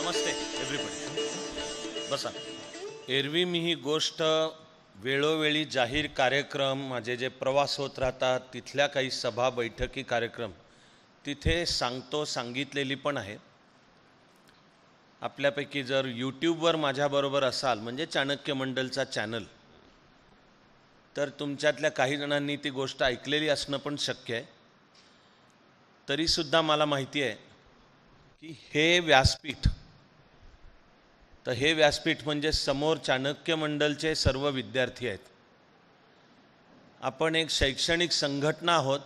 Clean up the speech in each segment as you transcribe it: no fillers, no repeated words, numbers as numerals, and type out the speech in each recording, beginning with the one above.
नमस्ते everybody, बसा. एरवी मी ही गोष्ट वेळोवेळी जाहीर कार्यक्रम, माझे जे प्रवास होत राहतात, तिथल्या काही सभा बैठकी कार्यक्रम तिथे सांगितलेली पण आहे. आपल्यापैकी जर यूट्यूबवर माझ्याबरोबर असाल, म्हणजे चाणक्य मंडलचा चॅनल, तर तुमच्यातल्या काही जणांनी ती गोष्ट ऐकलेली असणं पण शक्य आहे. तरीसुद्धा मला माहिती आहे की हे व्यासपीठ, तर हे व्यासपीठ म्हणजे समोर चाणक्य मंडलचे सर्व विद्यार्थी आहेत. आपण एक शैक्षणिक संघटना आहोत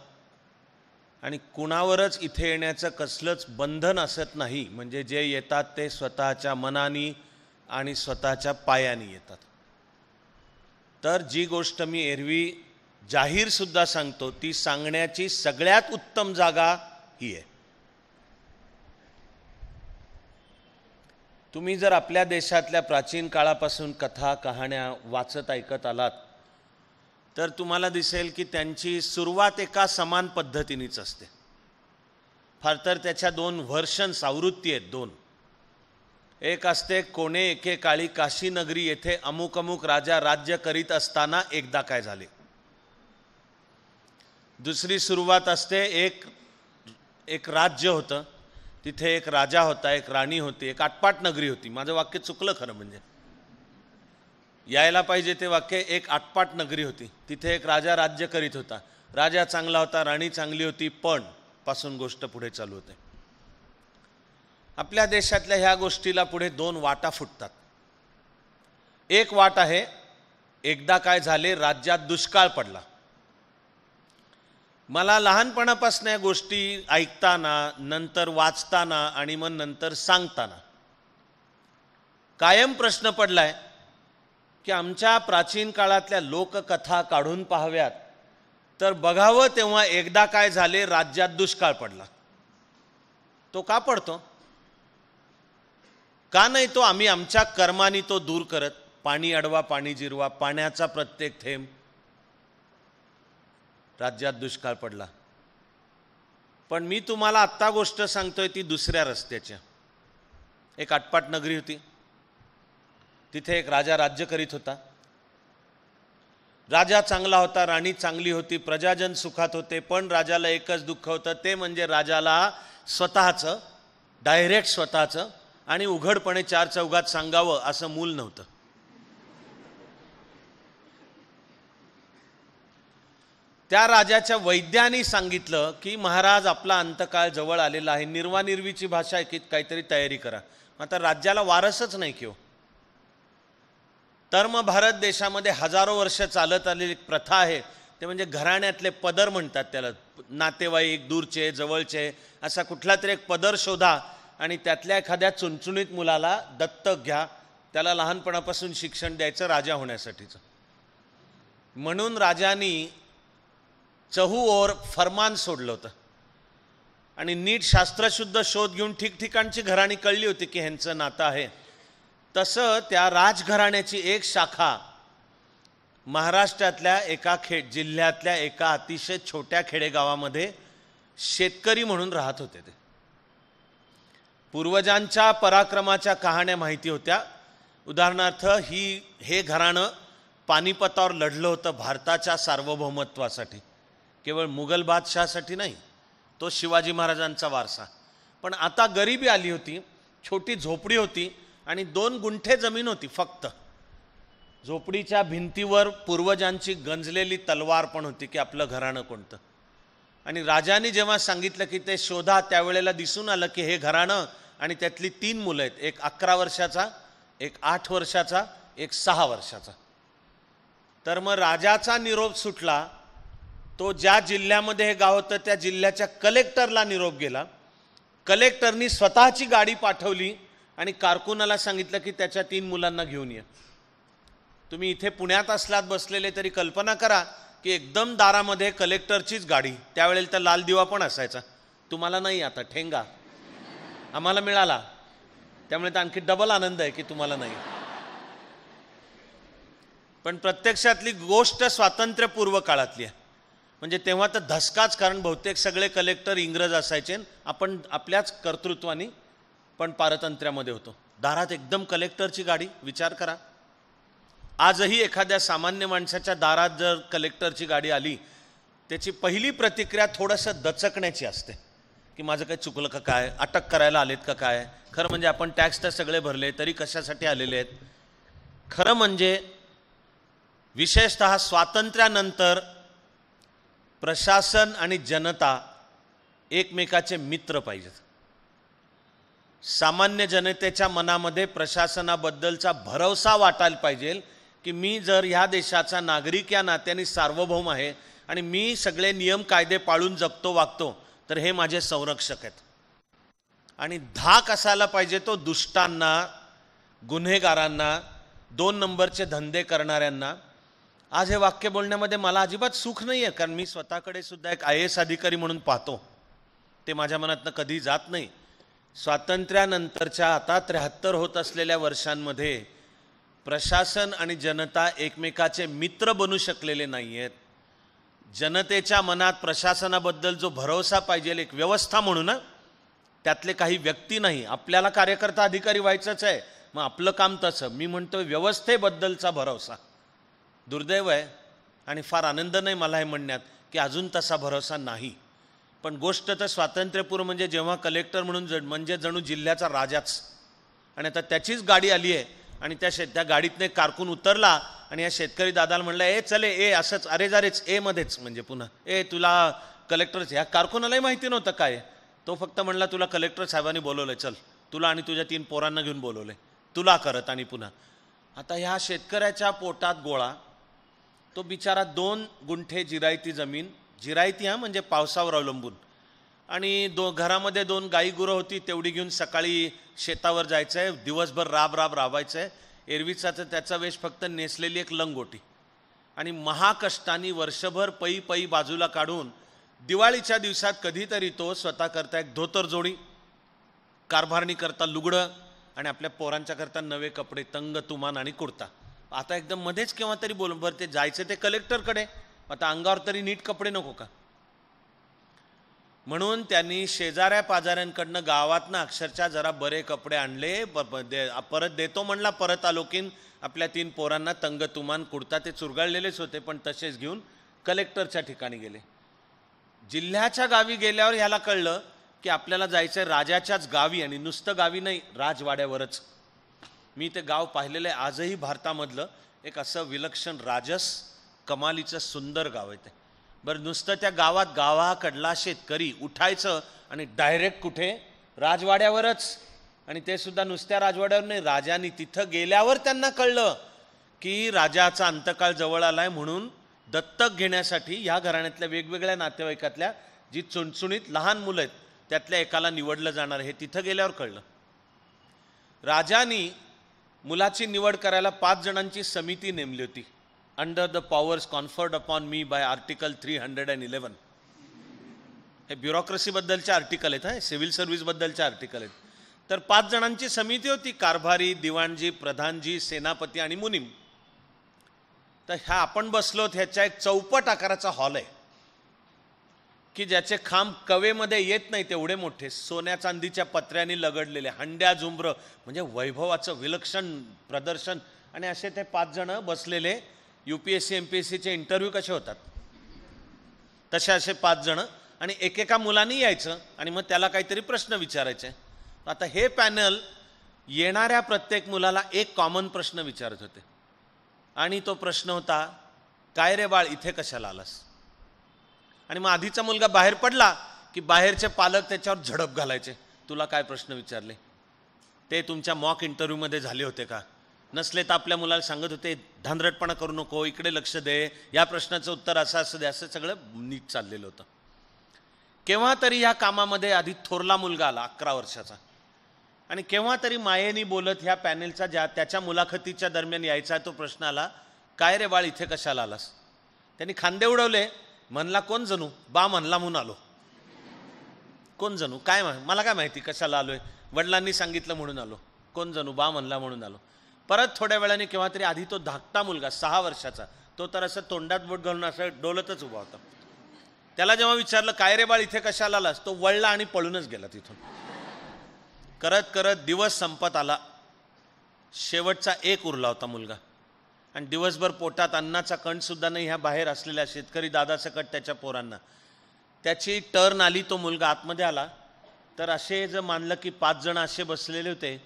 आणि कुणावरच इथे येण्याचं कसलंच बंधन असत नाही. म्हणजे जे येतात ते स्वतःच्या मनानी आणि स्वतःच्या पायानी येतात. तर जी गोष्ट मी एरवी जाहीरसुद्धा सांगतो, ती सांगण्याची सगळ्यात उत्तम जागा ही आहे. तुम्ही जर आपल्या देशातल्या प्राचीन काळापासून कथा कहाण्या वाचत ऐकत आलात, तर तुम्हाला दिसेल की त्यांची सुरुवात एका समान पद्धतीनेच असते. फार तर त्याच्या दोन व्हर्शन्स, आवृत्ती आहेत दोन. एक असते, कोणे एकेकाळी काशी नगरी येथे अमुक अमुक राजा राज्य करीत असताना एकदा काय झाले. दुसरी सुरुवात असते, एक राज्य होतं, तिथे एक राजा होता, एक राणी होती, एक आटपाट नगरी होती. माझं वाक्य चुकलं खरं, म्हणजे यायला पाहिजे ते वाक्य, एक आटपाट नगरी होती, तिथे एक राजा राज्य करीत होता. राजा चांगला होता, राणी चांगली होती, पण पासून गोष्ट पुढे चालू होते. आपल्या देशातल्या ह्या गोष्टीला पुढे दोन वाटा फुटतात. एक वाट आहे, एकदा काय झाले, राज्यात दुष्काळ पडला. मला लहानपणापासून या गोष्टी ऐकताना, नंतर वाचताना आणि मग नंतर सांगताना कायम प्रश्न पडलाय की आमच्या प्राचीन काळातल्या लोककथा काढून पाहाव्यात, तर बघावं तेव्हा एकदा काय झाले, राज्यात दुष्काळ पडला. तो का पडतो? का नाही तो आम्ही आमच्या कर्मानी तो दूर करत? पाणी अडवा पाणी जिरवा, पाण्याचा प्रत्येक थेंब. राज्यात दुष्काळ पडला. पण मी तुम्हाला आत्ता गोष्ट सांगतोय ती दुसऱ्या रस्त्याच्या. एक आटपाट नगरी होती, तिथे एक राजा राज्य करीत होता. राजा चांगला होता, राणी चांगली होती, प्रजाजन सुखात होते. पण राजाला एकच दुःख होतं, ते म्हणजे राजाला स्वतःचं, डायरेक्ट स्वतःचं आणि उघडपणे चार चौघात सांगावं असं मूल नव्हतं. त्या राजाच्या वैद्याने सांगितलं की महाराज, आपला अंतकाळ जवळ आलेला आहे, निर्वानिर्वीची भाषा ऐकीत काहीतरी तयारी करा. आता राज्याला वारसच नाही की हो. तर मग भारत देशामध्ये हजारो वर्ष चालत आलेली एक प्रथा आहे, ते म्हणजे घराण्यातले पदर म्हणतात त्याला. नातेवाईक, दूरचे जवळचे, असा कुठला तरी एक पदर शोधा आणि त्यातल्या एखाद्या चुणचुणीत मुलाला दत्तक घ्या, त्याला लहानपणापासून शिक्षण द्यायचं राजा होण्यासाठीचं. म्हणून राजानी चहू ओर फरमान सोडलं होतं आणि नीट शास्त्रशुद्ध शोध घेऊन ठिकठिकाणची घराणी कळली होती की ह्यांचं नातं आहे. तसं त्या राजघराण्याची एक शाखा महाराष्ट्रातल्या एका जिल्ह्यातल्या एका अतिशय छोट्या खेडेगावामध्ये शेतकरी म्हणून राहत होते. ते पूर्वजांच्या पराक्रमाच्या कहाण्या माहिती होत्या. उदाहरणार्थ हे घराणं पानिपतावर लढलं होतं भारताच्या सार्वभौमत्वासाठी, केवळ मुघल बादशाहसाठी नाही, तो शिवाजी महाराजांचा वारसा. पण आता गरिबी आली होती, छोटी झोपडी होती आणि 2 गुंठे जमीन होती फक्त. झोपडीच्या भिंतीवर पूर्वजांची गंजलेली तलवार पण होती की आपलं घराणं कोणतं. आणि राजाने जेव्हा सांगितलं की ते शोधा, त्यावेळेला दिसून आलं की हे घराणं आणि त्यातली 3 मुलं आहेत, एक 11 वर्षाचा, एक 8 वर्षाचा, एक 6 वर्षाचा. तर मग राजाचा निरोप सुटला. तो ज्या जिल्ह्यामध्ये हे गाव होतं त्या जिल्ह्याच्या कलेक्टरला निरोप गेला. कलेक्टरनी स्वतःची गाडी पाठवली आणि कारकुनाला सांगितलं की त्याच्या 3 मुलांना घेऊन ये. तुम्ही इथे पुण्यात असलात बसलेले तरी कल्पना करा की एकदम दारामध्ये कलेक्टरचीच गाडी. त्यावेळेला तर लाल दिवा पण असायचा. तुम्हाला नाही, आता ठेंगा आम्हाला मिळाला, त्यामुळे तर आणखी डबल आनंद आहे की तुम्हाला नाही. पण प्रत्यक्षातली गोष्ट स्वातंत्र्यपूर्व काळातली आहे. म्हणजे तेव्हा तर धसकाच, कारण बहुतेक सगळे कलेक्टर इंग्रज असायचे. आपण आपल्याच कर्तृत्वाने पण पारतंत्र्यामध्ये होतो. दारात एकदम कलेक्टरची गाडी, विचार करा. आजही एखाद्या सामान्य माणसाच्या दारात जर कलेक्टरची गाडी आली, त्याची पहिली प्रतिक्रिया थोडंसं दचकण्याची असते की माझं काही चुकलं का काय, अटक करायला आलेत का काय. खरं म्हणजे आपण टॅक्स तर सगळे भरले, तरी कशासाठी आलेले आहेत. खरं म्हणजे विशेषतः स्वातंत्र्यानंतर प्रशासन आणि जनता एकमेकाचे मित्र पाहिजेत. सामान्य जनतेच्या मनामध्ये प्रशासनाबद्दलचा भरवसा वाटायला पाहिजे की मी जर ह्या देशाचा नागरिक या नात्याने सार्वभौम आहे आणि मी सगळे नियम कायदे पाळून जगतो वागतो, तर हे माझे संरक्षक आहेत. आणि धाक असायला पाहिजे तो दुष्टांना, गुन्हेगारांना, 2 नंबरचे धंदे करणाऱ्यांना. आज हे वाक्य बोलण्यामध्ये मला अजिबात सुख नाही आहे, कारण मी स्वतःकडे सुद्धा एक IAS अधिकारी म्हणून पाहतो. ते माझ्या मनातनं कधी जात नाही. स्वातंत्र्यानंतरच्या आता 73 होत असलेल्या वर्षांमध्ये प्रशासन आणि जनता एकमेकाचे मित्र बनू शकलेले नाही आहेत. जनतेच्या मनात प्रशासनाबद्दल जो भरोसा पाहिजे, एक व्यवस्था म्हणून, त्यातले काही व्यक्ती नाही. आपल्याला कार्यकर्ता अधिकारी व्हायचंच आहे, मग आपलं काम तसं. मी म्हणतो व्यवस्थेबद्दलचा भरोसा. दुर्दैव आहे आणि फार आनंद नाही मला हे म्हणण्यात की अजून तसा भरोसा नाही. पण गोष्ट तर स्वातंत्र्यपूर्व म्हणजे जेव्हा कलेक्टर म्हणून म्हणजे जणू जिल्ह्याचा राजाच, आणि आता त्याचीच गाडी आली आहे आणि त्या गाडीतनं एक कारकून उतरला आणि या शेतकरी दादाला म्हणलं ए चले ए असंच, अरे जारेच ए मध्येच, म्हणजे पुन्हा ए तुला कलेक्टरच. ह्या कारकुनालाही माहिती नव्हतं काय. तो फक्त म्हणला तुला कलेक्टर साहेबांनी बोलवलंय, चल तुला आणि तुझ्या 3 पोरांना घेऊन बोलवलंय, तुला करत. आणि पुन्हा आता ह्या शेतकऱ्याच्या पोटात गोळा. तो बिचारा 2 गुंठे जिरायती जमीन, जिरायती हा म्हणजे पावसावर अवलंबून, आणि घरामध्ये 2 गाई गुरं होती, तेवढी घेऊन सकाळी शेतावर जायचं आहे, दिवसभर राबायचं आहे. एरवीचा तर त्याचा वेश फक्त नेसलेली एक लंगोटी, आणि महाकष्टाने वर्षभर पई बाजूला काढून दिवाळीच्या दिवसात कधीतरी तो स्वतः करता एक धोतर जोडी, कारभारणी करता लुगडं, आणि आपल्या पोरांच्या करता नवे कपडे, तंग तुमान आणि कुर्ता. आता एकदम मध्येच केव्हा तरी बोलून बरं ते जायचं ते कलेक्टरकडे, आता अंगावर तरी नीट कपडे नको का. म्हणून त्यांनी शेजाऱ्या पाजाऱ्यांकडनं गावातनं अक्षरशः जरा बरे कपडे आणले, परत देतो म्हणला, परत आलो की आपल्या 3 पोरांना तंग तुमान कुर्ता, ते चुरगळलेलेच होते पण तसेच घेऊन कलेक्टरच्या ठिकाणी गेले. जिल्ह्याच्या गावी गेल्यावर ह्याला कळलं की आपल्याला जायचं आहे राजाच्याच गावी, आणि नुसतं गावी नाही, राजवाड्यावरच. मी ते गाव पाहिलेलं आहे. आजही भारतामधलं एक असं विलक्षण राजस कमालीचं सुंदर गाव आहे ते. बरं, नुसतं त्या गावाकडला शेतकरी उठायचं आणि डायरेक्ट कुठे, राजवाड्यावरच. आणि ते सुद्धा नुसत्या राजवाड्यावर नाही, राजांनी तिथं गेल्यावर त्यांना कळलं की राजाचा अंतकाळ जवळ आलाय, म्हणून दत्तक घेण्यासाठी ह्या घराण्यातल्या वेगवेगळ्या नातेवाईकातल्या जी चुणचुणीत लहान मुलं आहेत त्यातल्या एकाला निवडलं जाणार, हे तिथं गेल्यावर कळलं. राजांनी मुलाची निवड करायला 5 जणांची समिती नेमली होती. Under the powers conferred upon me bye article 311. हे ब्युरोक्रेसीबद्दलचे आर्टिकल आहेत, हा सिव्हिल सर्व्हिसबद्दलचे आर्टिकल आहेत. तर 5 जणांची समिती होती, कारभारी, दिवाणजी, प्रधानजी, सेनापती आणि मुनीम. तर ह्या आपण बसलोत, ह्याच्या एक चौपट आकाराचा हॉल आहे की ज्याचे खांब कवेमध्ये येत नाही तेवढे मोठे, सोन्या चांदीच्या पत्र्यांनी लगडलेले, हंड्या झुंबर, म्हणजे वैभवाचं विलक्षण प्रदर्शन. आणि असे ते 5 जण बसलेले. UPSC MPSCचे इंटरव्ह्यू कसे होतात तसे असे 5 जण, आणि एकेका मुलांनी यायचं आणि मग त्याला काहीतरी प्रश्न विचारायचे. आता हे पॅनल येणाऱ्या प्रत्येक मुलाला एक कॉमन प्रश्न विचारत होते, आणि तो प्रश्न होता, काय रे बाळ इथे कशाला आलास. आणि मग आधीचा मुलगा बाहेर पडला की बाहेरचे पालक त्याच्यावर झडप घालायचे, तुला काय प्रश्न विचारले, ते तुमच्या मॉक इंटरव्ह्यूमध्ये झाले होते का. नसले तर आपल्या मुलाला सांगत होते, धांदरटपणा करू नको, इकडे लक्ष दे, या प्रश्नाचं उत्तर असं असं दे, असं सगळं नीट चाललेलं होतं. केव्हा तरी ह्या कामामध्ये आधी थोरला मुलगा आला 11 वर्षाचा, आणि केव्हा तरी मायेनी बोलत ह्या पॅनेलचा त्याच्या मुलाखतीच्या दरम्यान यायचा तो प्रश्न आला, काय रे बाळ इथे कशाला आलास. त्यांनी खांदे उडवले, म्हणला कोण जणू, बा म्हणला म्हणून आलो. कोण जणू काय, मला काय माहिती कशाला आलोय, वडिलांनी सांगितलं म्हणून आलो. कोण जणू, बा म्हणला म्हणून आलो. परत थोड्या वेळाने केव्हा तरी आधी तो धाकटा मुलगा 6 वर्षाचा, तो तर असं तोंडात बोट घालून असं डोलतच उभा होता. त्याला जेव्हा विचारलं काय रे बाळ इथे कशाला आलास, तो वळला आणि पळूनच गेला तिथून. करत करत दिवस संपत आला. शेवटचा एक उरला होता मुलगा, आणि दिवसभर पोटात अन्नाचा कणसुद्धा नाही ह्या बाहेर असलेल्या शेतकरी दादासकट त्याच्या पोरांना. त्याची टर्न आली, तो मुलगा आतमध्ये आला, तर असे जर मानलं की 5 जण असे बसलेले होते,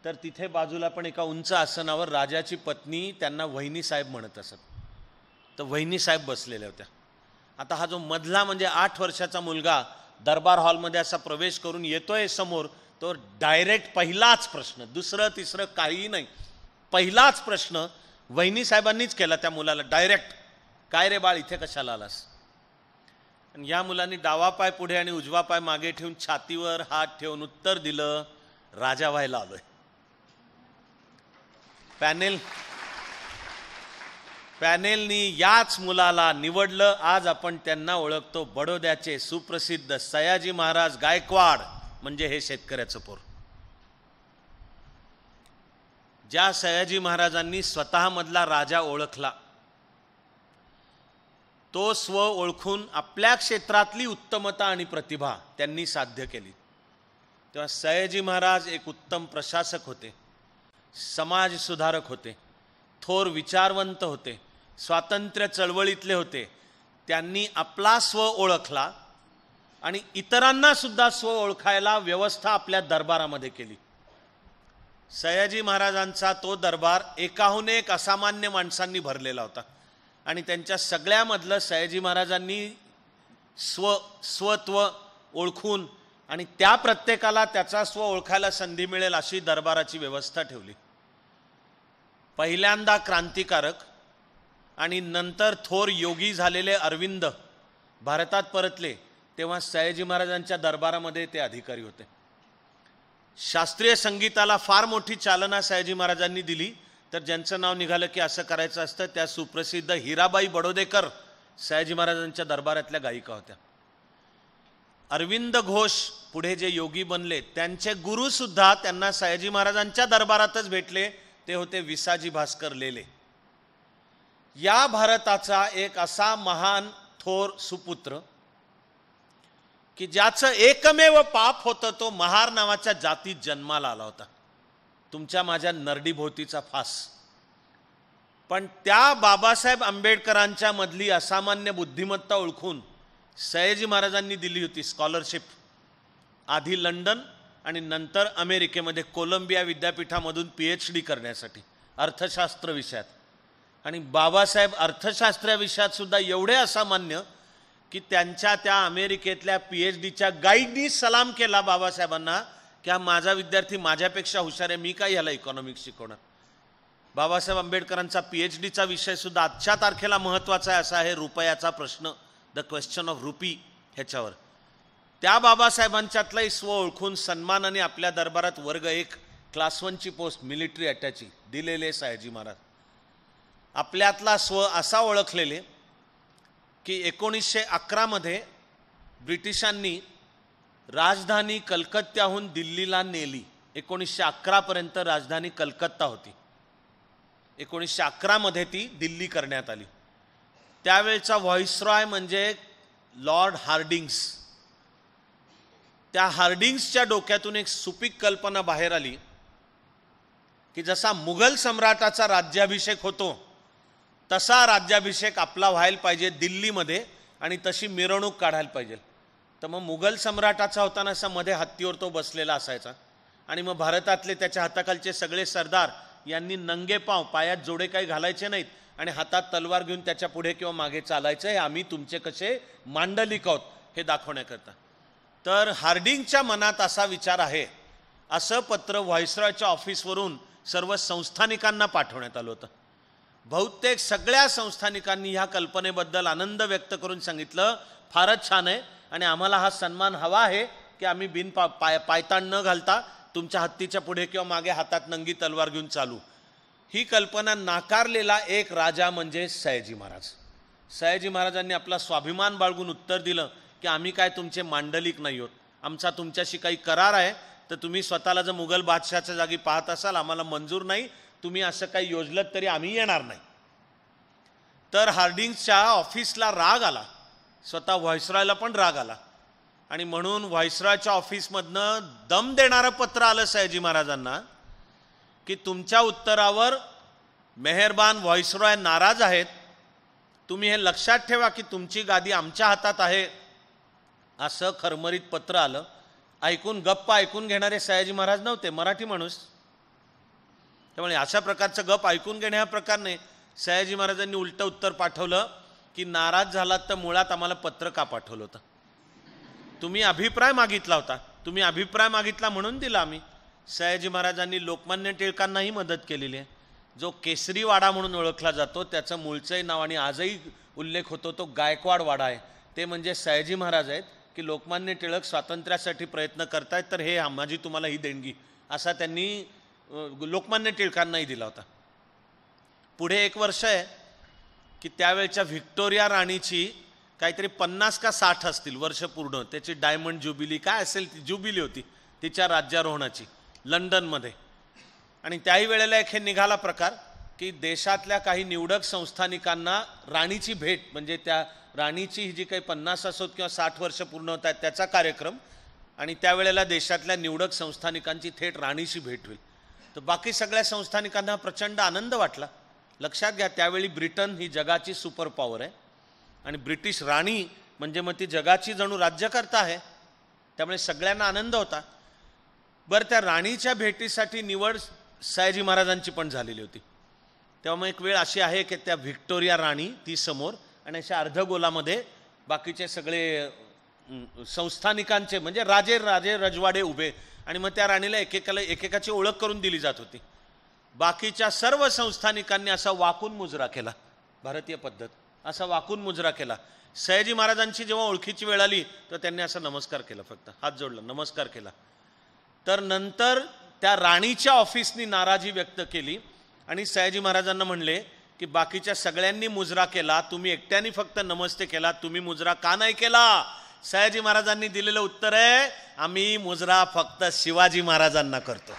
तर तिथे बाजूला पण एका उंच आसनावर राजाची पत्नी त्यांना वहिनी साहेब म्हणत असत. तर वहिनी साहेब बसलेल्या होत्या. आता हा जो मधला म्हणजे 8 वर्षाचा मुलगा दरबार हॉलमध्ये असा प्रवेश करून येतोय समोर, तो डायरेक्ट पहिलाच प्रश्न, दुसरं तिसरं काहीही नाही, पहिलाच प्रश्न वहिनी साहेबांनीच केला त्या मुलाला डायरेक्ट, काय रे बाळ इथे कशाला आलास? आणि या मुलांनी डावा पाय पुढे आणि उजवा पाय मागे ठेवून छातीवर हात ठेवून उत्तर दिलं, राजा व्हायला आलोय. पॅनेलनी याच मुलाला निवडलं. आज आपण त्यांना ओळखतो, बडोद्याचे सुप्रसिद्ध सयाजी महाराज गायकवाड, म्हणजे हे शेतकऱ्याचं पोर. ज्या सयाजी महाराजांनी स्वतःमधला राजा ओळखला, तो स्व ओळखून आपल्या क्षेत्रातली उत्तमता आणि प्रतिभा त्यांनी साध्य केली. तेव्हा सयाजी महाराज एक उत्तम प्रशासक होते, समाज सुधारक होते, थोर विचारवंत होते, स्वातंत्र्य चळवळीतले होते. त्यांनी आपला स्व ओळखला आणि इतरांना सुद्धा स्व ओळखायला व्यवस्था आपल्या दरबारामध्ये केली. सयाजी महाराजांचा तो दरबार एकाहून एक असामान्य माणसांनी भरलेला होता, आणि त्यांच्या सगळ्यामधलं सयाजी महाराजांनी स्वत्व ओळखून आणि त्या प्रत्येकाला त्याचा स्व ओळखायला संधी मिळेल अशी दरबाराची व्यवस्था ठेवली. पहिल्यांदा क्रांतिकारक आणि नंतर थोर योगी झालेले अरविंद भारतात परतले, तेव्हा सयाजी महाराजांच्या दरबारामध्ये ते अधिकारी होते. शास्त्रीय संगीताला फार मोठी चालना सयाजी महाराजांनी दिली. तर ज्यांचं नाव निघालं की असं करायचं असतं, त्या सुप्रसिद्ध हिराबाई बडोदेकर सयाजी महाराजांच्या दरबारातल्या गायिका होत्या. अरविंद घोष पुढे जे योगी बनले, त्यांचे गुरुसुद्धा त्यांना सयाजी महाराजांच्या दरबारातच भेटले, ते होते विसाजी भास्कर लेले. या भारताचा एक असा महान थोर सुपुत्र की ज्याचं एकमेव पाप होतं, तो महार नावाच्या जातीत जन्माला आला होता, तुमच्या माझ्या नरडीभोवतीचा फास. पण त्या बाबासाहेब आंबेडकरांच्या मधली असामान्य बुद्धिमत्ता ओळखून सयाजी महाराजांनी दिली होती स्कॉलरशिप, आधी लंडन आणि नंतर अमेरिकेमध्ये कोलंबिया विद्यापीठामधून PhD करण्यासाठी अर्थशास्त्र विषयात. आणि बाबासाहेब अर्थशास्त्र विषयात सुद्धा एवढे असामान्य की त्यांच्या त्या अमेरिकेतल्या PhDच्या गाईडनी सलाम केला बाबासाहेबांना की हा माझा विद्यार्थी माझ्यापेक्षा हुशार आहे, मी काय याला इकॉनॉमिक्स शिकवणार. बाबासाहेब आंबेडकरांचा PhDचा विषय सुद्धा आजच्या तारखेला महत्त्वाचा आहे, असा आहे रुपयाचा प्रश्न, द क्वेश्चन ऑफ रुपी, ह्याच्यावर. त्या बाबासाहेबांच्यातलाही स्व ओळखून सन्मानाने आपल्या दरबारात वर्ग 1 क्लास 1ची पोस्ट मिलिटरी अटॅची दिलेले सयाजी महाराज. आपल्यातला स्व असा ओळखलेले की 1911 मध्ये ब्रिटिशांनी राजधानी कलकत्त्याहून दिल्लीला नेली. 1911 पर्यंत राजधानी कलकत्ता होती, 1911 मध्ये ती दिल्ली करण्यात आली. त्यावेळचा व्हॉइसरॉय म्हणजे लॉर्ड हार्डिंग्स. त्या हार्डिंग्सच्या डोक्यातून एक सुपीक कल्पना बाहेर आली की जसा मुघल सम्राटाचा राज्याभिषेक होतो तसा राज्याभिषेक आपला व्हायला पाहिजे दिल्लीमध्ये, आणि तशी मिरवणूक काढायला पाहिजे. तर मग मुघल सम्राटाचा होताना असा मध्ये हत्तीवर तो बसलेला असायचा, आणि मग भारतातले त्याच्या हाताखालचे सगळे सरदार यांनी नंगे पाव, पायात जोडे काही घालायचे नाहीत, आणि हातात तलवार घेऊन त्याच्या पुढे किंवा मागे चालायचं, हे आम्ही तुमचे कसे मांडलिक आहोत हे दाखवण्याकरता. तर हार्डिंगच्या मनात असा विचार आहे, असं पत्र व्हॉइसरॉयच्या ऑफिसवरून सर्व संस्थानिकांना पाठवण्यात आलं होतं. बहुतेक सगळ्या संस्थानिकांनी ह्या कल्पनेबद्दल आनंद व्यक्त करून सांगितलं, फारच छान आहे, आणि आम्हाला हा सन्मान हवा आहे की आम्ही पायताण न घालता तुमच्या हत्तीच्या पुढे किंवा मागे हातात नंगी तलवार घेऊन चालू. ही कल्पना नाकारलेला एक राजा म्हणजे सयाजी महाराज. सयाजी महाराजांनी आपला स्वाभिमान बाळगून उत्तर दिलं की आम्ही काय तुमचे मांडलिक नाही आहोत, आमचा तुमच्याशी काही करार आहे, तर तुम्ही स्वतःला जर मुघल बादशाहाच्या जागी पाहत असाल आम्हाला मंजूर नाही, तुम्ही असं काही योजलं तरी आम्ही येणार नाही. तर हार्डिंग्सच्या ऑफिसला राग आला, स्वतः व्हॉइसरॉयला पण राग आला, आणि म्हणून व्हाईसरॉयच्या ऑफिसमधनं दम देणारं पत्र आलं सयाजी महाराजांना की तुमच्या उत्तरावर मेहरबान व्हाईसरॉय नाराज आहेत, तुम्ही हे लक्षात ठेवा की तुमची गादी आमच्या हातात आहे, असं खरमरीत पत्र आलं. ऐकून गप्प ऐकून घेणारे सयाजी महाराज नव्हते, मराठी माणूस. त्यामुळे अशा प्रकारचं गप ऐकून घेणे हा प्रकार नाही. सयाजी महाराजांनी उलटं उत्तर पाठवलं की नाराज झालात तर मुळात आम्हाला पत्र का पाठवलं होतं? तुम्ही अभिप्राय मागितला होता, तुम्ही अभिप्राय मागितला म्हणून दिला आम्ही. सयाजी महाराजांनी लोकमान्य टिळकांनाही मदत केलेली आहे. जो केसरी वाडा म्हणून ओळखला जातो त्याचं मूळचंही नाव आणि आजही उल्लेख होतो तो गायकवाड वाडा आहे. ते म्हणजे सयाजी महाराज आहेत की लोकमान्य टिळक स्वातंत्र्यासाठी प्रयत्न करतायत तर हे माझी तुम्हाला ही देणगी असा त्यांनी लोकमान्य टिळकांनाही दिला होता. पुढे 1 वर्ष आहे की त्यावेळच्या व्हिक्टोरिया राणीची काहीतरी 50 का 60 असतील वर्ष पूर्ण, त्याची डायमंड ज्युबिली काय असेल ती ज्युबिली होती तिच्या राज्यारोहणाची लंडनमध्ये. आणि त्याही वेळेला एक हे निघाला प्रकार की देशातल्या काही निवडक संस्थानिकांना राणीची भेट, म्हणजे त्या राणीची ही जी काही 50 असोत किंवा 60 वर्ष पूर्ण होत आहेत त्याचा कार्यक्रम, आणि त्यावेळेला देशातल्या निवडक संस्थानिकांची थेट राणीशी भेट होईल. तर बाकी सगळ्या संस्थानिकांना प्रचंड आनंद वाटला. लक्षात घ्या त्यावेळी ब्रिटन ही जगाची सुपर पॉवर आहे आणि ब्रिटिश राणी म्हणजे मग ती जगाची जणू राज्यकर्ता आहे, त्यामुळे सगळ्यांना आनंद होता. बरं, त्या राणीच्या भेटीसाठी निवड सयाजी महाराजांची पण झालेली होती. तेव्हा मग एक वेळ अशी आहे की त्या व्हिक्टोरिया राणी ती समोर आणि अशा अर्धगोलामध्ये बाकीचे सगळे संस्थानिकांचे म्हणजे राजे रजवाडे उभे, आणि मग त्या राणीला एकेकाची ओळख करून दिली जात होती. बाकीच्या सर्व संस्थानिकांनी असा वाकून मुजरा केला, भारतीय पद्धत, असा वाकून मुजरा केला. सयाजी महाराजांची जेव्हा ओळखीची वेळ आली तर त्यांनी असा नमस्कार केला, फक्त हात जोडला, नमस्कार केला. तर नंतर त्या राणीच्या ऑफिसनी नाराजी व्यक्त केली आणि सयाजी महाराजांना म्हणले की बाकीच्या सगळ्यांनी मुजरा केला, तुम्ही एकट्याने फक्त नमस्ते केला, तुम्ही मुजरा का नाही केला? सयाजी महाराजांनी दिलेलं उत्तर आहे, आम्ही मुजरा फक्त शिवाजी महाराजांना करतो.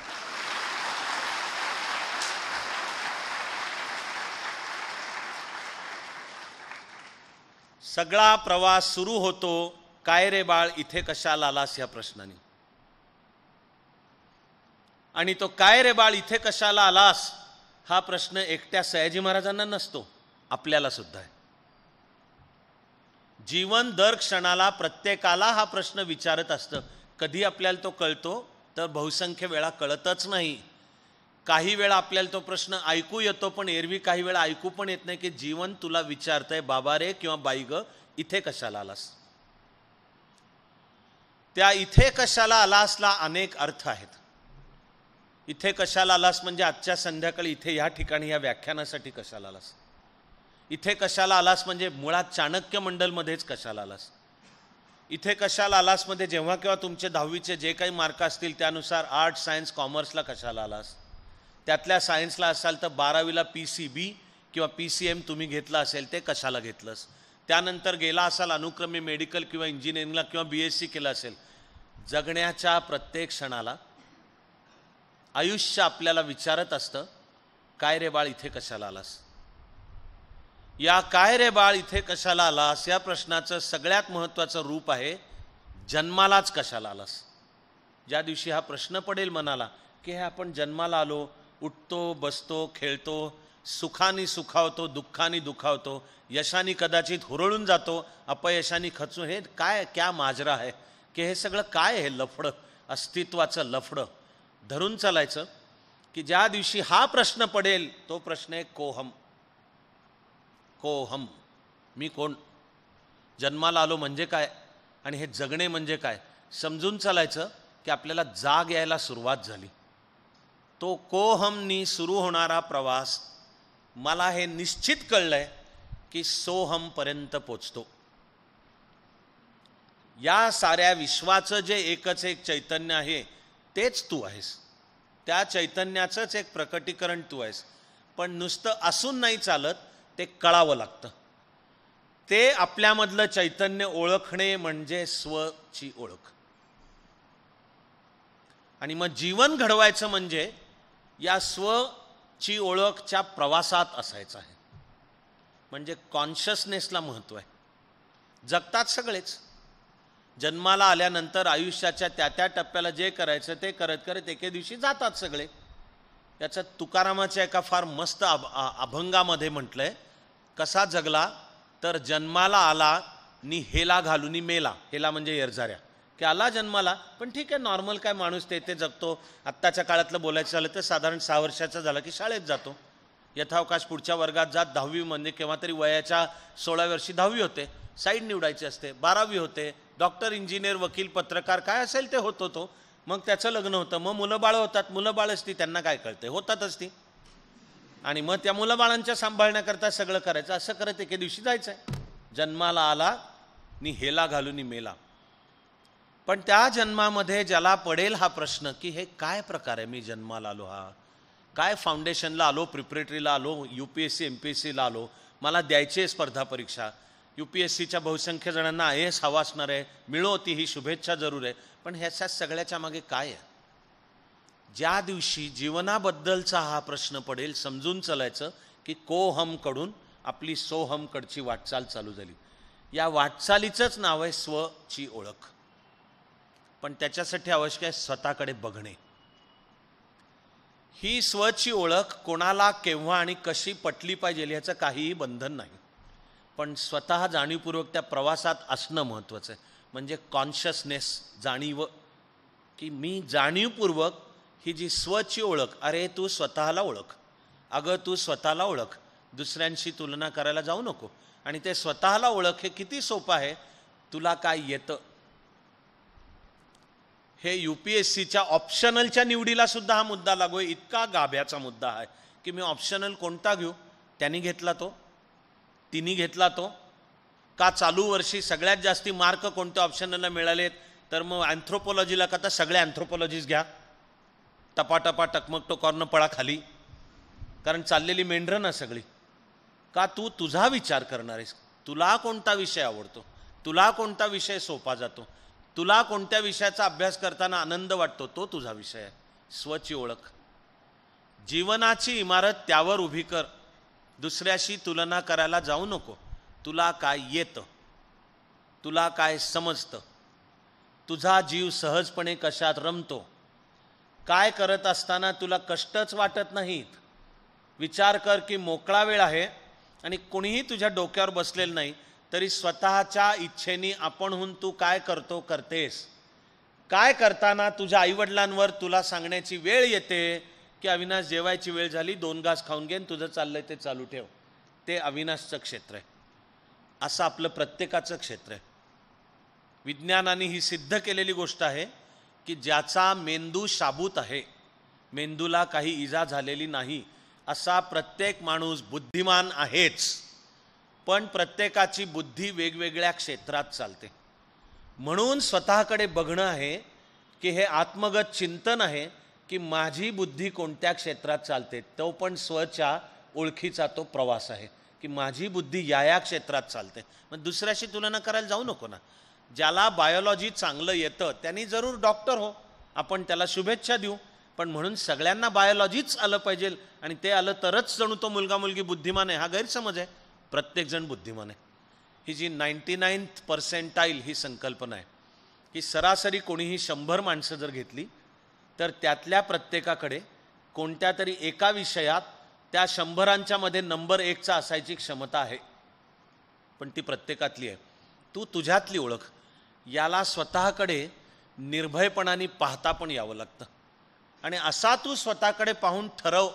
सगळा प्रवास सुरू होतो काय रे बाळ इथे कशाला आलास या प्रश्नाने. आणि तो काय रे बाळ इथे कशाला आलास हा प्रश्न एकट्या सयाजी महाराजांना नसतो, आपल्याला सुद्धा आहे. जीवन दर क्षणाला प्रत्येकाला हा प्रश्न विचारत असतं. कधी आपल्याला तो कळतो तर बहुसंख्य वेळा कळतच नाही. काही वेळा आपल्याला तो प्रश्न ऐकू येतो, पण एरवी काही वेळा ऐकू पण येत नाही की जीवन तुला विचारतंय बाबा रे किंवा बाई ग इथे कशाला आलास. त्या इथे कशाला आलासला अनेक अर्थ आहेत. इथे कशाला आलास म्हणजे आजच्या संध्याकाळी इथे या ठिकाणी या व्याख्यानासाठी कशाला आलास. इथे कशाला आलास म्हणजे मुळात चाणक्य मंडलमध्येच कशाला आलास. इथे कशाला आलास मध्ये जेव्हा केव्हा तुमचे 10वीचे जे काही मार्क असतील त्यानुसार आर्ट सायन्स कॉमर्सला कशाला आलास. त्यातल्या सायन्सला असाल तर 12वीला PCB किंवा PCM तुम्ही घेतला असेल ते कशाला घेतलंस. त्यानंतर गेला असाल अनुक्रमे मेडिकल किंवा इंजिनिअरिंगला किंवा BSc केलं असेल. जगण्याच्या प्रत्येक क्षणाला आयुष्य आपल्याला विचारत असतं काय रे बाळ इथे कशाला आलास. या काय रे बाळ इथे कशाला आलास या प्रश्नाचं सगळ्यात महत्त्वाचं रूप आहे जन्मालाच कशाला आलास. ज्या दिवशी हा प्रश्न पडेल मनाला की हे आपण जन्माला आलो, उठतो बसतो खेळतो, सुखाने सुखावतो दुःखाने दुखावतो, यशाने कदाचित हुरळून जातो, अपयशाने खचून, हे काय क्या माजरा आहे की हे सगळं काय आहे लफडं, अस्तित्वाचं लफडं. धरून चालायचं की ज्या दिवशी हा प्रश्न पडेल तो प्रश्न आहे कोहम. कोहम, मी कोण, जन्माला आलो म्हणजे काय आणि हे जगणे म्हणजे काय समजून चालायचं की आपल्याला जाग यायला सुरुवात झाली. तो कोहमनी सुरू होणारा प्रवास मला हे निश्चित कळलंय की सोहमपर्यंत पोचतो. या साऱ्या विश्वाचं जे एकच एक चैतन्य आहे तेच तू आहेस. त्या चैतन्याचंच एक प्रकटीकरण तू आहेस. पण नुसतं असून नाही चालत, ते कळावं लागतं. ते आपल्यामधलं चैतन्य ओळखणे म्हणजे स्वची ओळख. आणि मग जीवन घडवायचं म्हणजे या स्वची ओळखच्या प्रवासात असायचं आहे. म्हणजे कॉन्शियसनेसला महत्त्व आहे. जगतात सगळेच, जन्माला आल्यानंतर आयुष्याच्या त्या त्या टप्प्याला जे करायचं ते करत करत एके दिवशी जातात सगळे. याचं तुकारामाच्या एका फार मस्त अभंगामध्ये म्हटलंय, कसा जगला तर जन्माला आला नि हेला घालून मेला. हेला म्हणजे येरझाऱ्या, की आला जन्माला पण ठीक आहे, नॉर्मल काय माणूस ते जगतो. आत्ताच्या काळातलं बोलायचं झालं तर साधारण 6 वर्षाचा झाला की शाळेत जातो, यथावकाश पुढच्या वर्गात जात. 10वी म्हणजे केव्हा तरी वयाच्या 16 वर्षी 10वी होते, साईड निवडायची असते. 12वी होते, डॉक्टर, इंजिनियर, वकील, पत्रकार काय असेल ते होतो तो. मग त्याचं लग्न होतं, मग मुलं बाळं होतात. मुलं बाळ असती, त्यांना काय कळते, होतातच ती. आणि मग त्या मुलं बाळांच्या सांभाळण्याकरता सगळं करायचं. असं करत एके दिवशी जायचं आहे, जन्माला आला नि हेला घालून मेला. पण त्या जन्मामध्ये ज्याला पडेल हा प्रश्न की हे काय प्रकार आहे, मी जन्माला आलो, हा काय फाउंडेशनला आलो, प्रिपरेटरीला आलो, UPSC MPSCला आलो, मला द्यायची आहे स्पर्धा परीक्षा. UPSCच्या बहुसंख्य जणांना IAS हवा असणार आहे, मिळो ती ही शुभेच्छा जरूर आहे. पण ह्याच्या सगळ्याच्या मागे काय आहे? ज्या दिवशी जीवनाबद्दलचा हा प्रश्न पडेल, समजून चालायचं की कोहमकडून आपली सोहमकडची वाटचाल चालू झाली. या वाटचालीचंच नाव आहे स्वची ओळख. पण त्याच्यासाठी आवश्यक आहे स्वतःकडे बघणे. ही स्वची ओळख कोणाला केव्हा आणि कशी पटली पाहिजे ह्याचं काहीही बंधन नाही, पण स्वतः जाणीवपूर्वक त्या प्रवासात असणं महत्त्वाचं आहे. म्हणजे कॉन्शियसनेस, जाणीव, की मी जाणीवपूर्वक ही जी स्वची ओळख, अरे तू स्वतःला ओळख, अगं तू स्वतःला ओळख, दुसऱ्यांशी तुलना करायला जाऊ नको. आणि ते स्वतःला ओळख हे किती सोपं आहे. तुला काय येतं हे UPSCच्या ऑप्शनलच्या निवडीला सुद्धा हा मुद्दा लागू आहे. इतका गाभ्याचा मुद्दा आहे की मी ऑप्शनल कोणता घेऊ, त्यांनी घेतला तो, तिने घेतला तो, का चालू वर्षी सगळ्यात जास्ती मार्क कोणत्या ऑप्शनला मिळालेत, तर मग अँथ्रोपॉलॉजीला का तर सगळ्या अँथ्रोपॉलॉजीज घ्या, टपाटपा टकमक टोकॉर्न पळा खाली, कारण चाललेली मेंढरं ना सगळी. का तू तुझा विचार करणार आहेस, तुला कोणता विषय आवडतो, तुला कोणता विषय सोपा जातो, तुला कोणत्या विषयाचा अभ्यास करताना आनंद वाटतो, तो तुझा विषय आहे. स्वची ओळख. जीवनाची इमारत त्यावर उभी कर, दुसऱ्याशी तुलना करायला जाऊ नको. तुला काय येतं, तुला काय समजतं, तुझा जीव सहजपणे कशात रमतो, काय करत असताना तुला कष्टच वाटत नाहीत. विचार कर की मोकळा वेळ आहे आणि कोणीही तुझ्या डोक्यावर बसलेलं नाही, तरी स्वतःच्या इच्छेने आपणहून तू काय करतो, करतेस. काय करताना तुझ्या आईवडिलांवर तुला सांगण्याची वेळ येते की अविनाश जेवायची वेळ झाली, 2 घास खाऊन घे, तुझं चाललंय ते चालू ठेव. ते अविनाशचं क्षेत्र आहे. असं आपलं प्रत्येकाचं क्षेत्र आहे. विज्ञानाने ही सिद्ध केलेली गोष्ट आहे की ज्याचा मेंदू शाबूत आहे, मेंदूला काही इजा झालेली नाही, असा प्रत्येक माणूस बुद्धिमान आहेच. पण प्रत्येकाची बुद्धी वेगवेगळ्या क्षेत्रात चालते. म्हणून स्वतःकडे बघणं आहे की हे आत्मगत चिंतन आहे की माझी बुद्धी कोणत्या क्षेत्रात चालते. तो पण स्वच्या ओळखीचा तो प्रवास आहे की माझी बुद्धी या क्षेत्रात चालते. मग दुसऱ्याशी तुलना करायला जाऊ नको ना. ज्याला बायोलॉजी चांगलं येतं त्यांनी जरूर डॉक्टर हो, आपण त्याला शुभेच्छा देऊ. पण म्हणून सगळ्यांना बायोलॉजीच आलं पाहिजे आणि ते आलं तरच जणू तो मुलगा मुलगी बुद्धिमान आहे, हा गैरसमज आहे. प्रत्येकजण बुद्धिमान आहे. ही जी 99th पर्सेंटाईल ही संकल्पना आहे की सरासरी कोणीही 100 माणसं जर घेतली तर त्यातल्या प्रत्येकाकडे कोणत्या तरी एका विषयात त्या 100च्या मध्ये नंबर 1चा असायची क्षमता आहे. पण ती प्रत्येकातली आहे. तू तुझ्यातली ओळख. याला स्वतःकडे निर्भयपणाने पाहता पण यावं लागतं. आणि असा तू स्वतःकडे पाहून ठरव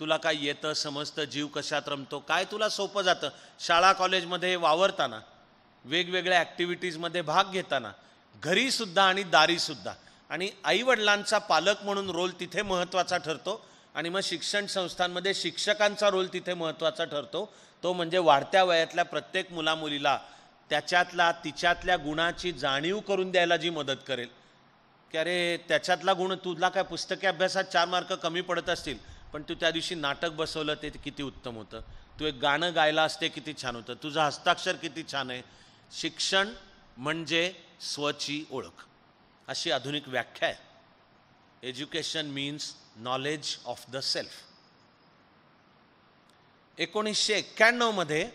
तुला काय येतं, समजतं, जीव कशात रमतो, काय तुला सोपं जातं. शाळा कॉलेजमध्ये वावरताना, वेगवेगळ्या ॲक्टिव्हिटीजमध्ये भाग घेताना, घरीसुद्धा आणि दारीसुद्धा. आणि आईवडिलांचा पालक म्हणून रोल तिथे महत्त्वाचा ठरतो आणि मग शिक्षण संस्थांमध्ये शिक्षकांचा रोल तिथे महत्त्वाचा ठरतो. तो म्हणजे वाढत्या वयातल्या प्रत्येक मुलामुलीला त्याच्यातला तिच्यातल्या गुणाची जाणीव करून द्यायला जी मदत करेल. की अरे त्याच्यातला गुण, तुला काय पुस्तकी अभ्यासात 4 मार्क कमी पडत असतील, पण तू त्या दिवशी नाटक बसवलं ते किती उत्तम होतं, तू एक गाणं गायला असते किती छान होतं, तुझं हस्ताक्षर किती छान आहे. शिक्षण म्हणजे स्वची ओळख, अशी आधुनिक व्याख्या आहे. Education means knowledge of the self. 1991 मध्ये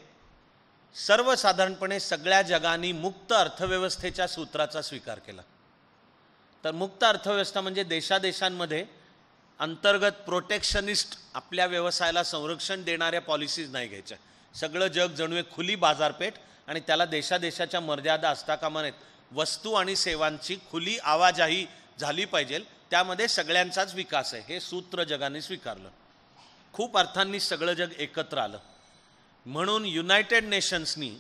सर्वसाधारणपणे सगळ्या जगांनी मुक्त अर्थव्यवस्थेच्या सूत्राचा स्वीकार केला. तर मुक्त अर्थव्यवस्था म्हणजे देशादेशांमध्ये अंतर्गत प्रोटेक्शनिस्ट आपल्या व्यवसायाला संरक्षण देणाऱ्या पॉलिसीज नाही घ्यायच्या. सगळं जग जणू एक खुली बाजारपेठ आणि त्याला देशादेशाच्या मर्यादा असता कामा नयेत. वस्तू आणि सेवांची खुली आवाजाही झाली पाहिजे, त्यामध्ये सगळ्यांचाच विकास आहे, हे सूत्र जगाने स्वीकारलं. खूप अर्थांनी सगळं जग एकत्र आलं. म्हणून युनायटेड नेशन्सनी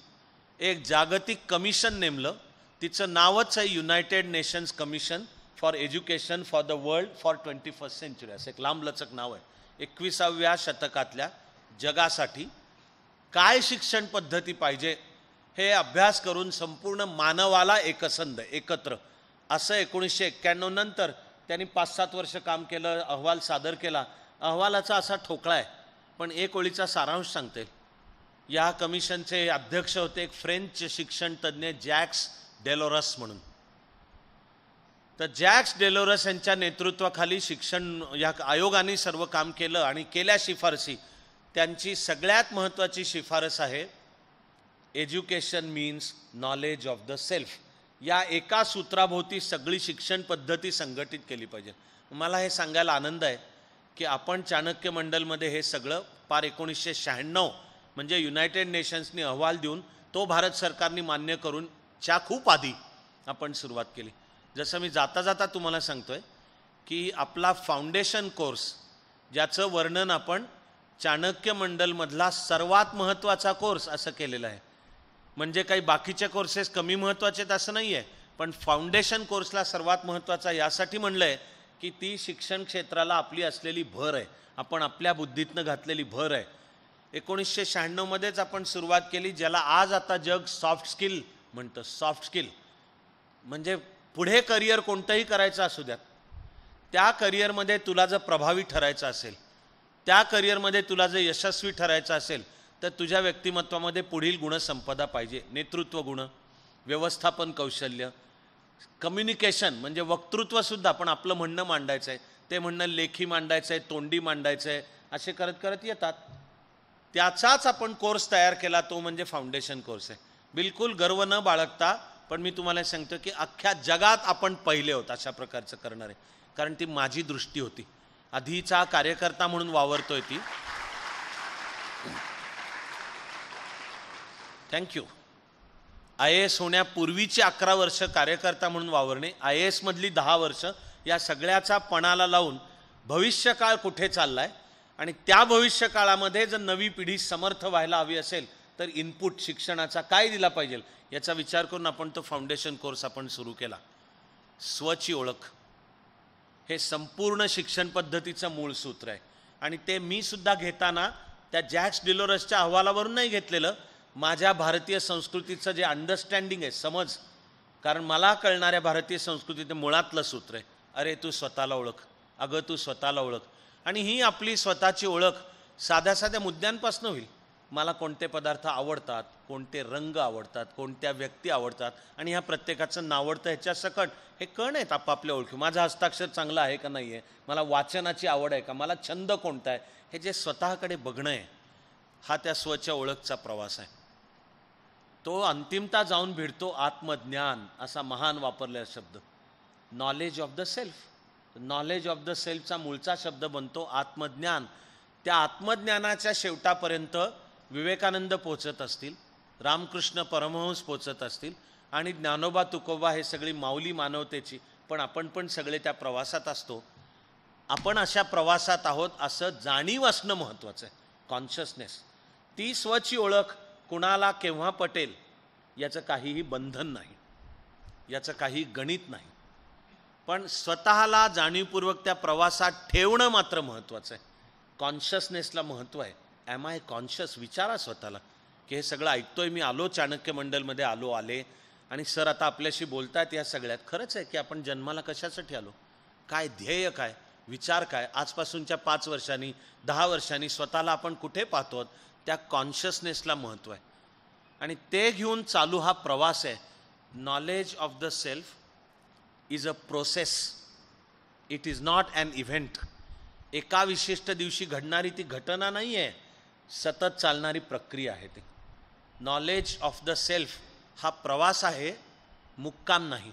एक जागतिक कमिशन नेमलं. तिचं नावच आहे United Nations commission for education for the world for 21st century. असं एक लांबलचक नाव आहे. 21व्या शतकातल्या जगासाठी काय शिक्षण पद्धती पाहिजे हे अभ्यास करून संपूर्ण मानवाला एकसंध एकत्र असं 1991 नंतर त्यांनी 5-7 वर्ष काम केलं, अहवाल सादर केला. अहवालाचा असा ठोकळा आहे, पण एक ओळीचा सारांश सांगते. या कमिशनचे अध्यक्ष होते एक फ्रेंच शिक्षण तज्ज्ञ जॅक्स डेलोरस म्हणून. तर जॅक्स डेलोरस यांच्या नेतृत्वाखाली शिक्षण या आयोगाने सर्व काम केलं आणि केल्या शिफारसी. त्यांची सगळ्यात महत्त्वाची शिफारस आहे education means knowledge of the self. या एका सूत्राभोवती सगळी शिक्षण पद्धती संघटित केली पाहिजे. मला हे सांगायला आनंद आहे की आपण चाणक्य मंडलमध्ये हे सगळं पार 1996 म्हणजे युनायटेड नेशन्सनी अहवाल देऊन तो भारत सरकारने मान्य करून च्या खूप आधी आपण सुरुवात केली. जसं मी जाता जाता तुम्हाला सांगतोय की आपला फाउंडेशन कोर्स ज्याचं वर्णन आपण चाणक्य मंडलमधला सर्वात महत्त्वाचा कोर्स असं केलेलं आहे. म्हणजे काही बाकीचे कोर्सेस कमी महत्त्वाचे आहेत असं नाही आहे, पण फाउंडेशन कोर्सला सर्वात महत्त्वाचा यासाठी म्हणलं आहे की ती शिक्षण क्षेत्राला आपली असलेली भर आहे, आपण आपल्या बुद्धीतनं घातलेली भर आहे. 1996मध्येच आपण सुरुवात केली, ज्याला आज आता जग सॉफ्ट स्किल म्हणतं. सॉफ्ट स्किल म्हणजे पुढे करिअर कोणतंही करायचं असू द्यात, त्या करिअरमध्ये तुला जर प्रभावी ठरायचं असेल, त्या करिअरमध्ये तुला जर यशस्वी ठरायचं असेल, तर तुझ्या व्यक्तिमत्वामध्ये पुढील गुणसंपदा पाहिजे. नेतृत्व गुण, व्यवस्थापन कौशल्य, कम्युनिकेशन म्हणजे वक्तृत्वसुद्धा. पण आपलं म्हणणं मांडायचं आहे, ते म्हणणं लेखी मांडायचं आहे, तोंडी मांडायचं आहे, असे करत करत येतात. त्याचाच आपण कोर्स तयार केला, तो म्हणजे फाउंडेशन कोर्स आहे. बिलकुल गर्व न बाळगता, पण मी तुम्हाला सांगतो की अख्ख्या जगात आपण पहिले होत अशा प्रकारचं करणारे, कारण ती माझी दृष्टी होती. आधीचा कार्यकर्ता म्हणून वावरतोय ती. थँक्यू. IAS होण्यापूर्वीची 11 वर्ष कार्यकर्ता म्हणून वावरणे, IAS मधली 10 वर्ष, या सगळ्याचा पणाला लावून भविष्यकाळ कुठे चाललाय आणि त्या भविष्यकाळामध्ये जर नवी पिढी समर्थ व्हायला हवी असेल तर इनपुट शिक्षणाचा काय दिला पाहिजे याचा विचार करून आपण तो फाउंडेशन कोर्स आपण सुरू केला. स्वची ओळख हे संपूर्ण शिक्षण पद्धतीचं मूळ सूत्र आहे आणि ते मी सुद्धा घेताना त्या जॅक्स डेलोरसच्या अहवालावरून नाही घेतलेलं. माझ्या भारतीय संस्कृतीचं जे अंडरस्टँडिंग आहे, समज, कारण मला कळणाऱ्या भारतीय संस्कृतीचं मुळातलं सूत्र आहे, अरे तू स्वतःला ओळख, अगं तू स्वतःला ओळख. आणि ही आपली स्वतःची ओळख साध्या साध्या मुद्द्यांपासून होईल. मला कोणते पदार्थ आवडतात, कोणते रंग आवडतात, कोणत्या व्यक्ती आवडतात आणि ह्या प्रत्येकाचं नावडतं ह्याच्या सकट हे कण आहेत आपापल्या ओळखी. माझं हस्ताक्षर चांगलं आहे का नाही आहे, मला वाचनाची आवड आहे का, मला छंद कोणता आहे, हे जे स्वतःकडे बघणं आहे, हा त्या स्वच्या ओळखचा प्रवास आहे. तो अंतिमता जाऊन भिडतो आत्मज्ञान, असा महान वापरलेला शब्द, knowledge of the self. Knowledge of the सेल्फचा मूळचा शब्द बनतो आत्मज्ञान. त्या आत्मज्ञानाच्या शेवटापर्यंत विवेकानंद पोचत असतील, रामकृष्ण परमहंस पोचत असतील आणि ज्ञानोबा तुकोबा, हे सगळी माऊली मानवतेची, पण आपण पण सगळे त्या प्रवासात असतो. आपण अशा प्रवासात आहोत असं जाणीव असणं महत्त्वाचं आहे. कॉन्शियसनेस, ती स्वची ओळख कुणाला केव्हा पटेल याचं काहीही बंधन नाही, याचं काही गणित नाही, पण स्वतःला जाणीवपूर्वक त्या प्रवासात ठेवणं मात्र महत्त्वाचं आहे. कॉन्शियसनेसला महत्त्व आहे. ॲम आय कॉन्शियस, विचारा स्वतःला की हे सगळं ऐकतोय मी, आलो चाणक्य मंडलमध्ये, आले आणि सर आता आपल्याशी बोलतायत या सगळ्यात. खरंच आहे की आपण जन्माला कशासाठी आलो, काय ध्येय, काय विचार, काय आजपासूनच्या 5 वर्षांनी 10 वर्षांनी स्वतःला आपण कुठे पाहतो, त्या कॉन्शियसनेसला महत्त्व आहे. आणि ते घेऊन चालू हा प्रवास आहे. Knowledge of the self is a process, it is not an event. एका विशिष्ट दिवशी घडणारी ती घटना नाही आहे, सतत चालणारी प्रक्रिया आहे ती. नॉलेज ऑफ द सेल्फ हा प्रवास आहे, मुक्काम नाही.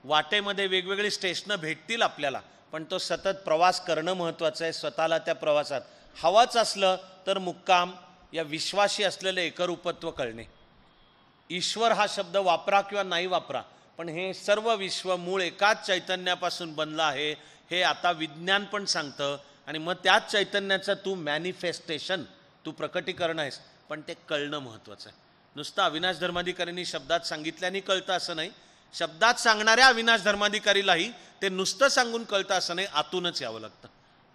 वाटेमध्ये वेगवेगळी स्टेशनं भेटतील आपल्याला, पण तो सतत प्रवास करणं महत्त्वाचं आहे. स्वतःला त्या प्रवासात हवाच असलं तर मुक्काम या विश्वाशी असलेलं एकरूपत्व कळणे. ईश्वर हा शब्द वापरा किंवा नाही वापरा, पण हे सर्व विश्व मूळ एकाच चैतन्यापासून बनलं आहे हे आता विज्ञान पण सांगतं. आणि मग त्याच चैतन्याचं तू मॅनिफेस्टेशन, तू प्रकटीकरण आहेस, पण ते कळणं महत्त्वाचं आहे. नुसतं अविनाश धर्माधिकारींनी शब्दात सांगितल्याने कळतं असं नाही, शब्दात सांगणाऱ्या अविनाश धर्माधिकारीलाही ते नुसतं सांगून कळतं असं नाही, आतूनच यावं लागतं.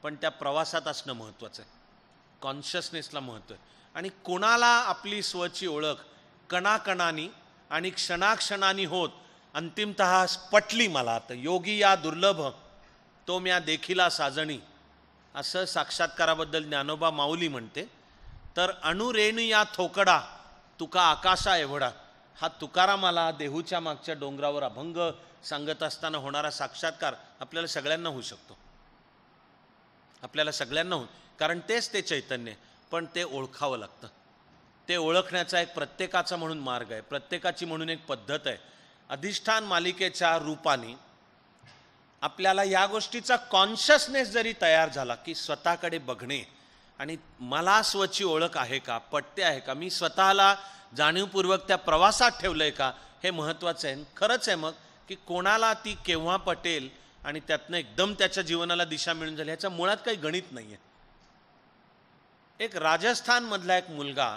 पण त्या प्रवासात असणं महत्त्वाचं आहे, कॉन्शियसनेसला महत्त्व आहे. आणि कोणाला आपली स्वची ओळख कणाकणानी आणि क्षणाक्षणानी होत अंतिमतः पटली मला, आता योगी या दुर्लभ तो म्या देखिला साजणी, असं साक्षात्काराबद्दल ज्ञानोबा माऊली म्हणते. तर अणुरेणू या थोकडा तुका आकाशा एवढा, हा तुकारामाला देहूच्या मागच्या डोंगरावर अभंग सांगत असताना होणारा साक्षात्कार आपल्याला सगळ्यांना होऊ शकतो, आपल्याला सगळ्यांना होऊ, कारण तेच ते चैतन्य. पण ते ओळखावं लागतं. ते ओळखण्याचा एक प्रत्येकाचा म्हणून मार्ग आहे, प्रत्येकाची म्हणून एक पद्धत आहे. अधिष्ठान मालिकेच्या रूपाने आपल्याला या गोष्टीचा कॉन्शियसनेस जरी तयार झाला की स्वतःकडे बघणे आणि मला स्वची ओळख आहे का, पटते आहे का, मी स्वतःला जाणीवपूर्वक त्या प्रवासात ठेवलं आहे का, हे महत्त्वाचं आहे. खरंच आहे मग की कोणाला ती केव्हा पटेल आणि त्यातनं एकदम त्याच्या जीवनाला दिशा मिळून झाली, ह्याच्या मुळात काही गणित नाही आहे. एक राजस्थानमधला एक मुलगा,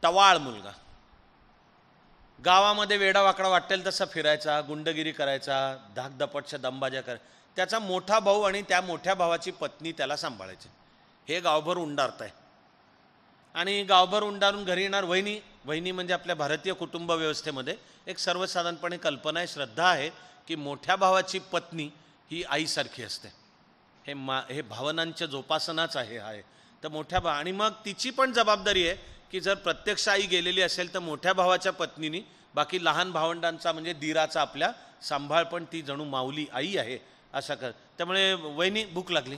टवाळ मुलगा, गावामध्ये वेडावाकडा वाटेल तसा फिरायचा, गुंडगिरी करायचा, धाकदपटच्या दंबाज्या करायचा. त्याचा मोठा भाऊ आणि त्या मोठ्या भावाची पत्नी त्याला सांभाळायची. हे गावभर उंडारत आहे आणि गावभर उंडारून घरी येणार वहिनी. वहिनी म्हणजे आपल्या भारतीय कुटुंब व्यवस्थेमध्ये एक सर्वसाधारणपणे कल्पना आहे, श्रद्धा आहे की मोठ्या भावाची पत्नी ही आईसारखी असते. हे भावनांच्या जोपासनाच आहे. तर मोठ्या आणि मग तिची पण जबाबदारी आहे की जर प्रत्यक्ष आई गेलेली असेल तर मोठ्या भावाच्या पत्नीने बाकी लहान भावंडांचा म्हणजे दीराचा आपल्या सांभाळ, पण ती जणू माऊली आई आहे असा कर. त्यामुळे वहिनी भूक लागली,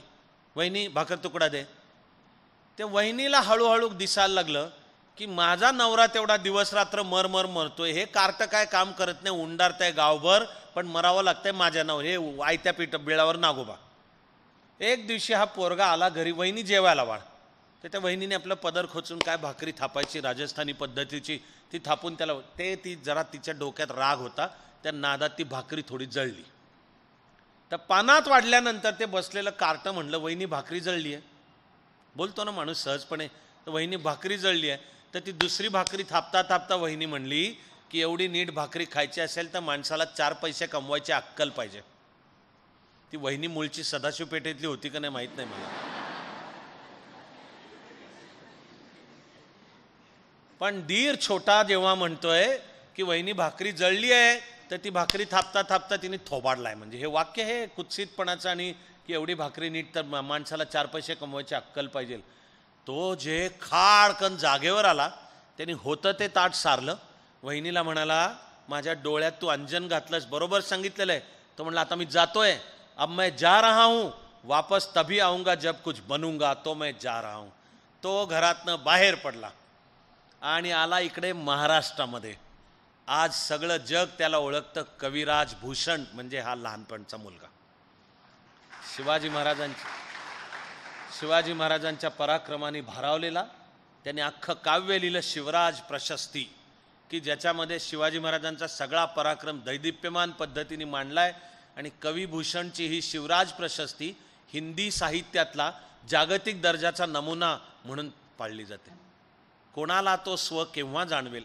वहिनी भाकर तुकडा दे. त्या वहिनीला हळूहळू दिसायला लागलं की माझा नवरा तेवढा दिवस रात्र मरतोय, हे कार्ट काय काम करत नाही, उंडारतंय गावभर, पण मरावं लागतंय माझ्या नवरे, हे आयत्या पीठ बिळावर नागोबा. एक दिवशी हा पोरगा आला घरी, वहिनी जेवायला वाढ. तर त्या वहिनीने आपलं पदर खोचून काय भाकरी थापायची राजस्थानी पद्धतीची ती थापून त्याला ती जरा तिच्या डोक्यात राग होता, त्या नादात ती भाकरी थोडी जळली. तर पानात वाढल्यानंतर ते बसलेलं कार्ट म्हणलं वहिनी भाकरी जळली आहे. बोलतो ना माणूस सहजपणे, तर वहिनी भाकरी जळली आहे. तर ती दुसरी भाकरी थापता थापता वहिनी म्हणली की एवढी नीट भाकरी खायची असेल तर माणसाला 4 पैसे कमवायची अक्कल पाहिजे. ती वहिनी मूळची सदाशिव पेठेतली होती का नाही माहीत नाही मला, पण दीर छोटा जेव्हा म्हणतोय की वहिनी भाकरी जळली आहे तर ती भाकरी थापता थापता तिने थोबाडलाय. म्हणजे हे वाक्य हे कुत्सितपणाचं आणि की एवढी भाकरी नीट तर माणसाला 4 पैसे कमवायची अक्कल पाहिजे. तो जे खाडकन जागेवर आला त्यांनी होतं ते ताट सारलं, वहिनीला म्हणाला माझ्या डोळ्यात तू अंजन घातलंस, बरोबर सांगितलेलं आहे. तो म्हणला आता मी जातोय, अब मैं जा रहा हूँ, वापस तभी आऊँगा जब कुछ बनूंगा, तो मैं जा रहा हूँ. तो घरातनं बाहेर पडला आणि आला इकडे महाराष्ट्रामध्ये. आज सगळं जग त्याला ओळखतं, कविराज भूषण म्हणजे हा लहानपणचा मुलगा. शिवाजी महाराजांच्या पराक्रमाने भारावलेला, त्याने अख्खं काव्य लिहिलं शिवराज प्रशस्ती, की ज्याच्यामध्ये शिवाजी महाराजांचा सगळा पराक्रम दैदिप्यमान पद्धतीने मांडलाय. आणि कविभूषणची ही शिवराज प्रशस्ती हिंदी साहित्यातला जागतिक दर्जाचा नमुना म्हणून पाळली जाते. कोणाला तो स्व केव्हा जाणवेल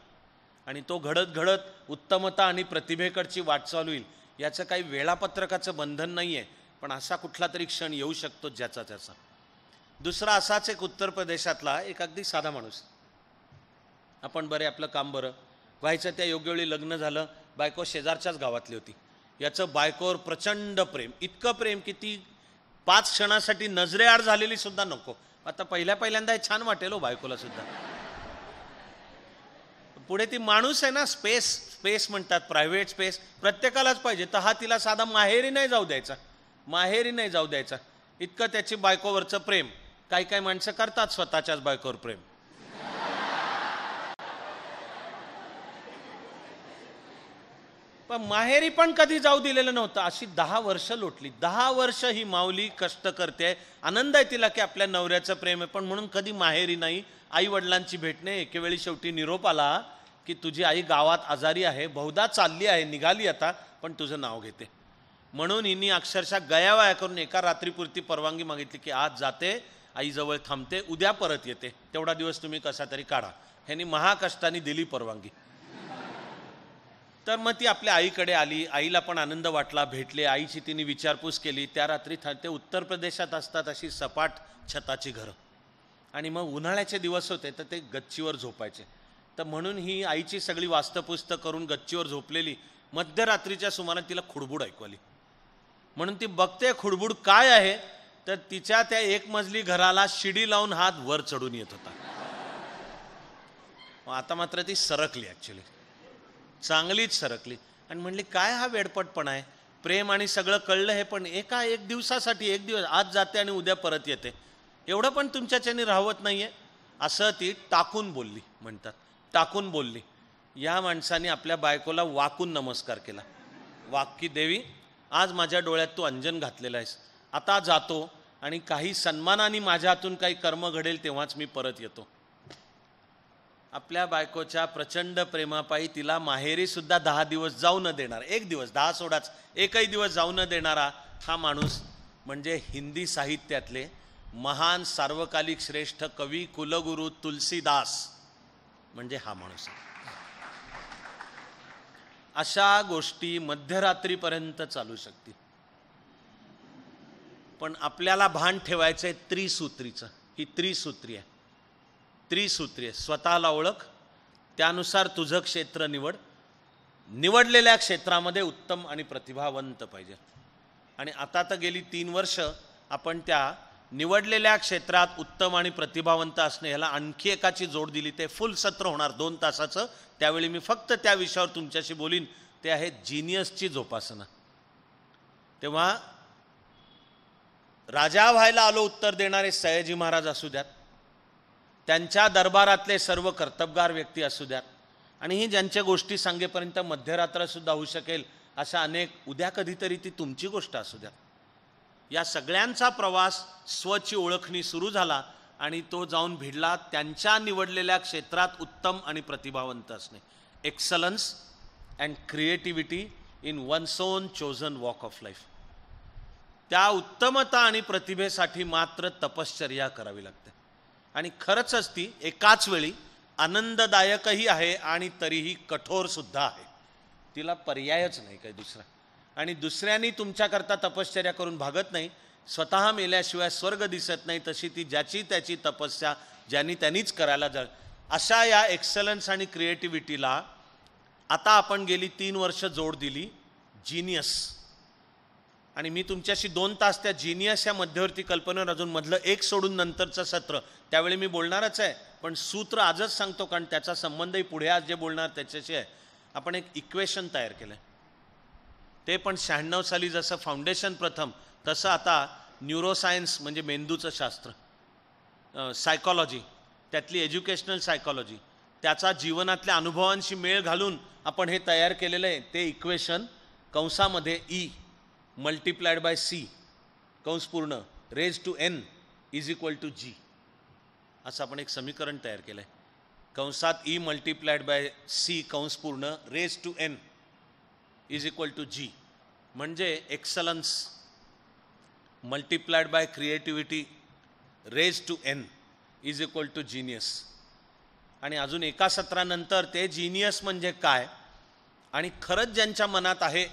आणि तो घडत घडत उत्तमता आणि प्रतिभेकडची वाटचाल होईल याचं काही वेळापत्रकाचं बंधन नाही आहे, पण असा कुठला तरी क्षण येऊ शकतो ज्याचा त्याचा. दुसरा असाच एक उत्तर प्रदेशातला एक अगदी साधा माणूस, आपण बरे आपलं काम बरं व्हायचं, त्या योग्यवेळी लग्न झालं, बायको शेजारच्याच गावातली होती. याचं बायकोवर प्रचंड प्रेम, इतकं प्रेम की ती 5 क्षणासाठी नजरेआड झालेली सुद्धा नको. आता पहिल्यांदा हे छान वाटेल हो बायकोला सुद्धा. पुढे ती माणूस आहे ना, स्पेस म्हणतात, प्रायव्हेट स्पेस प्रत्येकालाच पाहिजे. तर हा तिला साधा माहेरी नाही जाऊ द्यायचा, इतकं त्याची बायकोवरचं प्रेम. काही माणसं करतात स्वतःच्याच बायकोवर प्रेम. पण माहेरी पण कधी जाऊ दिलेलं नव्हतं. अशी 10 वर्ष लोटली. 10 वर्ष ही माऊली कष्ट करते. आनंद आहे तिला की आपल्या नवऱ्याचं प्रेम आहे, पण म्हणून कधी माहेरी नाही. आई वडिलांची भेटणे. एकेवेळी शेवटी निरोप आला की तुझी आई गावात आजारी आहे, बहुधा चालली आहे, निघाली आता, पण तुझं नाव घेते. म्हणून हिनी अक्षरशः गयावया करून एका रात्रीपुरती परवानगी मागितली की आज जाते, आईजवळ थांबते, उद्या परत येते, तेवढा दिवस तुम्ही कसा तरी काढा. ह्यांनी महाकष्टाने दिली परवानगी. तर मग ती आपल्या आईकडे आली. आईला पण आनंद वाटला, भेटले. आईची तिने विचारपूस केली. त्या रात्री ते उत्तर प्रदेशात असतात अशी सपाट छताची घरं, आणि मग उन्हाळ्याचे दिवस होते तर ते गच्चीवर झोपायचे. तर म्हणून ही आईची सगळी वास्तपुस्त करून गच्चीवर झोपलेली. मध्यरात्रीच्या सुमारास तिला खुडबुड ऐकू आली. म्हणून ती बघते खुडबुड काय आहे, तर तिच्या त्या एक मजली घराला शिडी लावून हात वर चढून येत होता. आता मात्र ती सरकली, ॲक्च्युली चांगलीच सरकली. आणि म्हणली काय हा वेडपटपणा आहे, प्रेम आणि सगळं कळलं हे, पण एक दिवसासाठी, एक दिवस आज जाते आणि उद्या परत येते, एवढं पण तुमच्याच्याने राहवत नाहीये, असं ती टाकून बोलली. म्हणतात टाकून बोलली. या माणसाने आपल्या बायकोला वाकून नमस्कार केला. वाक की देवी, आज माझ्या डोळ्यात तू अंजन घातलेला आहेस, आता जातो आणि काही सन्मानाने माझ्या हातून काही कर्म घडेल तेव्हाच मी परत येतो. आपल्या बायकोच्या प्रचंड प्रेमापायी तिला माहेरी सुद्धा 10 दिवस जाऊ न देणार, एक दिवस 10 सोडाच, एकही दिवस जाऊ न देणारा हा माणूस म्हणजे हिंदी साहित्यातले महान सार्वकालिक श्रेष्ठ कवी कुलगुरू तुलसीदास, म्हणजे हा माणूस. अशा गोष्टी मध्यरात्रीपर्यंत चालू शकतील. पण आपल्याला भान ठेवायचंय त्रिसूत्रीचं. ही त्रिसूत्री आहे. त्रिसूत्री आहे. स्वतःला ओळख, त्यानुसार तुझं क्षेत्र निवड, निवडलेल्या क्षेत्रामध्ये उत्तम आणि प्रतिभावंत पाहिजे. आणि आता तर गेली 3 वर्ष आपण त्या निवडलेल्या क्षेत्रात उत्तम आणि प्रतिभावंत असणे ह्याला आणखी एकाची जोड दिली. ते फुल सत्र होणार 2 तासाचं. त्यावेळी मी फक्त त्या विषयावर तुमच्याशी बोलीन. ते आहे जिनियसची जोपासना. तेव्हा राजा व्हायला आलो उत्तर देणारे सयाजी महाराज असू द्यात, त्यांच्या दरबारातले सर्व कर्तबगार व्यक्ती असू द्यात, आणि ही ज्यांच्या गोष्टी सांगेपर्यंत मध्यरात्रसुद्धा होऊ शकेल अशा अनेक, उद्या कधीतरी ती तुमची गोष्ट असू द्या, या सगळ्यांचा प्रवास स्वची ओळखणी सुरू झाला आणि तो जाऊन भिडला त्यांच्या निवडलेल्या क्षेत्रात उत्तम आणि प्रतिभावंत असणे. Excellence and creativity in one's own chosen walk of life. त्या उत्तमता आणि प्रतिभेसाठी मात्र तपश्चर्या करावी लागते. आणि खरंच ती एकाच वेळी आनंददायकही आहे आणि तरीही कठोर सुद्धा आहे. तिला पर्यायच नाही काही दुसरा. आणि दुसऱ्यांनी तुमच्याकरता तपश्चर्या करून भागत नाही. स्वतः मेल्याशिवाय स्वर्ग दिसत नाही, तशी ती ज्याची त्याची तपस्या ज्यांनी त्यांनीच करायला जा. अशा या एक्सलन्स आणि क्रिएटिव्हिटीला आता आपण गेली 3 वर्ष जोड दिली जीनियस. आणि मी तुमच्याशी 2 तास त्या जीनियस या मध्यवर्ती कल्पनेवर, अजून मधलं एक सोडून नंतरचं सत्र, त्यावेळी मी बोलणारच आहे, पण सूत्र आजच सांगतो कारण त्याचा संबंधही पुढे आज जे बोलणार त्याच्याशी आहे. आपण एक इक्वेशन तयार केलं आहे. ते पण 96 साली जसं फाउंडेशन प्रथम, तसं आता न्यूरोसायन्स म्हणजे मेंदूचं शास्त्र, सायकॉलॉजी, त्यातली एज्युकेशनल सायकॉलॉजी, त्याचा जीवनातल्या अनुभवांशी मेळ घालून आपण हे तयार केलेलं आहे. ते इक्वेशन कंसामध्ये E मल्टिप्लाइड बाय C कंस पूर्ण raise to N is equal to G असं आपण एक समीकरण तयार केलं आहे. कंसात E मल्टिप्लाइड बाय C कंस पूर्ण raise to N is equal to G, म्हणजे excellence multiplied by creativity raise to N is equal to genius. आणि अजून एका सत्रानंतर ते जीनियस म्हणजे काय, आणि खरंच ज्यांच्या मनात आहे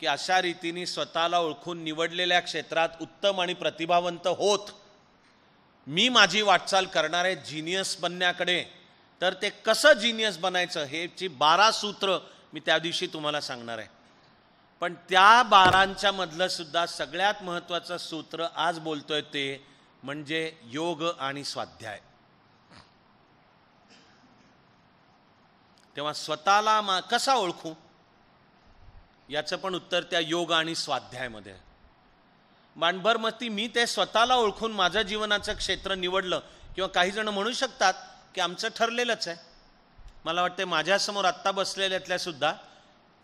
की अशा रीतीने स्वतःला ओळखून निवडलेल्या क्षेत्रात उत्तम आणि प्रतिभावंत होत मी माझी वाटचाल करणार आहे जीनियस बनण्याकडे, तर ते कसं जीनियस बनायचं हेची 12 सूत्र मी त्या दिवशी तुम्हाला सांगणार आहे. पण त्या 12 मधलं सुद्धा सगळ्यात महत्त्वाचं सूत्र आज बोलतोय ते म्हणजे योग आणि स्वाध्याय. तेव्हा स्वतःला कसा ओळखू याचं पण उत्तर त्या योग आणि स्वाध्यायामध्ये आहे. मांडभर मस्ती मी ते स्वतःला ओळखून माझं जीवनाचं क्षेत्र निवडलं, किंवा काही जण म्हणू शकतात की आमचं ठरलेलंच आहे. मला वाटतं माझ्यासमोर आत्ता बसलेल्यातल्या सुद्धा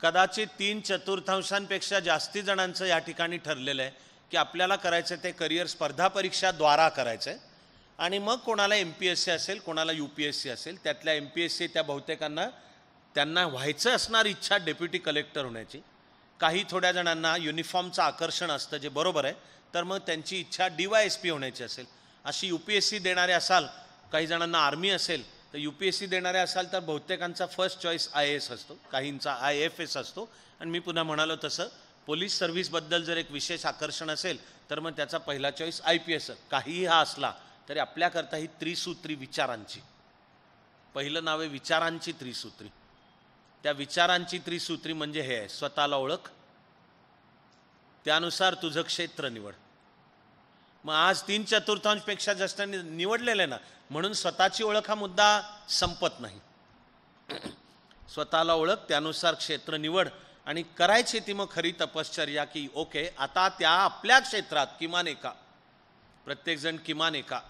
कदाचित 3/4 जास्ती जणांचं या ठिकाणी ठरलेलं आहे की आपल्याला करायचं ते करिअर स्पर्धा परीक्षाद्वारा करायचं आहे आणि मग कोणाला MPSC असेल, कोणाला UPSC असेल, त्यातल्या MPSC त्या बहुतेकांना त्यांना व्हायचं असणार इच्छा डेप्युटी कलेक्टर होण्याची. काही थोड्या जणांना युनिफॉर्मचं आकर्षण असतं, जे बरोबर आहे, तर मग त्यांची इच्छा DYSP होण्याची असेल. अशी UPSC देणारे असाल, काही जणांना आर्मी असेल, तर UPSC देणारे असाल तर बहुतेकांचा फर्स्ट चॉईस IAS असतो, काहींचा IFS असतो. आणि मी पुन्हा म्हणालो तसं पोलीस सर्व्हिसबद्दल जर एक विशेष आकर्षण असेल तर मग त्याचा पहिला चॉईस IPS. काहीही हा असला तरी आपल्याकरता ही त्रिसूत्री विचारांची, पहिलं नाव आहे विचारांची त्रिसूत्री. त्या विचारांची त्रिसूत्री म्हणजे हे आहे: स्वतःला ओळख, त्यानुसार तुझं क्षेत्र निवड. मग आज 3/4 जास्त निवडलेलं आहे ना, म्हणून स्वतःची ओळख हा मुद्दा संपत नाही. स्वतःला ओळख, त्यानुसार क्षेत्र निवड आणि करायची ती मग खरी तपश्चर्या की ओके, आता त्या आपल्या क्षेत्रात किमान एका, प्रत्येकजण किमान एका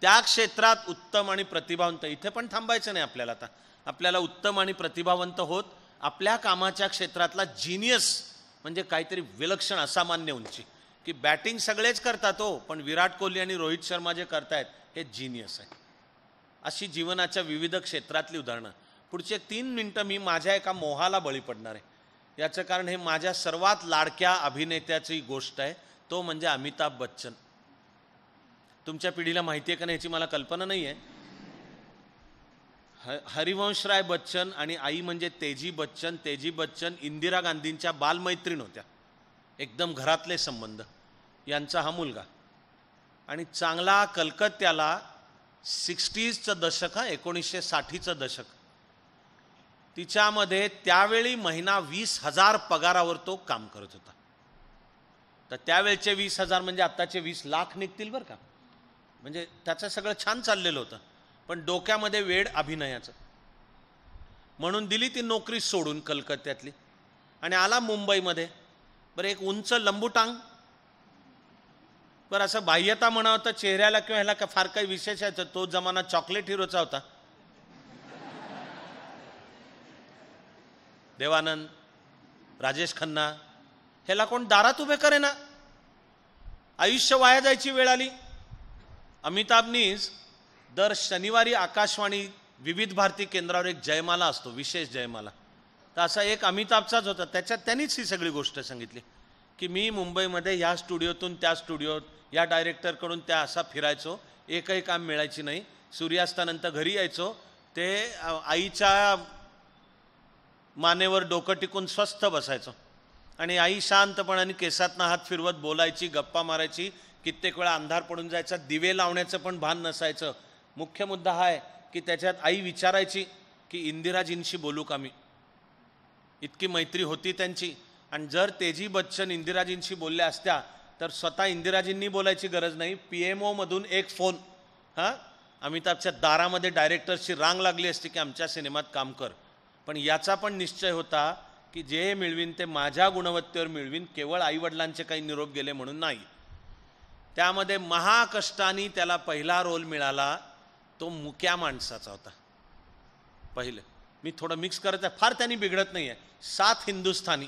त्या क्षेत्रात उत्तम आणि प्रतिभावंत. इथे पण थांबायचं नाही आपल्याला. आता आपल्याला उत्तम आणि प्रतिभावंत होत आपल्या कामाच्या क्षेत्रातला जिनियस म्हणजे काहीतरी विलक्षण असामान्य उंची, की बॅटिंग सगळेच करतात हो, पण विराट कोहली आणि रोहित शर्मा जे करतायत हे जिनियस आहे. अशी जीवनाच्या विविध क्षेत्रातली उदाहरणं. पुढचे 3 मिनिटं मी माझ्या एका मोहाला बळी पडणार आहे. याचं कारण हे माझ्या सर्वात लाडक्या अभिनेत्याची गोष्ट आहे, तो म्हणजे अमिताभ बच्चन. तुमच्या पिढीला माहिती आहे का नाही याची मला कल्पना नाही आहे. हरिवंशराय बच्चन आणि आई म्हणजे तेजी बच्चन. तेजी बच्चन इंदिरा गांधींच्या बालमैत्रीण होत्या, एकदम घरातले संबंध. यांचा हा मुलगा आणि चांगला कलकत्त्याला 60चं दशक, 1960चं दशक, तिच्यामध्ये त्यावेळी महिना 20,000 पगारावर तो काम करत होता. तर त्यावेळचे 20,000 म्हणजे आत्ताचे 20 लाख निघतील बरं का. म्हणजे त्याचं सगळं छान चाललेलं होतं, पण डोक्यामध्ये वेड अभिनयाचं. म्हणून दिली ती नोकरी सोडून कलकत्त्यातली आणि आला मुंबईमध्ये. बरं, एक उंच लंबूटांग, बरं असं बाह्यता म्हणावं तर चेहऱ्याला किंवा ह्याला फार काही विशेष आहे. तो जमाना चॉकलेट हिरोचा होता. देवानंद, राजेश खन्ना, ह्याला कोण दारात उभे करे ना. आयुष्य वाया जायची वेळ आली. अमिताभनीच दर शनिवारी आकाशवाणी विविध भारती केंद्रावर एक जयमाला असतो, विशेष जयमाला. तर असा एक अमिताभचाच होता. त्याच्यात त्यांनीच ही सगळी गोष्ट सांगितली की मी मुंबईमध्ये ह्या स्टुडिओतून त्या स्टुडिओत, या डायरेक्टरकडून त्या असा फिरायचो, एकही काम मिळायची नाही. सूर्यास्तानंतर घरी यायचो, ते आईच्या मानेवर डोकं टिकून स्वस्थ बसायचो आणि आई शांतपणाने केसातनं हात फिरवत बोलायची, गप्पा मारायची. कित्येक वेळा अंधार पडून जायचा, दिवे लावण्याचं पण भान नसायचं. मुख्य मुद्दा हा आहे की त्याच्यात आई विचारायची की इंदिराजींशी बोलू का मी. इतकी मैत्री होती त्यांची. आणि जर तेजी बच्चन इंदिराजींशी बोलल्या असत्या तर स्वतः इंदिराजींनी बोलायची गरज नाही, PMO मधून एक फोन, अमिताभच्या दारामध्ये डायरेक्टर्सची रांग लागली असती की आमच्या सिनेमात काम कर. पण याचा पण निश्चय होता की जे मिळवीन ते माझ्या गुणवत्तेवर मिळवीन, केवळ आईवडिलांचे काही निरोप गेले म्हणून नाही. त्यामध्ये महाकष्टाने त्याला पहिला रोल मिळाला, तो मुक्या माणसाचा होता. पहिलं मी थोडं मिक्स करत आहे, फार त्यांनी बिघडत नाही आहे. 7 हिंदुस्थानी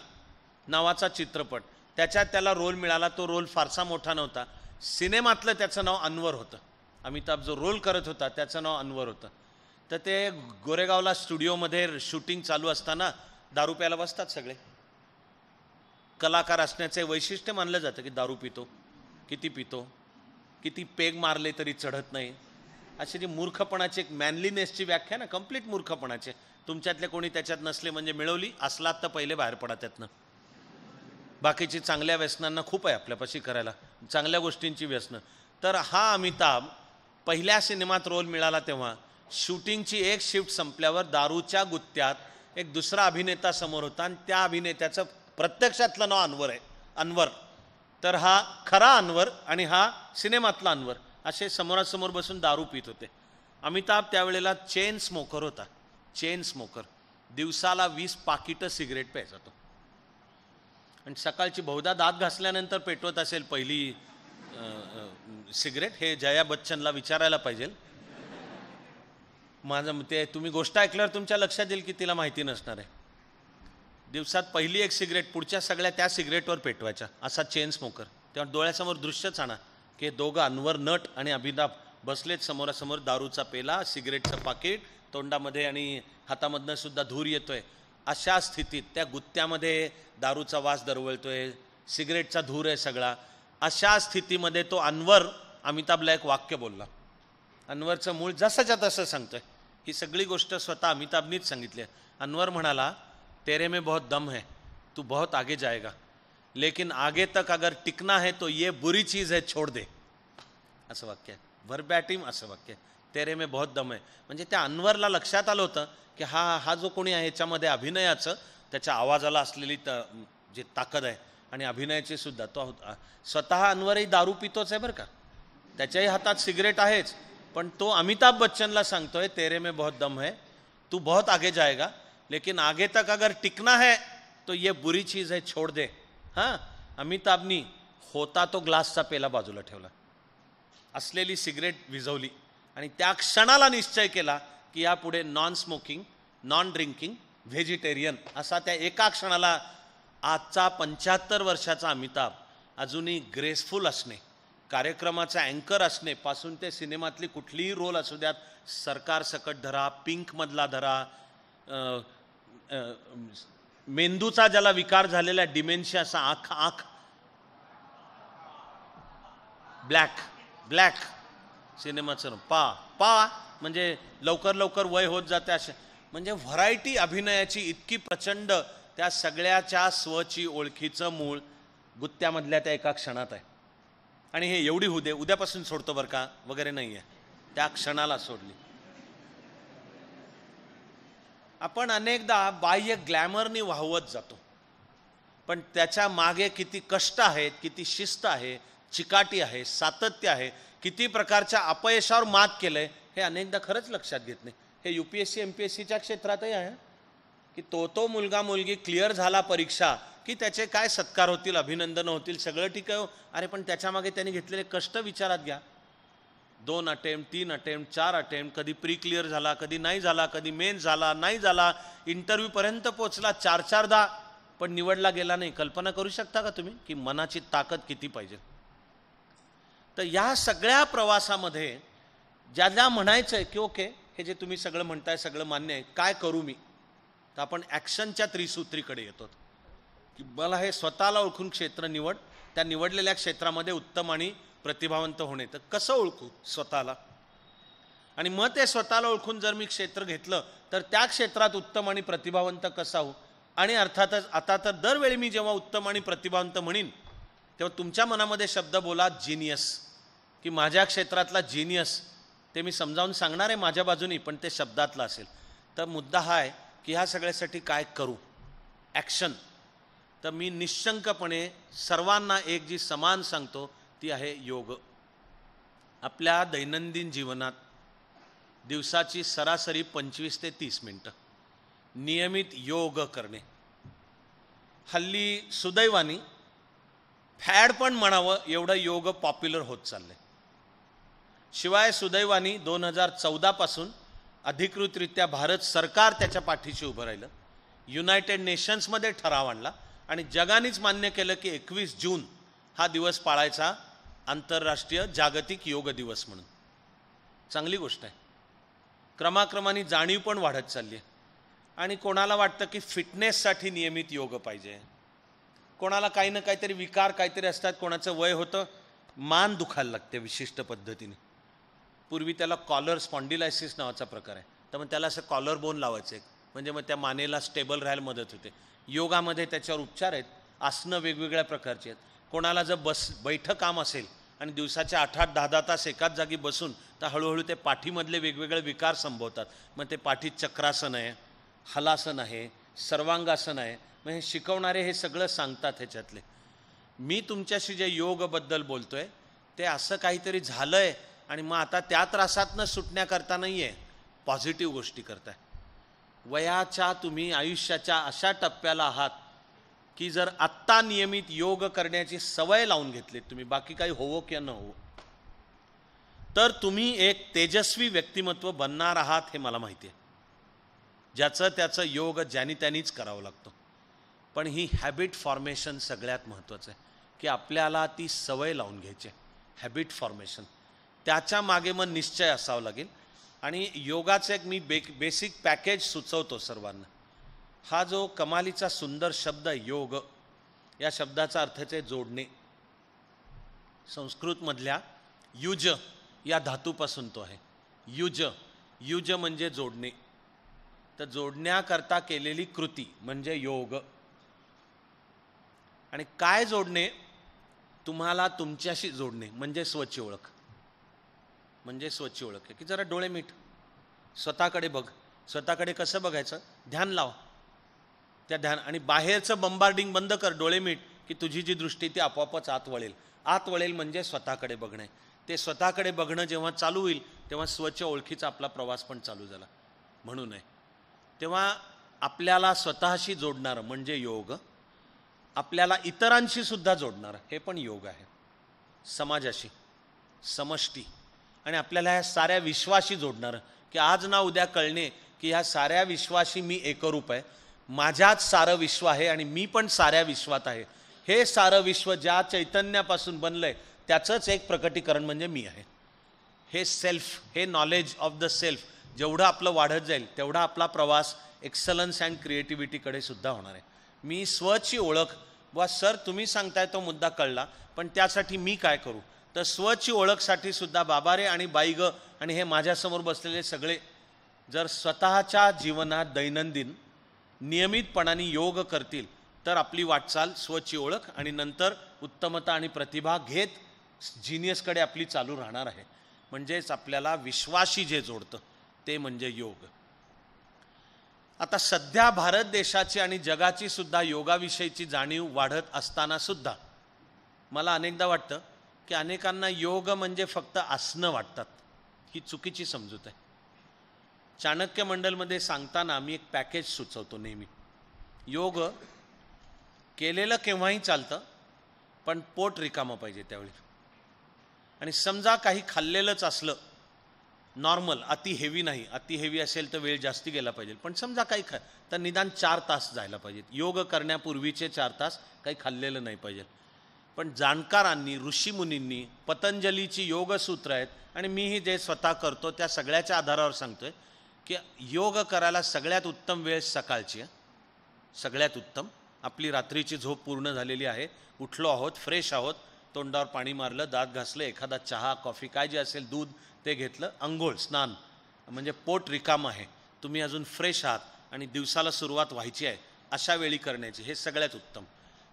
नावाचा चित्रपट, त्याच्यात त्याला रोल मिळाला. तो रोल फारसा मोठा नव्हता. सिनेमातलं त्याचं नाव अनवर होतं. अमिताभ जो रोल करत होता त्याचं नाव अनवर होतं. तर ते गोरेगावला स्टुडिओमध्ये शूटिंग चालू असताना दारू प्यायला बसतात सगळे. कलाकार असण्याचे वैशिष्ट्य मानलं जातं की दारू पितो, किती पितो, किती पेग मारले तरी चढत नाही. अशी जी मूर्खपणाची एक मॅनलीनेसची व्याख्या ना, कंप्लीट मूर्खपणाचे. तुमच्यातले कोणी त्याच्यात नसले म्हणजे मिळवली, असलात तर पहिले बाहेर पडा त्यातनं. बाकीची चांगल्या व्यसनांना खूप आहे आपल्यापाशी करायला, चांगल्या गोष्टींची व्यसनं. तर हा अमिताभ पहिल्या सिनेमात रोल मिळाला तेव्हा शूटिंगची एक शिफ्ट संपल्यावर दारूच्या गुत्त्यात एक दुसरा अभिनेता समोर होता आणि त्या अभिनेत्याचं प्रत्यक्षातलं नाव अनवर आहे, अनवर. तर हा खरा अनवर आणि हा सिनेमातला अनवर असे समोरासमोर बसून दारू पित होते. अमिताभ त्यावेळेला चेन स्मोकर होता. चेन स्मोकर, दिवसाला 20 पाकिटं सिगरेट प्यायचा तो. आणि सकाळची बहुधा दात घासल्यानंतर पेटवत असेल पहिली सिगरेट. हे जया बच्चनला विचारायला पाहिजे. माझं ते तुम्ही गोष्ट ऐकल्यावर तुमच्या लक्षात येईल की तिला माहिती नसणार आहे. दिवसात पहिली एक सिगरेट, पुढच्या सगळ्या त्या सिगरेटवर पेटवायच्या, असा चेन स्मोकर. तेव्हा डोळ्यासमोर दृश्यच आणा की दोघं अनवर नट आणि अमिताभ बसलेत समोरासमोर, दारूचा पेला, सिगरेटचं पाकिट तोंडामध्ये आणि हातामधनं सुद्धा धूर येतोय. अशा स्थितीत त्या गुत्त्यामध्ये दारूचा वास दरवळतोय, सिगरेटचा धूर आहे सगळा. अशा स्थितीमध्ये तो अनवर अमिताभला एक वाक्य बोलला. अनवरचं मूळ जसंच्या तसं सांगतोय. ही सगळी गोष्ट स्वतः अमिताभनीच सांगितली आहे. अनवर म्हणाला, तेरे में बहुत दम है, तू बहुत आगे जाएगा, लेकिन आगे तक अगर टिकना है तो ये बुरी चीज़ है, छोड़ दे. असं वाक्य आहे, व्हर्बॅटिम असं वाक्य आहे. तेरे में बहुत दम है म्हणजे त्या अनवरला लक्षात आलं होतं की हा जो कोणी आहे याच्यामध्ये अभिनयाचं, त्याच्या आवाजाला असलेली जी ताकद आहे आणि अभिनयाची सुद्धा, तो स्वतः अनवरही दारू पितोच आहे बरं का, त्याच्याही हातात सिगरेट आहेच, पण तो अमिताभ बच्चनला सांगतोय तेरे में बहुत दम है, तू बहुत आगे जाएगा, लेकिन आगे तक अगर टिकना है तो ये बुरी चीज़ है, छोड़ दे. हां, अमिताभनी होता तो ग्लासचा पेला बाजूला ठेवला, असलेली सिगरेट विझवली आणि त्या क्षणाला निश्चय केला की यापुढे non smoking, non drinking, vegetarian असा त्या एका क्षणाला. आजचा 75 वर्षाचा अमिताभ अजूनही ग्रेसफुल असणे, कार्यक्रमाचा अँकर असणे पासून ते सिनेमातली कुठलीही रोल असू द्यात, सरकार सकट धरा, पिंकमधला धरा, मेंदूचा ज्याला विकार झालेला डिमेन्शियाचा, आँख ब्लॅक सिनेमाचं पा म्हणजे लवकर लवकर वय होत जाते अशा, म्हणजे व्हरायटी अभिनयाची इतकी प्रचंड. त्या सगळ्याच्या स्वची ओळखीचं मूळ गुत्त्यामधल्या त्या एका क्षणात आहे. आणि हे एवढी होऊ दे, उद्यापासून सोडतो बरं का वगैरे नाही आहे, त्या क्षणाला सोडली. आपण अनेकदा बाह्य ग्लॅमरनी वाहवत जातो, पण त्याच्या मागे किती कष्ट आहेत, किती शिस्त आहे, चिकाटी आहे, सातत्य आहे, किती प्रकारच्या अपयशावर मात केलंय, हे अनेकदा खरंच लक्षात घेत नाही. हे UPSC MPSCच्या क्षेत्रातही आहे की तो मुलगा मुलगी क्लिअर झाला परीक्षा की त्याचे काय सत्कार होतील, अभिनंदन होतील, सगळं ठीक आहे. अरे पण त्याच्यामागे त्यांनी घेतलेले कष्ट विचारात घ्या. 2 अटेम्प्ट, 3 अटेम्प्ट, 4 अटेम्प्ट, कधी प्री क्लिअर झाला, कधी नाही झाला, कधी मेन झाला, नाही झाला, इंटरव्ह्यूपर्यंत पोचला 4-4दा, पण निवडला गेला नाही. कल्पना करू शकता का तुम्ही की मनाची ताकद किती पाहिजे. तर या सगळ्या प्रवासामध्ये ज्याला म्हणायचं आहे की ओके, हे जे तुम्ही सगळं म्हणताय सगळं मान्य आहे, काय करू मी, तर आपण ॲक्शनच्या त्रिसूत्रीकडे येतो की मला हे स्वतःला ओळखून क्षेत्र निवड, त्या निवडलेल्या क्षेत्रामध्ये उत्तम आणि प्रतिभावंत होणे. तर कसं ओळखू स्वतःला, आणि मग ते स्वतःला ओळखून जर मी क्षेत्र घेतलं तर त्या क्षेत्रात उत्तम आणि प्रतिभावंत कसा होऊ. आणि अर्थातच आता तर दरवेळी मी जेव्हा उत्तम आणि प्रतिभावंत म्हणीन तेव्हा तुमच्या मनामध्ये शब्द बोला जीनियस, की माझ्या क्षेत्रातला जीनियस, ते मी समजावून सांगणार आहे माझ्या बाजूनी, पण ते शब्दातलं असेल. तर मुद्दा हा आहे की ह्या सगळ्यासाठी काय करू, ॲक्शन. तर मी निशंकपणे सर्वांना एक जी समान सांगतो ती आहे योग. आपल्या दैनंदिन जीवनात दिवसाची सरासरी 25 ते 30 मिनटं नियमित योग करणे. हल्ली सुदैवानी फॅड पण म्हणावं एवढं योग पॉप्युलर होत चाललंय. शिवाय सुदैवानी 2014 पासून अधिकृतरित्या भारत सरकार त्याच्या पाठीशी उभं राहिलं, युनायटेड नेशन्समध्ये ठराव आणला आणि जगानेच मान्य केलं की 21 जून हा दिवस पाळायचा आंतरराष्ट्रीय जागतिक योग दिवस म्हणून. चांगली गोष्ट आहे. क्रमाक्रमाने जाणीव पण वाढत चालली आहे. आणि कोणाला वाटतं की फिटनेससाठी नियमित योग पाहिजे, कोणाला काही ना काहीतरी विकार काहीतरी असतात, कोणाचं वय होतं, मान दुखायला लागते विशिष्ट पद्धतीने. पूर्वी त्याला कॉलर स्पॉन्डिलायसिस नावाचा प्रकार आहे, तर मग त्याला असं कॉलर बोन लावायचं एक, म्हणजे मग त्या मानेला स्टेबल राहायला मदत होते. योगामध्ये त्याच्यावर उपचार आहेत, आसनं वेगवेगळ्या प्रकारची आहेत. कोणाला जर बैठं काम असेल आणि दिवसाच्या 8-8, 10-10 तास एकाच जागी बसून, तर हळूहळू ते पाठीमधले वेगवेगळे विकार संभवतात. मग ते पाठीत चक्रासन आहे, हलासन आहे, सर्वांगासन आहे. मग हे शिकवणारे हे सगळं सांगतात ह्याच्यातले. मी तुमच्याशी जे योगबद्दल बोलतोय ते असं काहीतरी झालंय आणि मग आता त्या त्रासातनं सुटण्याकरता नाही आहे, पॉझिटिव्ह गोष्टी करताय. वयाच्या तुम्ही आयुष्याच्या अशा टप्प्याला आहात की जर आत्ता नियमित योग करण्याची सवय लावून घेतली तुम्ही, बाकी काही होवो किंवा न होवो, तर तुम्ही एक तेजस्वी व्यक्तिमत्व बनणार आहात हे मला माहिती आहे. ज्याचं त्याचं योग ज्यानी त्यांनीच करावं लागतं. पण ही हॅबिट फॉर्मेशन सगळ्यात महत्त्वाचं आहे, की आपल्याला ती सवय लावून घ्यायची आहे. हॅबिट फॉर्मेशन, त्याच्या मागे मग निश्चय असावा लागेल. आणि योगाचं एक मी बेसिक पॅकेज सुचवतो सर्वांना. हा जो कमालीचा सुंदर शब्द आहे योग, या शब्दाचा अर्थच आहे जोडणे. संस्कृतमधल्या युज या धातूपासून तो आहे. युज, युज म्हणजे जोडणे. तर जोडण्याकरता केलेली कृती म्हणजे योग. आणि काय जोडणे? तुम्हाला तुमच्याशी जोडणे म्हणजे स्वची ओळख. म्हणजे स्वची ओळख आहे की जरा डोळे मीट, स्वतःकडे बघ. स्वतःकडे कसं बघायचं? ध्यान लाव. त्या ध्यान आणि बाहेरचं बंबार्डिंग बंद कर. डोळे मीट की तुझी जी दृष्टी ती आपोआपच आत वळेल. आत वळेल म्हणजे स्वतःकडे बघणे. ते स्वतःकडे बघणं जेव्हा चालू होईल तेव्हा स्वच्या ओळखीचा आपला प्रवास पण चालू झाला म्हणून आहे. तेव्हा आपल्याला स्वतःशी जोडणारं म्हणजे योग, आपल्याला इतरांशी सुद्धा जोडणारं हे पण योग आहे. समाजाशी, समष्टी आणि आपल्याला ह्या साऱ्या विश्वाशी जोडणारं, की आज ना उद्या कळणे की ह्या साऱ्या विश्वाशी मी एकरूप आहे. माझ्याच सारं विश्व आहे आणि मी पण साऱ्या विश्वात आहे. हे सारं विश्व ज्या चैतन्यापासून बनलंय त्याचंच एक प्रकटीकरण म्हणजे मी आहे. हे सेल्फ, हे नॉलेज ऑफ द सेल्फ जेवढं आपलं वाढत जाईल तेवढा आपला प्रवास एक्सलन्स अँड क्रिएटिव्हिटीकडे सुद्धा होणार आहे. मी स्वची ओळख, वा सर तुम्ही सांगताय तो मुद्दा कळला, पण त्यासाठी मी काय करू? तर स्वची ओळखसाठी सुद्धा बाबा रे आणि बाई ग आणि हे माझ्यासमोर बसलेले सगळे जर स्वतःच्या जीवनात दैनंदिन नियमितपणाने योग करतील तर आपली वाटचाल स्वची ओळख आणि नंतर उत्तमता आणि प्रतिभा घेत जिनियसकडे आपली चालू राहणार आहे. म्हणजेच आपल्याला विश्वाशी जे जोडतं ते म्हणजे योग. आता सध्या भारत देशाची आणि जगाची सुद्धा योगाविषयीची जाणीव वाढत असताना सुद्धा मला अनेकदा वाटतं की अनेकांना योग म्हणजे फक्त आसनं वाटतात. ही चुकीची समजूत आहे. चाणक्य मंडलमध्ये सांगताना मी एक पॅकेज सुचवतो नेहमी. योग केलेलं केव्हाही चालतं, पण पोट रिकामं पाहिजे त्यावेळी. आणि समजा काही खाल्लेलंच असलं, नॉर्मल, अति हेवी नाही. अति हेवी असेल तर वेळ जास्ती गेला पाहिजे, पण समजा काही तर निदान 4 तास जायला पाहिजेत. योग करण्यापूर्वीचे 4 तास काही खाल्लेलं नाही पाहिजे. पण जाणकारांनी, ऋषीमुनींनी, पतंजलीची योगसूत्र आहेत आणि मीही जे स्वतः करतो त्या सगळ्याच्या आधारावर सांगतोय की योग करायला सगळ्यात उत्तम वेळ सकाळची आहे. सगळ्यात उत्तम. आपली रात्रीची झोप पूर्ण झालेली आहे, उठलो आहोत, फ्रेश आहोत, तोंडावर पाणी मारलं, दात घासलं, एखादा चहा कॉफी काय जे असेल दूध ते घेतलं, अंघोळ स्नान म्हणजे पोट रिकाम आहे, तुम्ही अजून फ्रेश आहात आणि दिवसाला सुरुवात व्हायची आहे, अशा वेळी करण्याची हे सगळ्यात उत्तम.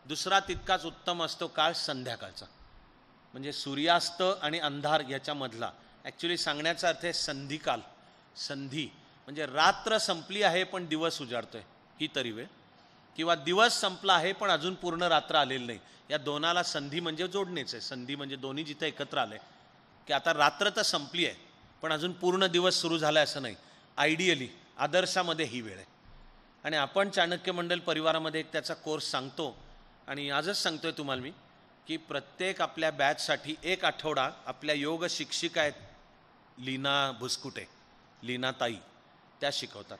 दुसरा तितकाच उत्तम असतो काळ संध्याकाळचा, म्हणजे सूर्यास्त आणि अंधार याच्यामधला. ॲक्च्युली सांगण्याचा अर्थ आहे संधिकाल. संधी म्हणजे रात्र संपली आहे पण दिवस उजाडतोय ही तरी वेळ, किंवा दिवस संपला आहे पण अजून पूर्ण रात्र आलेली नाही. या दोनाला संधी म्हणजे जोडणेच आहे. संधी म्हणजे दोन्ही जिथे एकत्र आले की आता रात्र तर संपली आहे पण अजून पूर्ण दिवस सुरू झाला असं नाही. आयडियली आदर्शामध्ये ही वेळ आहे. आणि आपण चाणक्य मंडल परिवारामध्ये एक त्याचा कोर्स सांगतो आणि आजच सांगतोय तुम्हाला मी की प्रत्येक आपल्या बॅचसाठी 1 आठवडा आपल्या योग शिक्षिका आहेत लीना भुसकुटे, लीना ताई, त्या शिकवतात.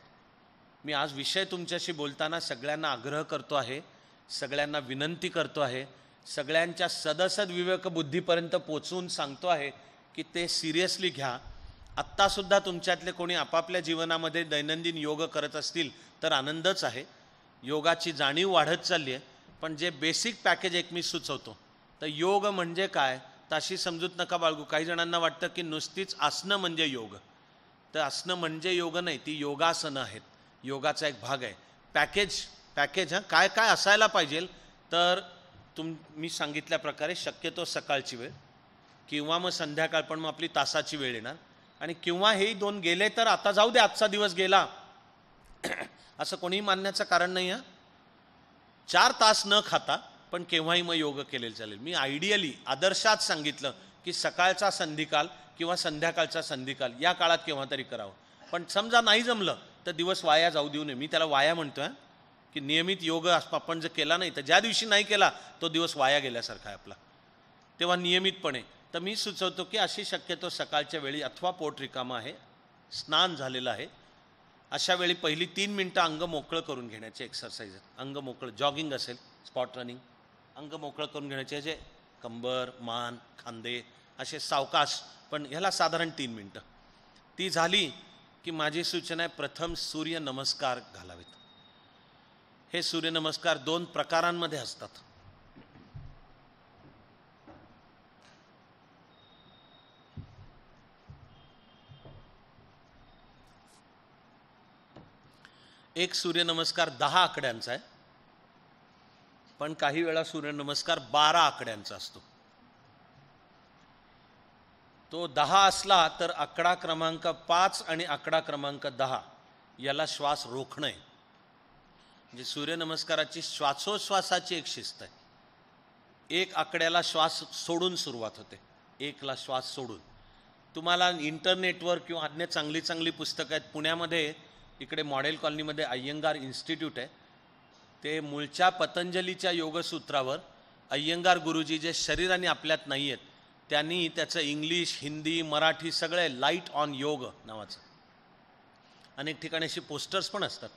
मी आज विषय तुमच्याशी बोलताना सगळ्यांना आग्रह करतो आहे, सगळ्यांना विनंती करतो आहे, सगळ्यांच्या सदसद विवेक बुद्धीपर्यंत पोचवून सांगतो आहे की ते सिरियसली घ्या. आत्तासुद्धा तुमच्यातले कोणी आपापल्या जीवनामध्ये दैनंदिन योग करत असतील तर आनंदच आहे. योगाची जाणीव वाढत चालली आहे. पण जे बेसिक पॅकेज एक मी सुचवतो, तर योग म्हणजे काय तर अशी समजूत नका बाळगू. काही जणांना वाटतं की नुसतीच आसनं म्हणजे योग, तर आसनं म्हणजे योग नाही, ती योगासनं आहेत, योगाचा एक भाग आहे. पॅकेज हां काय काय असायला पाहिजे तर मी सांगितल्या प्रकारे शक्यतो सकाळची वेळ किंवा मग संध्याकाळ, पण मग आपली तासाची वेळ येणार. आणि किंवा हेही 2 गेले तर आता जाऊ दे, आजचा दिवस गेला असं कोणीही मानण्याचं कारण नाही. हां 4 तास न खाता पण केव्हाही मग योग केलेलं चालेल. मी आयडियली आदर्शात सांगितलं की सकाळचा संधिकाल किंवा संध्याकाळचा संधिकाल या काळात केव्हा तरी करावं. पण समजा नाही जमलं तर दिवस वाया जाऊ देऊ नये. मी त्याला वाया म्हणतोय की नियमित योग आपण जर केला नाही तर ज्या दिवशी नाही केला तो दिवस वाया गेल्यासारखा आहे आपला. तेव्हा नियमितपणे तर मी सुचवतो की अशी शक्यतो सकाळच्या वेळी अथवा पोट रिकामं आहे, स्नान झालेलं आहे अशा वेळी पहिली 3 मिनटं अंग मोकळं करून घेण्याचे एक्सरसाइज आहेत. अंग मोकळं, जॉगिंग असेल, स्पॉट रनिंग, अंग मोकळं करून घेण्याचे जे कंबर, मान, खांदे असे सावकाश, पण ह्याला साधारण 3 मिनटं. ती झाली की माझी सूचना आहे प्रथम सूर्यनमस्कार घालावेत. हे सूर्यनमस्कार 2 प्रकारांमध्ये असतात. एक सूर्यनमस्कार 10 आकड्यांचा आहे, पण काही वेळा सूर्यनमस्कार 12 आकड्यांचा असतो. तो 10 असला तर आकडा क्रमांक 5 आणि आकडा क्रमांक 10 याला श्वास रोखणं आहे. म्हणजे सूर्यनमस्काराची श्वासोश्वासाची एक शिस्त आहे. 1 आकड्याला श्वास सोडून सुरुवात होते, 1ला श्वास सोडून. तुम्हाला इंटरनेटवर किंवा अन्य चांगली चांगली पुस्तकं आहेत. पुण्यामध्ये इकडे मॉडेल कॉलनीमध्ये अय्यंगार इन्स्टिट्यूट आहे. ते मूळच्या पतंजलीच्या योगसूत्रावर अय्यंगार गुरुजी जे शरीराने आपल्यात नाही आहेत त्यांनी त्याचं इंग्लिश, हिंदी, मराठी सगळे लाईट ऑन योग नावाचं अनेक ठिकाणी अशी पोस्टर्स पण असतात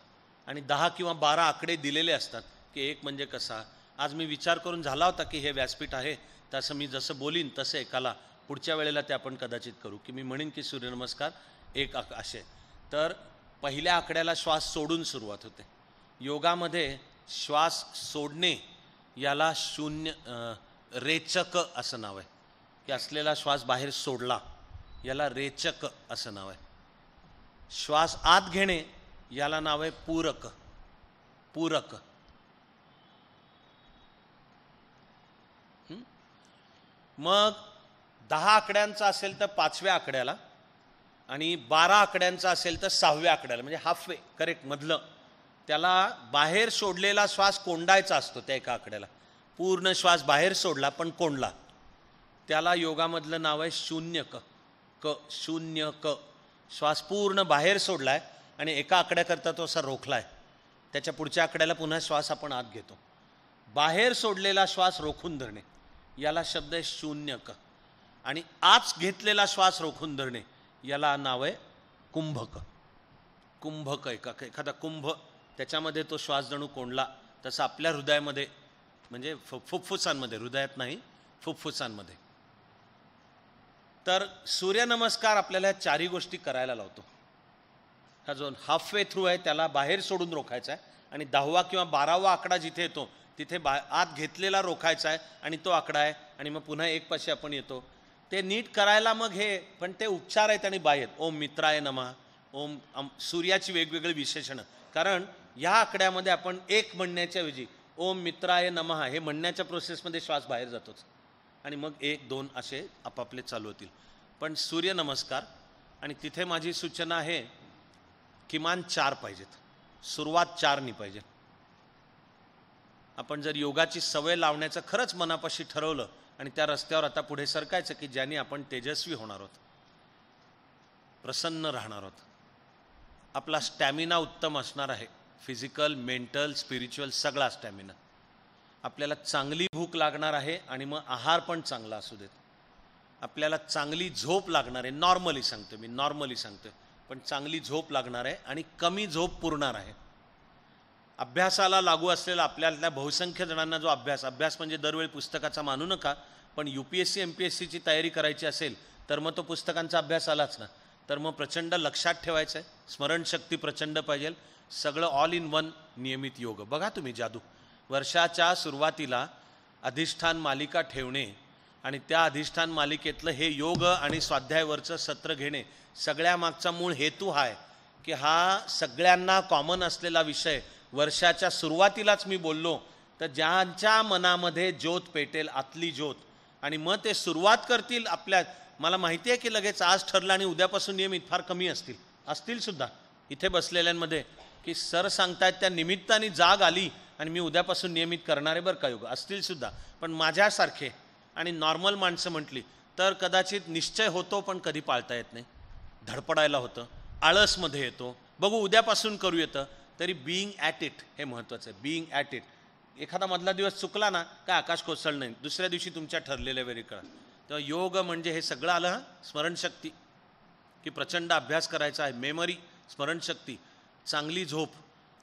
आणि 10 किंवा 12 आकडे दिलेले असतात की एक म्हणजे कसा. आज मी विचार करून झाला होता की हे व्यासपीठ आहे, तसं मी जसं बोलीन तसं एकाला पुढच्या वेळेला ते आपण कदाचित करू की मी म्हणेन की सूर्यनमस्कार 1 असे. तर पहिल्या आकड्याला श्वास सोडून सुरुवात होते. योगामध्ये श्वास सोडणे याला शून्य रेचक असं नाव आहे, की असलेला श्वास बाहेर सोडला याला रेचक असं नाव आहे. श्वास आत घेणे याला नाव आहे पूरक. पूरक. मग 10 आकड्यांचा असेल तर 5व्या आकड्याला आणि 12 आकड्यांचा असेल तर 6व्या आकड्याला, म्हणजे हाफवे करेक्ट मधलं, त्याला बाहेर सोडलेला श्वास कोंडायचा असतो. त्या एका आकड्याला पूर्ण श्वास बाहेर सोडला पण कोंडला, त्याला योगामधलं नाव आहे शून्य क. क शून्य क. श्वास पूर्ण बाहेर सोडलाय आणि एका आकड्याकरता तो असा रोखलाय, त्याच्या पुढच्या आकड्याला पुन्हा श्वास आपण आत घेतो. बाहेर सोडलेला श्वास रोखून धरणे याला शब्द आहे शून्य क. आणि आत घेतलेला श्वास रोखून धरणे याला नाव आहे कुंभक. कुंभक. एखादा कुंभ त्याच्यामध्ये तो श्वास जणू कोंडला, तसं आपल्या हृदयामध्ये, म्हणजे फुफ्फुसांमध्ये, हृदयात नाही फुफ्फुसांमध्ये. तर सूर्यनमस्कार आपल्याला 4ही गोष्टी करायला लावतो. हा जो हाफवे थ्रू आहे त्याला बाहेर सोडून रोखायचा आहे आणि 10वा किंवा 12वा आकडा जिथे येतो तिथे आत घेतलेला रोखायचा आहे आणि तो आकडा आहे आणि मग पुन्हा 1 पाशी आपण येतो. ते नीट करायला मग हे, पण ते उपचार आहेत आणि बाह्य. ओम मित्राय नमः, ओम सूर्याची वेगवेगळी विशेषणं. कारण या आकड्यामध्ये आपण 1 म्हणण्याच्या ऐवजी ओम मित्राय नमः हे म्हणण्याच्या प्रोसेसमध्ये श्वास बाहेर जातोच आणि मग 1, 2 असे आपापले चालू होतील. पण सूर्यनमस्कार, आणि तिथे माझी सूचना आहे किमान 4 पाहिजेत. सुरुवात 4नी पाहिजे. आपण जर योगाची सवय लावण्याचं खरंच मनापाशी ठरवलं आणि त्या रस्त्यावर आता पुढे सरकायचं की ज्याने आपण तेजस्वी होणार आहोत, प्रसन्न राहणार आहोत, आपला स्टॅमिना उत्तम असणार आहे, फिजिकल, मेंटल, स्पिरिच्युअल सगळा स्टॅमिना. आपल्याला चांगली भूक लागणार आहे आणि मग आहार पण चांगला असू देत. आपल्याला चांगली झोप लागणार आहे, नॉर्मली सांगतो मी, नॉर्मली सांगतोय, पण चांगली झोप लागणार आहे आणि कमी झोप पुरणार आहे. अभ्यासाला लागू असलेला आपल्याला बहुसंख्य जणांना जो अभ्यास म्हणजे दरवेळी पुस्तकाचा मानू नका, पण UPSC MPSCची तयारी करायची असेल तर मग तो पुस्तकांचा अभ्यास आलाच ना, तर मग प्रचंड लक्षात ठेवायचं आहे, स्मरणशक्ती प्रचंड पाहिजे, सगळं ऑल इन वन नियमित योग. बघा तुम्ही जादू. वर्षाच्या सुरुवातीला अधिष्ठान मालिका ठेवणे आणि त्या अधिष्ठान मालिकेतलं हे योग आणि स्वाध्यायवरचं सत्र घेणे, सगळ्या मागचा मूळ हेतू हा आहे की हा सगळ्यांना कॉमन असलेला विषय वर्षाच्या सुरुवातीलाच मी बोललो तर ज्यांच्या मनामध्ये ज्योत पेटेल, आतली ज्योत, आणि मग ते सुरुवात करतील आपल्या. मला माहिती आहे की लगेच आज ठरलं आणि उद्यापासून नियमित फार कमी असतील सुद्धा इथे बसलेल्यांमध्ये, की सर सांगतायत त्या निमित्ताने जाग आली आणि मी उद्यापासून नियमित करणारे बरं का योग असतील सुद्धा. पण माझ्यासारखे आणि नॉर्मल माणसं म्हटली तर कदाचित निश्चय होतो पण कधी पाळता येत नाही, धडपडायला होतं, आळसमध्ये येतो, बघू उद्यापासून करू येतं. तरी बीइंग ॲट इट हे महत्त्वाचं आहे. Being at it. एखादा मधला दिवस चुकला ना काय आकाश कोसळ नाही, दुसऱ्या दिवशी तुमच्या ठरलेल्या वेळी करा. तेव्हा योग म्हणजे हे सगळं आलं. स्मरणशक्ती, की प्रचंड अभ्यास करायचा आहे, मेमरी, स्मरणशक्ती, चांगली झोप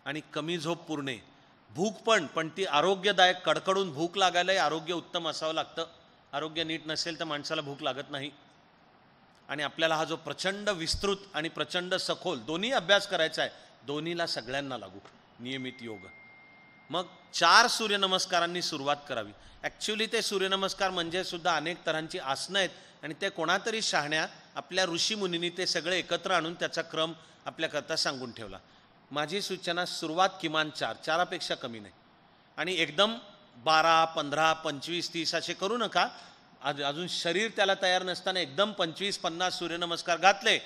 आणि कमी झोप पुरणे, भूक पण ती आरोग्यदायक, कडकडून भूक लागायलाही आरोग्य उत्तम असावं लागतं. आरोग्य नीट नसेल तर माणसाला भूक लागत नाही. आणि आपल्याला हा जो प्रचंड विस्तृत आणि प्रचंड सखोल दोन्ही अभ्यास करायचा आहे, दोन्हीला सगळ्यांना लागू नियमित योग. मग 4 सूर्यनमस्कारांनी सुरुवात करावी. ॲक्च्युली ते सूर्यनमस्कार म्हणजे सुद्धा अनेक तऱ्हांची आसनं आहेत आणि ते कोणातरी शहाण्या आपल्या ऋषीमुनींनी ते सगळे एकत्र आणून त्याचा क्रम आपल्याकरता सांगून ठेवला. माझी सूचना, सुरुवात किमान 4पेक्षा कमी नाही. आणि एकदम 12, 15, 25, 30 असे करू नका. अजून शरीर त्याला तयार नसताना एकदम 25-50 सूर्यनमस्कार घातले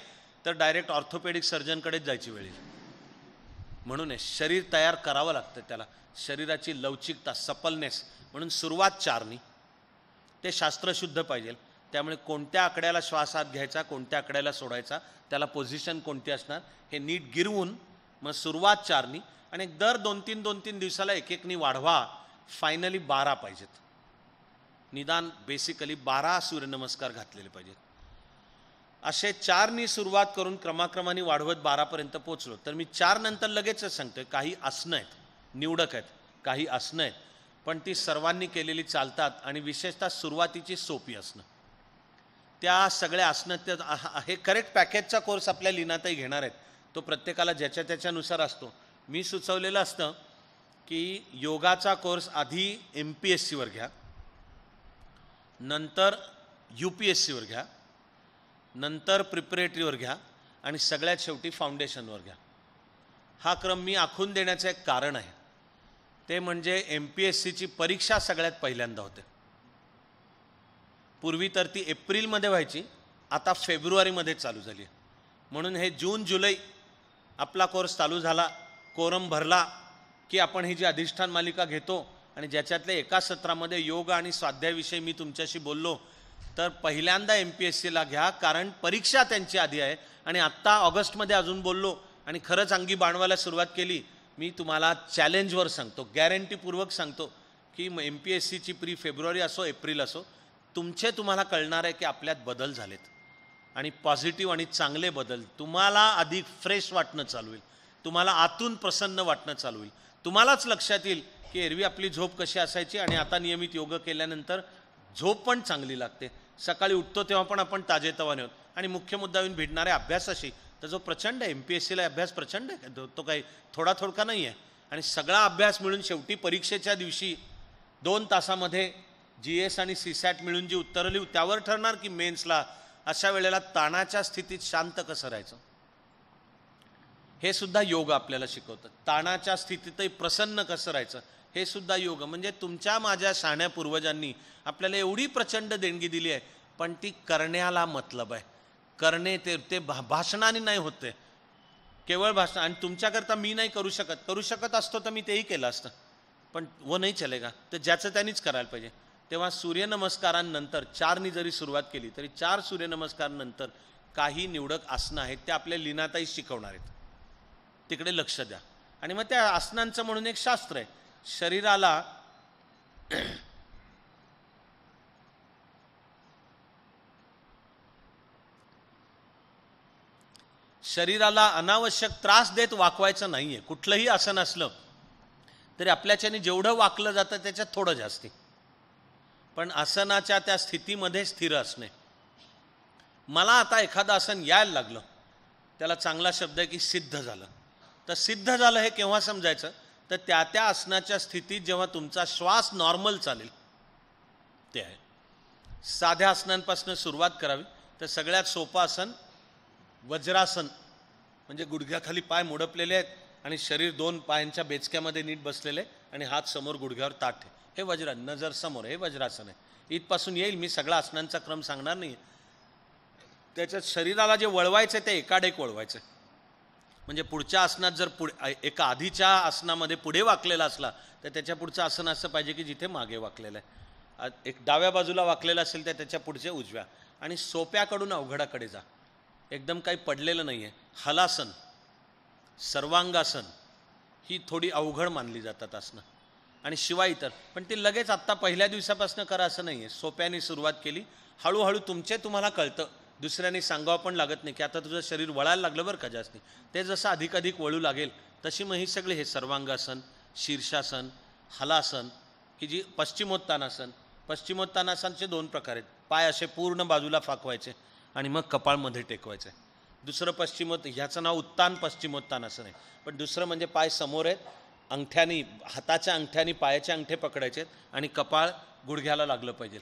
तर डायरेक्ट ऑर्थोपेडिक सर्जनकडेच जायची वेळ येईल. म्हणून शरीर तयार करावं लागतं त्याला, शरीराची लवचिकता, सपलनेस. म्हणून सुरुवात 4नी. ते शास्त्रशुद्ध पाहिजे. त्यामुळे कोणत्या आकड्याला श्वास आत घ्यायचा, कोणत्या आकड्याला सोडायचा, त्याला पोझिशन कोणती असणार हे नीट गिरवून मग सुरुवात 4नी. आणि दर 2-3 दिवसाला एक-एकनी वाढवा. फायनली 12 पाहिजेत. निदान बेसिकली 12 सूर्यनमस्कार घातलेले पाहिजेत. असे 4नी सुरुवात करून क्रमाक्रमाने वाढवत 12पर्यंत पोचलो तर मी 4 नंतर लगेचच सांगतोय, काही आसनं आहेत, निवडक आहेत, काही आसनं आहेत, पण ती सर्वांनी केलेली चालतात. आणि विशेषतः सुरुवातीची सोपी आसनं, त्या सगळ्या आसनं हे करेक्ट पॅकेजचा कोर्स आपल्या लीनाताई घेणार आहेत. तो प्रत्येकाला ज्याच्या त्याच्यानुसार असतो. मी सुचवलेलं असतं की योगाचा कोर्स आधी MPSCवर घ्या, नंतर UPSCवर घ्या, नंतर प्रिपरेटरीवर घ्या आणि सगळ्यात शेवटी फाउंडेशनवर घ्या. हा क्रम मी आखून देण्याचं एक कारण आहे. ते म्हणजे MPSCची परीक्षा सगळ्यात पहिल्यांदा होते. पूर्वी तर ती एप्रिलमध्ये व्हायची, आता फेब्रुवारीमध्ये चालू झाली. म्हणून हे जून-जुलै आपला कोर्स चालू झाला, कोरम भरला की आपण ही जी अधिष्ठान मालिका घेतो आणि ज्याच्यातले एका सत्रामध्ये योग आणि स्वाध्यायाविषयी मी तुमच्याशी बोललो, तर पहिल्यांदा MPSCला घ्या, कारण परीक्षा त्यांची आधी आहे. आणि आत्ता ऑगस्टमध्ये अजून बोललो आणि खरंच अंगी बाणवायला सुरुवात केली. मी तुम्हाला चॅलेंजवर सांगतो, गॅरंटीपूर्वक सांगतो की MPSCची प्री फेब्रुवारी असो एप्रिल असो, तुम्हाला कळणार आहे की आपल्यात बदल झालेत आणि पॉझिटिव्ह आणि चांगले बदल. तुम्हाला अधिक फ्रेश वाटणं चालू होईल, तुम्हाला आतून प्रसन्न वाटणं चालू होईल. तुम्हालाच लक्षात येईल की एरवी आपली झोप कशी असायची आणि आता नियमित योग केल्यानंतर झोप पण चांगली लागते. सकाळी उठतो तेव्हा पण आपण ताजेतवाने होतो. आणि मुख्य मुद्दा येऊन भिडणाऱ्या अभ्यासाशी तर जो प्रचंड आहे, MPSCला अभ्यास प्रचंड आहे, तो काही थोडा थोडका नाही आहे. आणि सगळा अभ्यास मिळून शेवटी परीक्षेच्या दिवशी 2 तासामध्ये GS आणि CSAT मिळून जी उत्तरं लिहू त्यावर ठरणार की मेन्सला अशा वेळेला ताणाच्या स्थितीत शांत कसं राहायचं. हे सुद्धा योग आपल्याला शिकवतं. ताणाच्या स्थितीतही प्रसन्न कसं राहायचं हे सुद्धा योग. म्हणजे तुमच्या माझ्या शहाण्या पूर्वजांनी आपल्याला एवढी प्रचंड देणगी दिली आहे, पण ती करण्याला मतलब आहे. करणे ते भाषणाने नाही होते, केवळ भाषण. आणि तुमच्याकरता मी नाही करू शकत असतो तर मी तेही केलं असतं, पण वो नाही चलेगा. तर ज्याचं त्यांनीच करायला पाहिजे. तेव्हा सूर्यनमस्कारांनंतर 4नी जरी सुरुवात केली तरी 4 सूर्यनमस्कारांनंतर काही निवडक आसनं आहेत, ते आपल्या लीनाताई शिकवणार आहेत, तिकडे लक्ष द्या. आणि मग त्या आसनांचं म्हणून एक शास्त्र आहे. शरीराला अनावश्यक त्रास देत वाकवायचं नाहीये. कुठलंही आसन असलं तरी आपल्याच्याने जेवढं वाकलं जातं त्याच्यात थोडं जास्ती, पण आसनाच्या त्या स्थितीमध्ये स्थिर असणे. मला आता एखादं आसन यायला लागलं, त्याला चांगला शब्द आहे की सिद्ध झालं. तर सिद्ध झालं हे केव्हा समजायचं, तर त्या आसनाच्या स्थितीत जेव्हा तुमचा श्वास नॉर्मल चालेल ते आहे. साध्या आसनांपासून सुरुवात करावी. तर सगळ्यात सोपं आसन वज्रासन, म्हणजे गुडघ्याखाली पाय मोडपलेले आहेत आणि शरीर 2 पायांच्या बेचक्यामध्ये नीट बसलेले आणि हात समोर गुडघ्यावर ताठ आहे. हे वज्रासन, नजर समोर, हे वज्रासन आहे. इथपासून येईल, मी सगळा आसनांचा क्रम सांगणार नाही. त्याच्यात शरीराला जे वळवायचं आहे ते एकाडेक वळवायचं. म्हणजे पुढच्या आसनात जर एका आधीच्या आसनामध्ये पुढे वाकलेला असला तर त्याच्या पुढचं आसन असं पाहिजे की जिथे मागे वाकलेलं आहे. एक डाव्या बाजूला वाकलेलं असेल तर त्याच्या पुढचे उजव्या. आणि सोप्याकडून अवघडाकडे जा, एकदम काही पडलेलं नाही आहे. हलासन, सर्वांगासन ही थोडी अवघड मानली जातात आसनं, आणि शिवाय इतर. पण ती लगेच आत्ता पहिल्या दिवसापासून करा असं नाही आहे. सोप्याने सुरुवात केली, हळूहळू तुम्हाला कळतं. दुसऱ्याने सांगावं पण लागत नाही की आता तुझं शरीर वळायला लागलं बरं का जास्त. ते जसं अधिक अधिक वळू लागेल तशी मग ही सगळे हे सर्वांगासन, शीर्षासन, हलासन, की जी पश्चिमोत्तानासन. पश्चिमोत्तानासनचे 2 प्रकार आहेत. पाय असे पूर्ण बाजूला फाकवायचे आणि मग कपाळमध्ये टेकवायचे. दुसरं ह्याचं नाव उत्तान पश्चिमोत्तानासन आहे. पण दुसरं म्हणजे पाय समोर आहेत, अंगठ्यानी, हाताच्या अंगठ्यानी पायाचे अंगठे पकडायचे आणि कपाळ गुडघ्याला लागलं पाहिजे.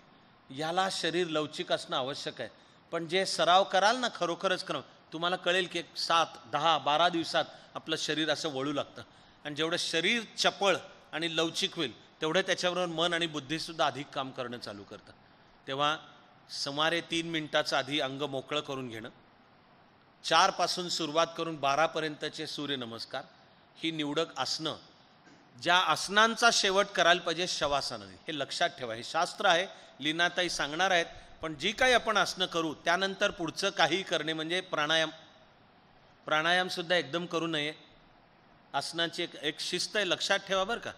याला शरीर लवचिक असणं आवश्यक आहे. पण जे सराव कराल ना, खरोखरच करा, तुम्हाला कळेल की 7, 10, 12 दिवसात आपलं शरीर असं वळू लागतं. आणि जेवढं शरीर चपळ आणि लवचिक होईल तेवढं त्याच्याबरोबर मन आणि बुद्धीसुद्धा अधिक काम करणं चालू करतं. तेव्हा सुमारे 3 मिनिटाचं आधी अंग मोकळं करून घेणं, 4 पासून सुरुवात करून 12 पर्यंतचे सूर्यनमस्कार, ही निवडक आसनं, ज्या आसनांचा शेवट करायला पाहिजे शवासनाने, हे लक्षात ठेवा. हे शास्त्र आहे, लीनाताई सांगणार आहेत. पण जी काही आपण आसनं करू त्यानंतर पुढचं काही करणे म्हणजे प्राणायाम. प्राणायामसुद्धा एकदम करू नये. आसनाची एक शिस्त आहे, लक्षात ठेवा बरं का.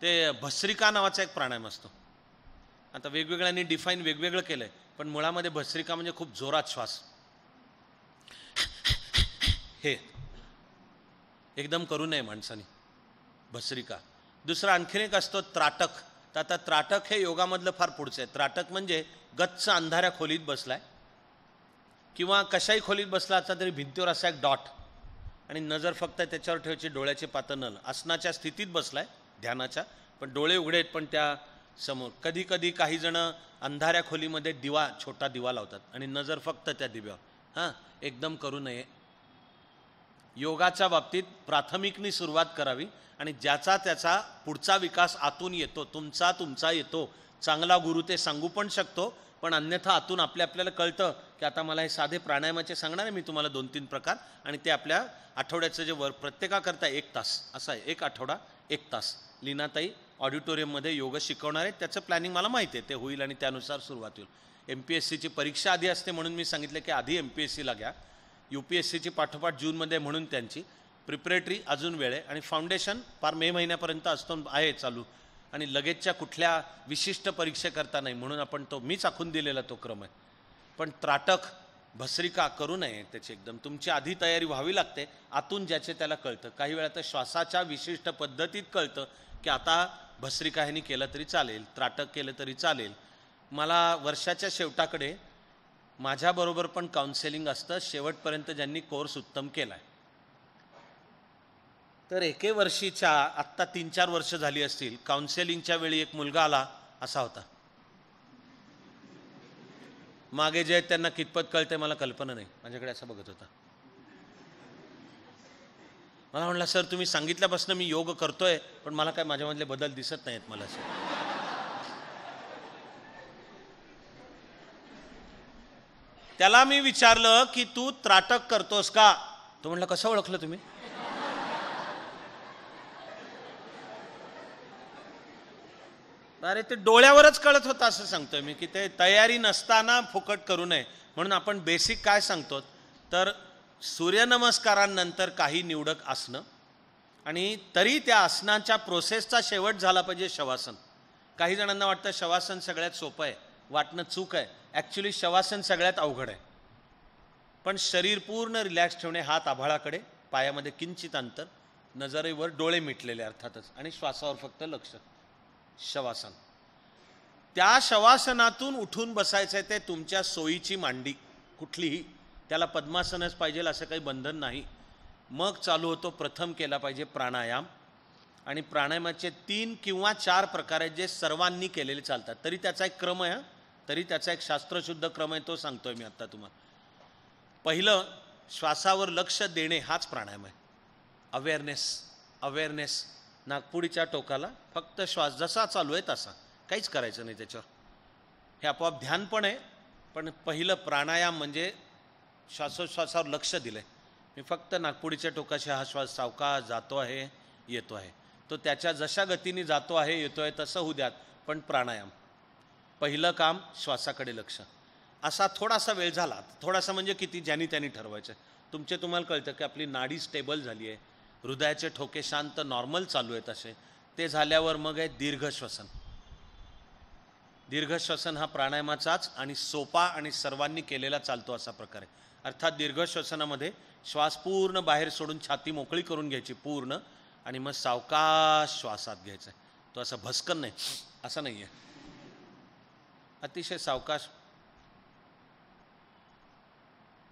ते भस्त्रिका नावाचा एक प्राणायाम असतो. आता वेगवेगळ्यांनी डिफाईन वेगवेगळं केलं आहे, पण मुळामध्ये भस्त्रिका म्हणजे खूप जोरात श्वास, हे एकदम करू नये माणसाने भस्त्रिका. दुसरा आणखीन एक असतो त्राटक. तर आता त्राटक हे योगामधलं फार पुढचं आहे. त्राटक म्हणजे गच्च अंधाऱ्या खोलीत बसलाय किंवा कशाही खोलीत बसला असता तरी भिंतीवर असा एक डॉट आणि नजर फक्त त्याच्यावर ठेवायची, डोळ्याचे पातं न, आसनाच्या स्थितीत बसलाय ध्यानाच्या, पण डोळे उघडे आहेत पण त्या समोर. कधी कधी काही जण अंधाऱ्या खोलीमध्ये दिवा, छोटा दिवा लावतात आणि नजर फक्त त्या दिव्यावर. हां, एकदम करू नये. योगाच्या बाबतीत प्राथमिकनी सुरुवात करावी आणि ज्याचा त्याचा पुढचा विकास आतून येतो. तुमचा येतो. चांगला गुरु ते सांगू पण शकतो, पण अन्यथा आतून आपल्याला कळतं की आता मला हे साधे प्राणायामाचे सांगणार आहे मी तुम्हाला 2-3 प्रकार, आणि ते आपल्या आठवड्याचं जे प्रत्येकाकरता 1 तास असं आहे. 1 आठवडा 1 तास लीनाताई ऑडिटोरियममध्ये योग शिकवणार आहेत. त्याचं प्लॅनिंग मला माहिती आहे, ते होईल आणि त्यानुसार सुरुवात होईल. MPSCची परीक्षा आधी असते म्हणून मी सांगितलं की आधी MPSCला घ्या. UPSCची पाठोपाठ जूनमध्ये म्हणून त्यांची प्रिपरेटरी अजून वेळ आहे आणि फाउंडेशन फार मे महिन्यापर्यंत असतो आहे चालू, आणि लगेचच्या कुठल्या विशिष्ट परीक्षेकरता नाही, म्हणून आपण मीच आखून दिलेला तो क्रम आहे. पण त्राटक, भस्त्रिका करू नये. त्याची एकदम तुमची आधी तयारी व्हावी लागते. आतून ज्याचे त्याला कळतं. काही वेळा तर श्वासाच्या विशिष्ट पद्धतीत कळतं की आता भस्त्रिका ह्यानी केलं तरी चालेल, त्राटक केलं तरी चालेल. मला वर्षाच्या शेवटाकडे माझ्याबरोबर पण काउन्सेलिंग असतं, शेवटपर्यंत ज्यांनी कोर्स उत्तम केला आहे. तर एके वर्षीच्या आत्ता 3-4 वर्ष झाली असतील, काउन्सेलिंगच्या वेळी एक मुलगा आला, असा होता. मागे जे त्यांना कितपत कळते मला कल्पना नाही, माझ्याकडे असं बघत होता. मला म्हटलं सर तुम्ही सांगितल्यापासून मी योग करतोय, पण मला काय माझ्यामधले बदल दिसत नाहीत मला. त्याला मी विचारलं की तू त्राटक करतोस का? तो म्हटलं कसं ओळखलं तुम्ही? अरे ते डोळ्यावरच कळत होतं असं सांगतोय मी, की ते तयारी नसताना फुकट करू नये. म्हणून आपण बेसिक काय सांगतो तर सूर्यनमस्कारांनंतर काही निवडक आसनं, आणि तरी त्या आसनांच्या प्रोसेसचा शेवट झाला पाहिजे शवासन. काही जणांना वाटतं शवासन सगळ्यात सोपं आहे, वाटणं चूक आहे. ॲक्च्युली शवासन सगळ्यात अवघड आहे. पण शरीर पूर्ण रिलॅक्स ठेवणे, हात आभाळाकडे, पायामध्ये किंचित अंतर, नजरेवर डोळे मिटलेले अर्थातच, आणि श्वासावर फक्त लक्ष. शवासन. त्या शवासनातून उठून बसायचं आहे. ते तुमच्या सोयीची मांडी कुठलीही, त्याला पद्मासनच पाहिजे असं काही बंधन नाही. मग चालू होतो, प्रथम केला पाहिजे प्राणायाम, आणि प्राणायामाचे 3 किंवा 4 प्रकार आहेत जे सर्वांनी केलेले चालतात. तरी त्याचा एक क्रम आहे, तरी त्याचा एक शास्त्रशुद्ध क्रम आहे, तो सांगतोय मी आता तुम्हाला. पहिलं, श्वासावर लक्ष देणे हाच प्राणायाम आहे. अवेअरनेस. नागपुडीच्या टोकाला फक्त श्वास जसा चालू आहे तसा, काहीच करायचं नाही त्याच्यावर. हे आपोआप ध्यान पण आहे, पण पहिलं प्राणायाम म्हणजे श्वासोश्वासावर लक्ष दिलं आहे. मी फक्त नागपुडीच्या टोकाशी हा श्वास सावकाश जातो आहे, येतो आहे, तो त्याच्या जशा गतीने जातो आहे, येतो आहे तसं होऊ द्यात, पण प्राणायाम. पहिलं काम श्वासाकडे लक्ष. असा थोडासा वेळ झाला, थोडासा म्हणजे किती, ज्यांनी त्यांनी ठरवायचं. तुम्हाला कळतं की आपली नाडी स्टेबल झाली आहे, हृदयाचे ठोके शांत नॉर्मल चालू आहेत असे. ते झाल्यावर मग आहे दीर्घ श्वसन. दीर्घ श्वसन हा प्राणायामाचाच आणि सोपा आणि सर्वांनी केलेला चालतो असा प्रकार आहे. अर्थात दीर्घ श्वसनामध्ये श्वास पूर्ण बाहेर सोडून छाती मोकळी करून घ्यायची पूर्ण, आणि मग सावकाश श्वासात घ्यायचा आहे. तो असा भस्कन नाही, असा नाही आहे, अतिशय सावकाश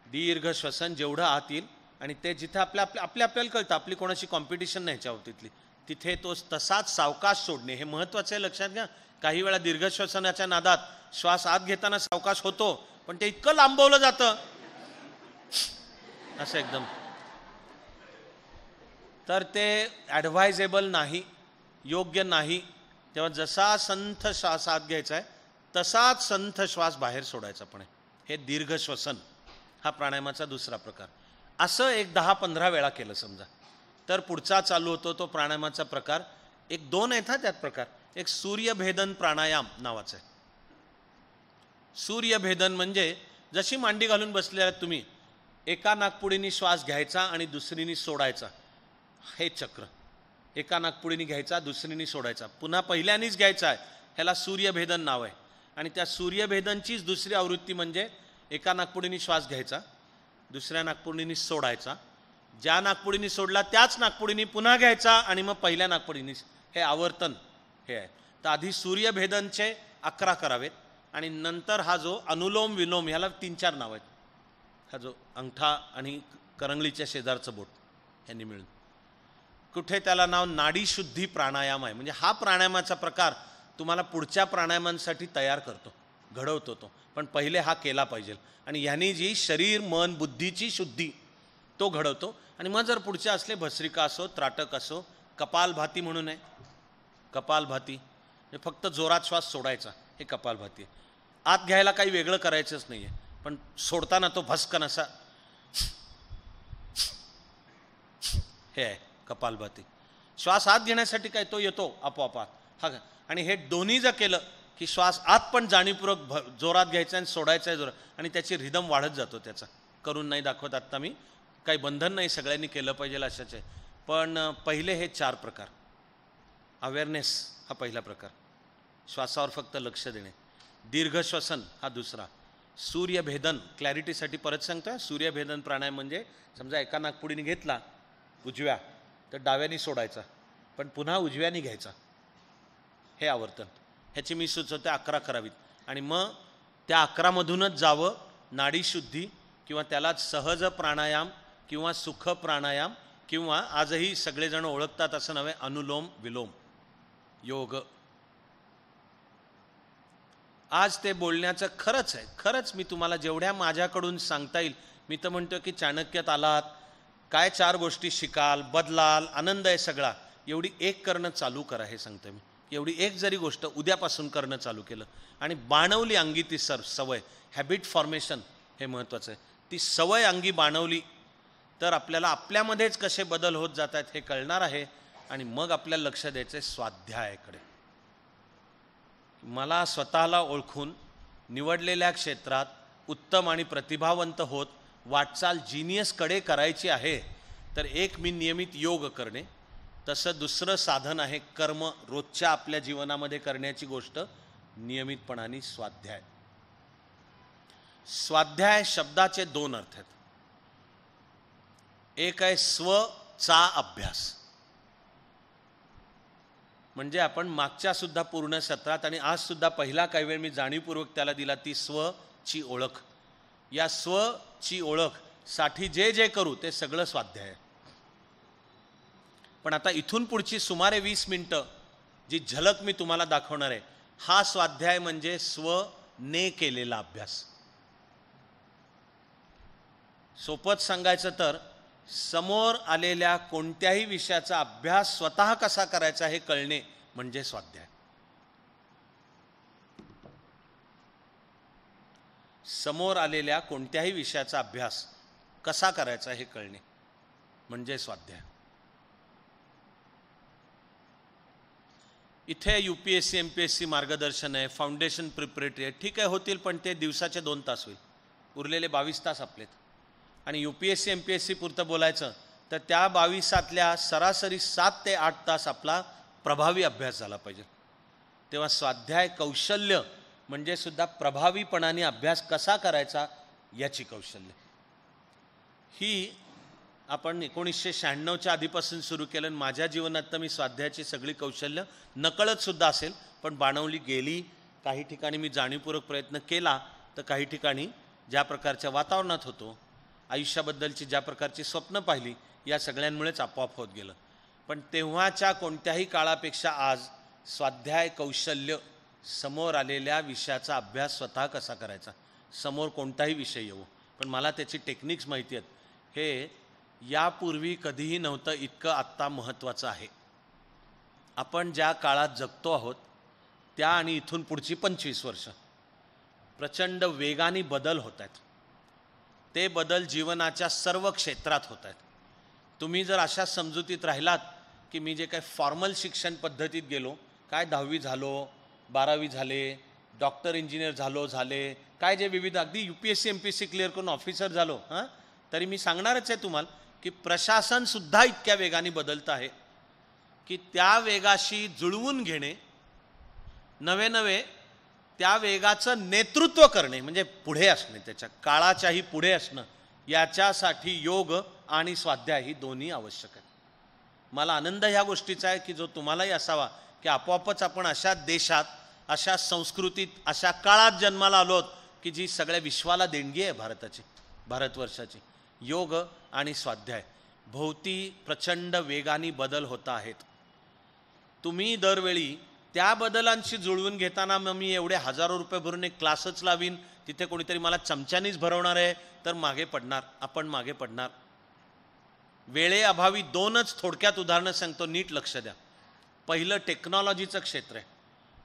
दीर्घ श्वसन जेवढं आत येईल, आणि ते जिथे आपल्याला कळतं, आपली कोणाची कॉम्पिटिशन नाही ह्याच्या बाबतीतली, तिथे तो तसाच सावकाश सोडणे हे महत्त्वाचं आहे. लक्षात घ्या, काही वेळा दीर्घ श्वसनाच्या नादात श्वास आत घेताना सावकाश होतो, पण ते इतकं लांबवलं जातं असं एकदम, तर ते ॲडवायझेबल नाही, योग्य नाही. तेव्हा जसा संथ श्वास आत घ्यायचा आहे तसाच संथ श्वास बाहेर सोडायचा पण आहे. हे दीर्घ श्वसन हा प्राणायामाचा दुसरा प्रकार. असं एक 10-15 वेळा केलं समजा, तर पुढचा चालू होतो तो प्राणायामाचा प्रकार. एक 2 आहेत हा त्यात प्रकार. एक सूर्यभेदन प्राणायाम नावाचा आहे. सूर्यभेदन म्हणजे जशी मांडी घालून बसले आहेत तुम्ही, एका नाकपुडीने श्वास घ्यायचा आणि दुसरीने सोडायचा, हे चक्र. एका नाकपुडीने घ्यायचा, दुसरीने सोडायचा, पुन्हा पहिल्यानेच घ्यायचा आहे, ह्याला सूर्यभेदन नाव आहे. आणि त्या सूर्यभेदनचीच दुसरी आवृत्ती म्हणजे एका नाकपुडीने श्वास घ्यायचा, दुसऱ्या नाकपुडीने सोडायचा, ज्या नाकपुडीने सोडला त्याच नाकपुडीने पुन्हा घ्यायचा, आणि मग पहिल्या नाकपुडीने, हे आवर्तन हे आहे. तर आधी सूर्यभेदनचे 11 करावेत, आणि नंतर हा जो अनुलोम विलोम, ह्याला 3-4 नाव आहेत. हा जो अंगठा आणि करंगळीच्या शेजारचं बोट ह्यांनी मिळून, कुठे त्याला नाव नाडीशुद्धी प्राणायाम आहे. म्हणजे हा प्राणायामाचा प्रकार तुम्हाला पुढच्या प्राणायामांसाठी तयार करतो, घडवतो तो, पण पहिले हा केला पाहिजे. आणि ह्यानी जी शरीर मन बुद्धीची शुद्धी तो घडवतो. आणि मग जर पुढचे असले भस्त्रिका असो, त्राटक असो, कपालभाती म्हणून आहे, कपालभाती फक्त जोरात श्वास सोडायचा, हे कपालभाती आहे. आत घ्यायला काही वेगळं करायचंच नाही आहे, पण सोडताना तो भस्कन असा, हे आहे कपालभाती. श्वास आत घेण्यासाठी काय तो येतो आपोआप हा. आणि हे दोन्ही जर केलं की श्वास आत पण जाणीवपूर्वक जोरात घ्यायचा आणि सोडायचा आहे जोरात, आणि त्याची रिदम वाढत जातो. त्याचा करून नाही दाखवत आत्ता मी, काही बंधन नाही, सगळ्यांनी केलं पाहिजे अशाच आहे. पण पहिले हे 4 प्रकार. अवेअरनेस हा पहिला प्रकार, श्वासावर फक्त लक्ष देणे. दीर्घ श्वसन हा दुसरा. सूर्यभेदन, क्लॅरिटीसाठी परत सांगतोय, सूर्यभेदन प्राणायाम म्हणजे समजा एका नाकपुडीने घेतला उजव्या, तर डाव्याने सोडायचा, पण पुन्हा उजव्याने घ्यायचा, हे आवर्तन. ह्याची मी सुचवते 11 करावीत. आणि मग त्या 11 मधूनच जावं नाडीशुद्धी, किंवा त्याला सहज प्राणायाम किंवा सुख प्राणायाम, किंवा आजही सगळेजण ओळखतात असं नव्हे, अनुलोम विलोम योग. आज ते बोलण्याचं खरंच आहे, खरंच मी तुम्हाला जेवढ्या माझ्याकडून सांगता येईल, मी तर म्हणतो की चाणक्यात आलात काय 4 गोष्टी शिकाल, बदलाल, आनंद आहे सगळा. एवढी एक करणं चालू करा, हे सांगतो मी. एवढी एक जरी गोष्ट उद्यापासून करणं चालू केलं आणि बाणवली अंगी ती सवय, हॅबिट फॉर्मेशन हे महत्त्वाचं आहे. ती सवय अंगी बाणवली तर आपल्याला आपल्यामध्येच कसे बदल होत जात आहेत हे कळणार आहे. आणि मग आपल्याला लक्ष द्यायचं आहे स्वाध्यायाकडे. मला स्वतःला ओळखून निवडलेल्या क्षेत्रात उत्तम आणि प्रतिभावंत होत वाटचाल जिनियसकडे करायची आहे, तर एक मी नियमित योग करणे, तसं दुसरं साधन आहे कर्म, रोजच्या आपल्या जीवनामध्ये करण्याची गोष्ट नियमितपणाने स्वाध्याय. स्वाध्याय शब्दाचे 2 अर्थ आहेत. एक आहे स्वचा अभ्यास, म्हणजे आपण मागच्या सुद्धा पूर्ण सत्रात आणि आज सुद्धा पहिला काही वेळ मी जाणीवपूर्वक त्याला दिला, ती स्वची ओळख. या स्वची ओळख साठी जे जे करू ते सगळं स्वाध्याय आहे. पण आता इथून पुढची सुमारे 20 मिनिटं जी झलक मी तुम्हाला दाखवणार आहे, हा स्वाध्याय म्हणजे स्वने केलेला अभ्यास. सोपच सांगायचं तर समोर आलेल्या कोणत्याही विषयाचा अभ्यास स्वतः कसा करायचा हे कळणे म्हणजे स्वाध्याय. समोर आलेल्या कोणत्याही विषयाचा अभ्यास कसा करायचा हे कळणे म्हणजे स्वाध्याय. इथे UPSC MPSC मार्गदर्शन आहे, फाउंडेशन प्रिपरेटरी आहे, ठीक आहे होतील, पण ते दिवसाचे 2 तास होईल, उरलेले 22 तास आपलेत. आणि UPSC MPSC पुरतं बोलायचं तर त्या 22तातल्या सरासरी 7 ते 8 तास आपला प्रभावी अभ्यास झाला पाहिजे. तेव्हा स्वाध्याय कौशल्य म्हणजे सुद्धा प्रभावीपणाने अभ्यास कसा करायचा याची कौशल्य. ही आपण 1996च्या आधीपासून सुरू केलं आणि माझ्या जीवनात तर मी स्वाध्यायाची सगळी कौशल्य नकळत सुद्धा असेल पण बाणवली गेली. काही ठिकाणी मी जाणीवपूर्वक प्रयत्न केला तर काही ठिकाणी ज्या प्रकारच्या वातावरणात होतो, आयुष्याबद्दलची ज्या प्रकारची स्वप्न पाहिली, या सगळ्यांमुळेच आपोआप होत गेलं. पण तेव्हाच्या कोणत्याही काळापेक्षा आज स्वाध्याय कौशल्य, समोर आलेल्या विषयाचा अभ्यास स्वतः कसा करायचा, समोर कोणताही विषय येऊ, पण मला त्याची टेक्निक्स माहिती आहेत, हे यापूर्वी कधीही नव्हतं इतकं आत्ता महत्त्वाचं आहे. आपण ज्या काळात जगतो आहोत त्या आणि इथून पुढची 25 वर्ष प्रचंड वेगाने बदल होत आहेत. ते बदल जीवनाच्या सर्व क्षेत्रात होत आहेत. तुम्ही जर अशा समजुतीत राहिलात की मी जे काही फॉर्मल शिक्षण पद्धतीत गेलो, काय 10वी झालो, 12वी झाले, डॉक्टर इंजिनियर झाले, काय जे विविध अगदी UPSC MPSC क्लिअर करून ऑफिसर झालो, तरी मी सांगणारच आहे तुम्हाला की प्रशासनसुद्धा इतक्या वेगाने बदलतं आहे की त्या वेगाशी जुळवून घेणे, नवे त्या वेगाचं नेतृत्व करणे म्हणजे पुढे असणे, त्याच्या काळाच्याही पुढे असणं, याच्यासाठी योग आणि स्वाध्याय ही दोन्ही आवश्यक आहे. मला आनंद ह्या गोष्टीचा आहे की जो तुम्हालाही असावा की आपोआपच आपण अशा देशात, अशा संस्कृतीत, अशा काळात जन्माला आलोत की जी सगळ्या विश्वाला देणगी आहे भारताची, भारतवर्षाची. योग आणि स्वाध्याय भोवती प्रचंड वेगाने बदल होत आहेत. तुम्ही दरवेळी त्या बदलांशी जुळवून घेताना मग मी एवढे हजारो रुपये भरून एक क्लासच लावीन, तिथे कोणीतरी मला चमच्यानीच भरवणार आहे, तर मागे पडणार, आपण मागे पडणार. वेळेअभावी 2च थोडक्यात उदाहरणं सांगतो, नीट लक्ष द्या. पहिलं टेक्नॉलॉजीचं क्षेत्र आहे.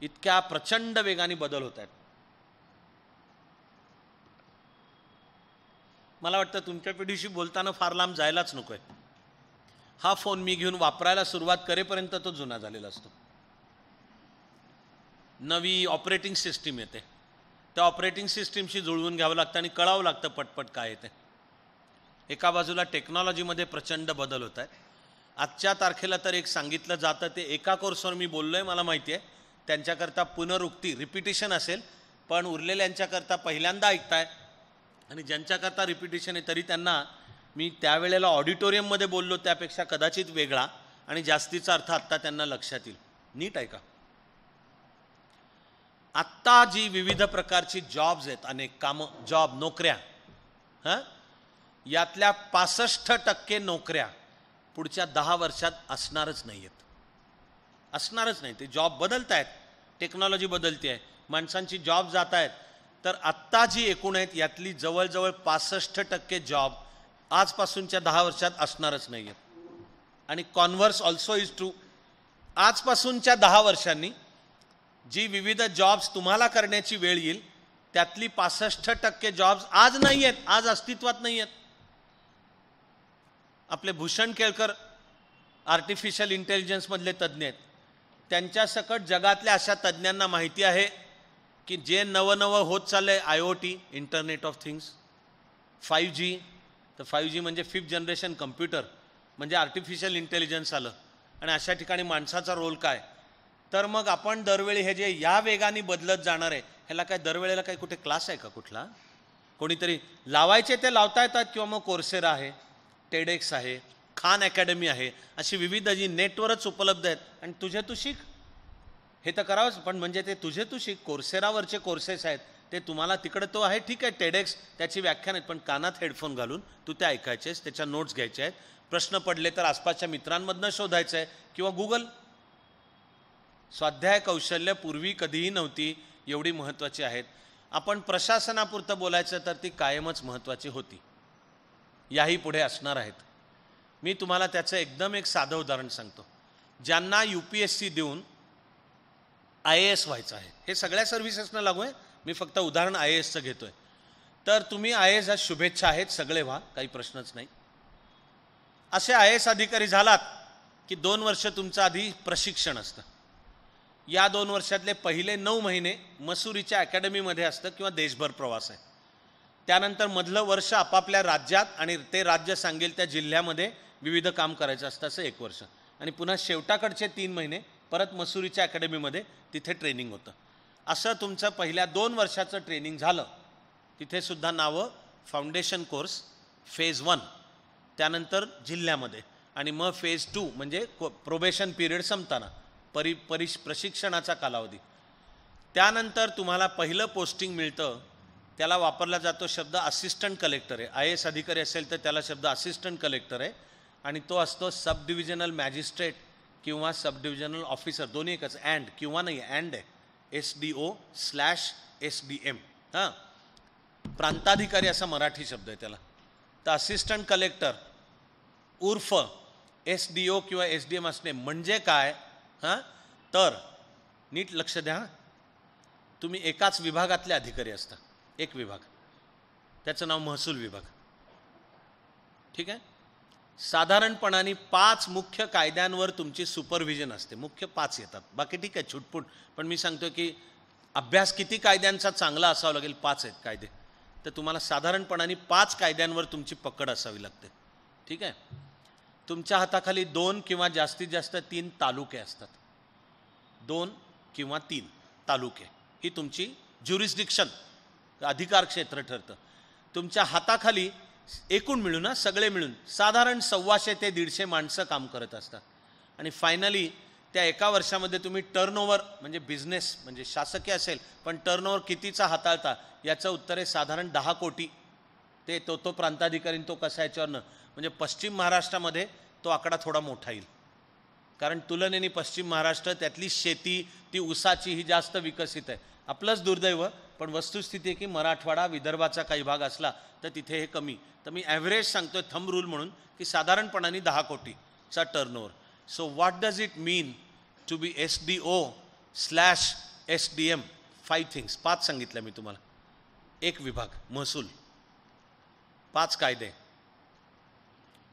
इतक्या प्रचंड वेगाने बदल होत आहेत. मला वाटतं तुमच्या पिढीशी बोलताना फार लांब जायलाच नको आहे. हा फोन मी घेऊन वापरायला सुरुवात करेपर्यंत तो जुना झालेला असतो. नवी ऑपरेटिंग सिस्टीम येते, त्या ऑपरेटिंग सिस्टीमशी जुळवून घ्यावं लागतं आणि कळावं लागतं पटपट काय येते. एका बाजूला टेक्नॉलॉजीमध्ये प्रचंड बदल होत आहेत. आजच्या तारखेला तर एक सांगितलं जातं, ते एका कोर्सवर मी बोललो आहे, मला माहिती आहे, त्यांच्याकरता पुनरुक्ती रिपिटिशन असेल, पण उरलेल्यांच्याकरता पहिल्यांदा ऐकताय आणि ज्यांच्याकरता रिपिटिशन आहे तरी त्यांना मी त्यावेळेला ऑडिटोरियममध्ये बोललो त्यापेक्षा कदाचित वेगळा आणि जास्तीचा अर्थ आत्ता त्यांना लक्षात येईल. नीट ऐका. आत्ता जी विविध प्रकारची जॉब्स आहेत, अनेक कामं, जॉब, नोकऱ्या, यातल्या 65% नोकऱ्या पुढच्या 10 वर्षात असणारच नाही आहेत. असणारच नाही. ते जॉब बदलत आहेत, टेक्नॉलॉजी बदलते आहे, माणसांची जॉब जात आहेत. तर आत्ता जी एकूण आहेत यातली जवळजवळ 65% जॉब आजपासूनच्या 10 वर्षात असणारच नाही आहेत. आणि कॉन्व्हर्स ऑल्सो इज ट्रू. आजपासूनच्या 10 वर्षांनी जी विविध जॉब्स तुम्हाला करण्याची वेळ येईल त्यातली 65% जॉब्स आज नाही आहेत, आज अस्तित्वात नाही आहेत. आपले भूषण केळकर आर्टिफिशियल इंटेलिजन्समधले तज्ज्ञ आहेत. त्यांच्यासकट जगातल्या अशा तज्ज्ञांना माहिती आहे की जे नवं होत चाललंय, IoT, internet of things, 5G, तर 5G म्हणजे 5th जनरेशन कम्प्युटर, म्हणजे आर्टिफिशियल इंटेलिजन्स आलं. आणि अशा ठिकाणी माणसाचा रोल काय. तर मग आपण दरवेळी हे जे या वेगाने बदलत जाणार आहे, ह्याला काय दरवेळेला काही कुठे क्लास आहे का कुठला, कोणीतरी लावायचे ते लावता येतात, किंवा मग कोर्सेरा आहे, टेडेक्स आहे, खान अकॅडमी आहे, अशी विविध जी नेटवरच उपलब्ध आहेत. आणि तुझे तू शिक, हे तर करावंच, पण म्हणजे ते तुझे तू शिक. कोर्सेरावरचे कोर्सेस आहेत ते तुम्हाला तिकडे तो आहे, ठीक आहे, टेडेक्स त्याची व्याख्यान आहेत, पण कानात हेडफोन घालून तू ते ऐकायचेस, त्याच्या नोट्स घ्यायचे आहेत. प्रश्न पडले तर आसपासच्या मित्रांमधनं शोधायचं आहे किंवा गुगल. स्वाध्याय कौशल्य पूर्वी कधीही नव्हती एवढी महत्त्वाची आहेत. आपण प्रशासनापुरतं बोलायचं तर ती कायमच महत्त्वाची होती, याही पुढे असणार आहेत. मी तुम्हाला त्याचं एकदम एक साधं उदाहरण सांगतो. ज्यांना UPSC देऊन IAS व्हायचं आहे, हे सगळ्या सर्व्हिसेसना लागू आहे, मी फक्त उदाहरण IASचं घेतोय. तर तुम्ही IAS आज शुभेच्छा आहेत, सगळे व्हा, काही प्रश्नच नाही. असे IAS अधिकारी झालात की 2 वर्ष तुमचं आधी प्रशिक्षण असतं. या 2 वर्षातले पहिले 9 महिने मसुरीच्या अकॅडमीमध्ये असतं किंवा देशभर प्रवास आहे. त्यानंतर मधलं वर्ष आपापल्या राज्यात आणि ते राज्य सांगेल त्या जिल्ह्यामध्ये विविध काम करायचं असतं, असं 1 वर्ष. आणि पुन्हा शेवटाकडचे 3 महिने परत मसुरीच्या अकॅडमीमध्ये तिथे ट्रेनिंग होतं. असं तुमचं पहिल्या 2 वर्षाचं ट्रेनिंग झालं. तिथे सुद्धा नावं फाउंडेशन कोर्स फेज 1, त्यानंतर जिल्ह्यामध्ये, आणि मग फेज 2 म्हणजे प्रोबेशन पिरियड संपताना प्रशिक्षणाचा कालावधी. त्यानंतर तुम्हाला पहिलं पोस्टिंग मिळतं, त्याला वापरला जातो शब्द असिस्टंट कलेक्टर आहे. IAS अधिकारी असेल तर त्याला शब्द असिस्टंट कलेक्टर आहे, आणि तो असतो सब डिव्हिजनल मॅजिस्ट्रेट किंवा सब डिव्हिजनल ऑफिसर, दोन्ही एकच. अँड किंवा नाही, अँड आहे, SDO/SDM. हां, प्रांताधिकारी असा मराठी शब्द आहे त्याला. तर असिस्टंट कलेक्टर उर्फ SDO किंवा SDM असणे म्हणजे काय? हां, तर नीट लक्ष द्या. तुम्ही एकाच विभागातले अधिकारी असता, एक विभाग, त्याचं नाव महसूल विभाग. ठीक आहे. साधारणपणाने 5 मुख्य कायद्यांवर तुमची सुपरव्हिजन असते. मुख्य 5 येतात, बाकी ठीक आहे छुटपूट, पण मी सांगतो की अभ्यास किती कायद्यांचा चांगला असावा लागेल. 5 आहेत कायदे, तर तुम्हाला साधारणपणाने 5 कायद्यांवर तुमची पकड असावी लागते. ठीक आहे. तुमच्या हाताखाली 2 किंवा जास्तीत जास्त 3 तालुके असतात. 2 किंवा 3 तालुके ही तुमची ज्युरिस्डिक्शन, अधिकार क्षेत्र ठरतं. तुमच्या हाताखाली एकूण मिळून, सगळे मिळून साधारण 125 ते 150 माणसं काम करत असतात. आणि फायनली त्या एका वर्षामध्ये तुम्ही टर्नओव्हर म्हणजे बिझनेस, म्हणजे शासकीय असेल पण टर्नओव्हर कितीचा हाताळता, याचं उत्तर आहे साधारण 10 कोटी. ते तो प्रांताधिकारी तो कसा याच्यावरनं, म्हणजे पश्चिम महाराष्ट्रामध्ये तो आकडा थोडा मोठा येईल, कारण तुलनेने पश्चिम महाराष्ट्र त्यातली शेती ती ऊसाची ही जास्त विकसित आहे. आपलंच दुर्दैव, पण वस्तुस्थिती आहे की मराठवाडा विदर्भाचा काही भाग असला तर तिथे हे कमी. तर मी ॲव्हरेज सांगतोय, थंब रूल म्हणून, की साधारणपणाने 10 कोटीचा turnover. So what does it mean to be SDO/SDM? 5 things, 5 सांगितलं मी तुम्हाला. 1 विभाग महसूल, 5 कायदे,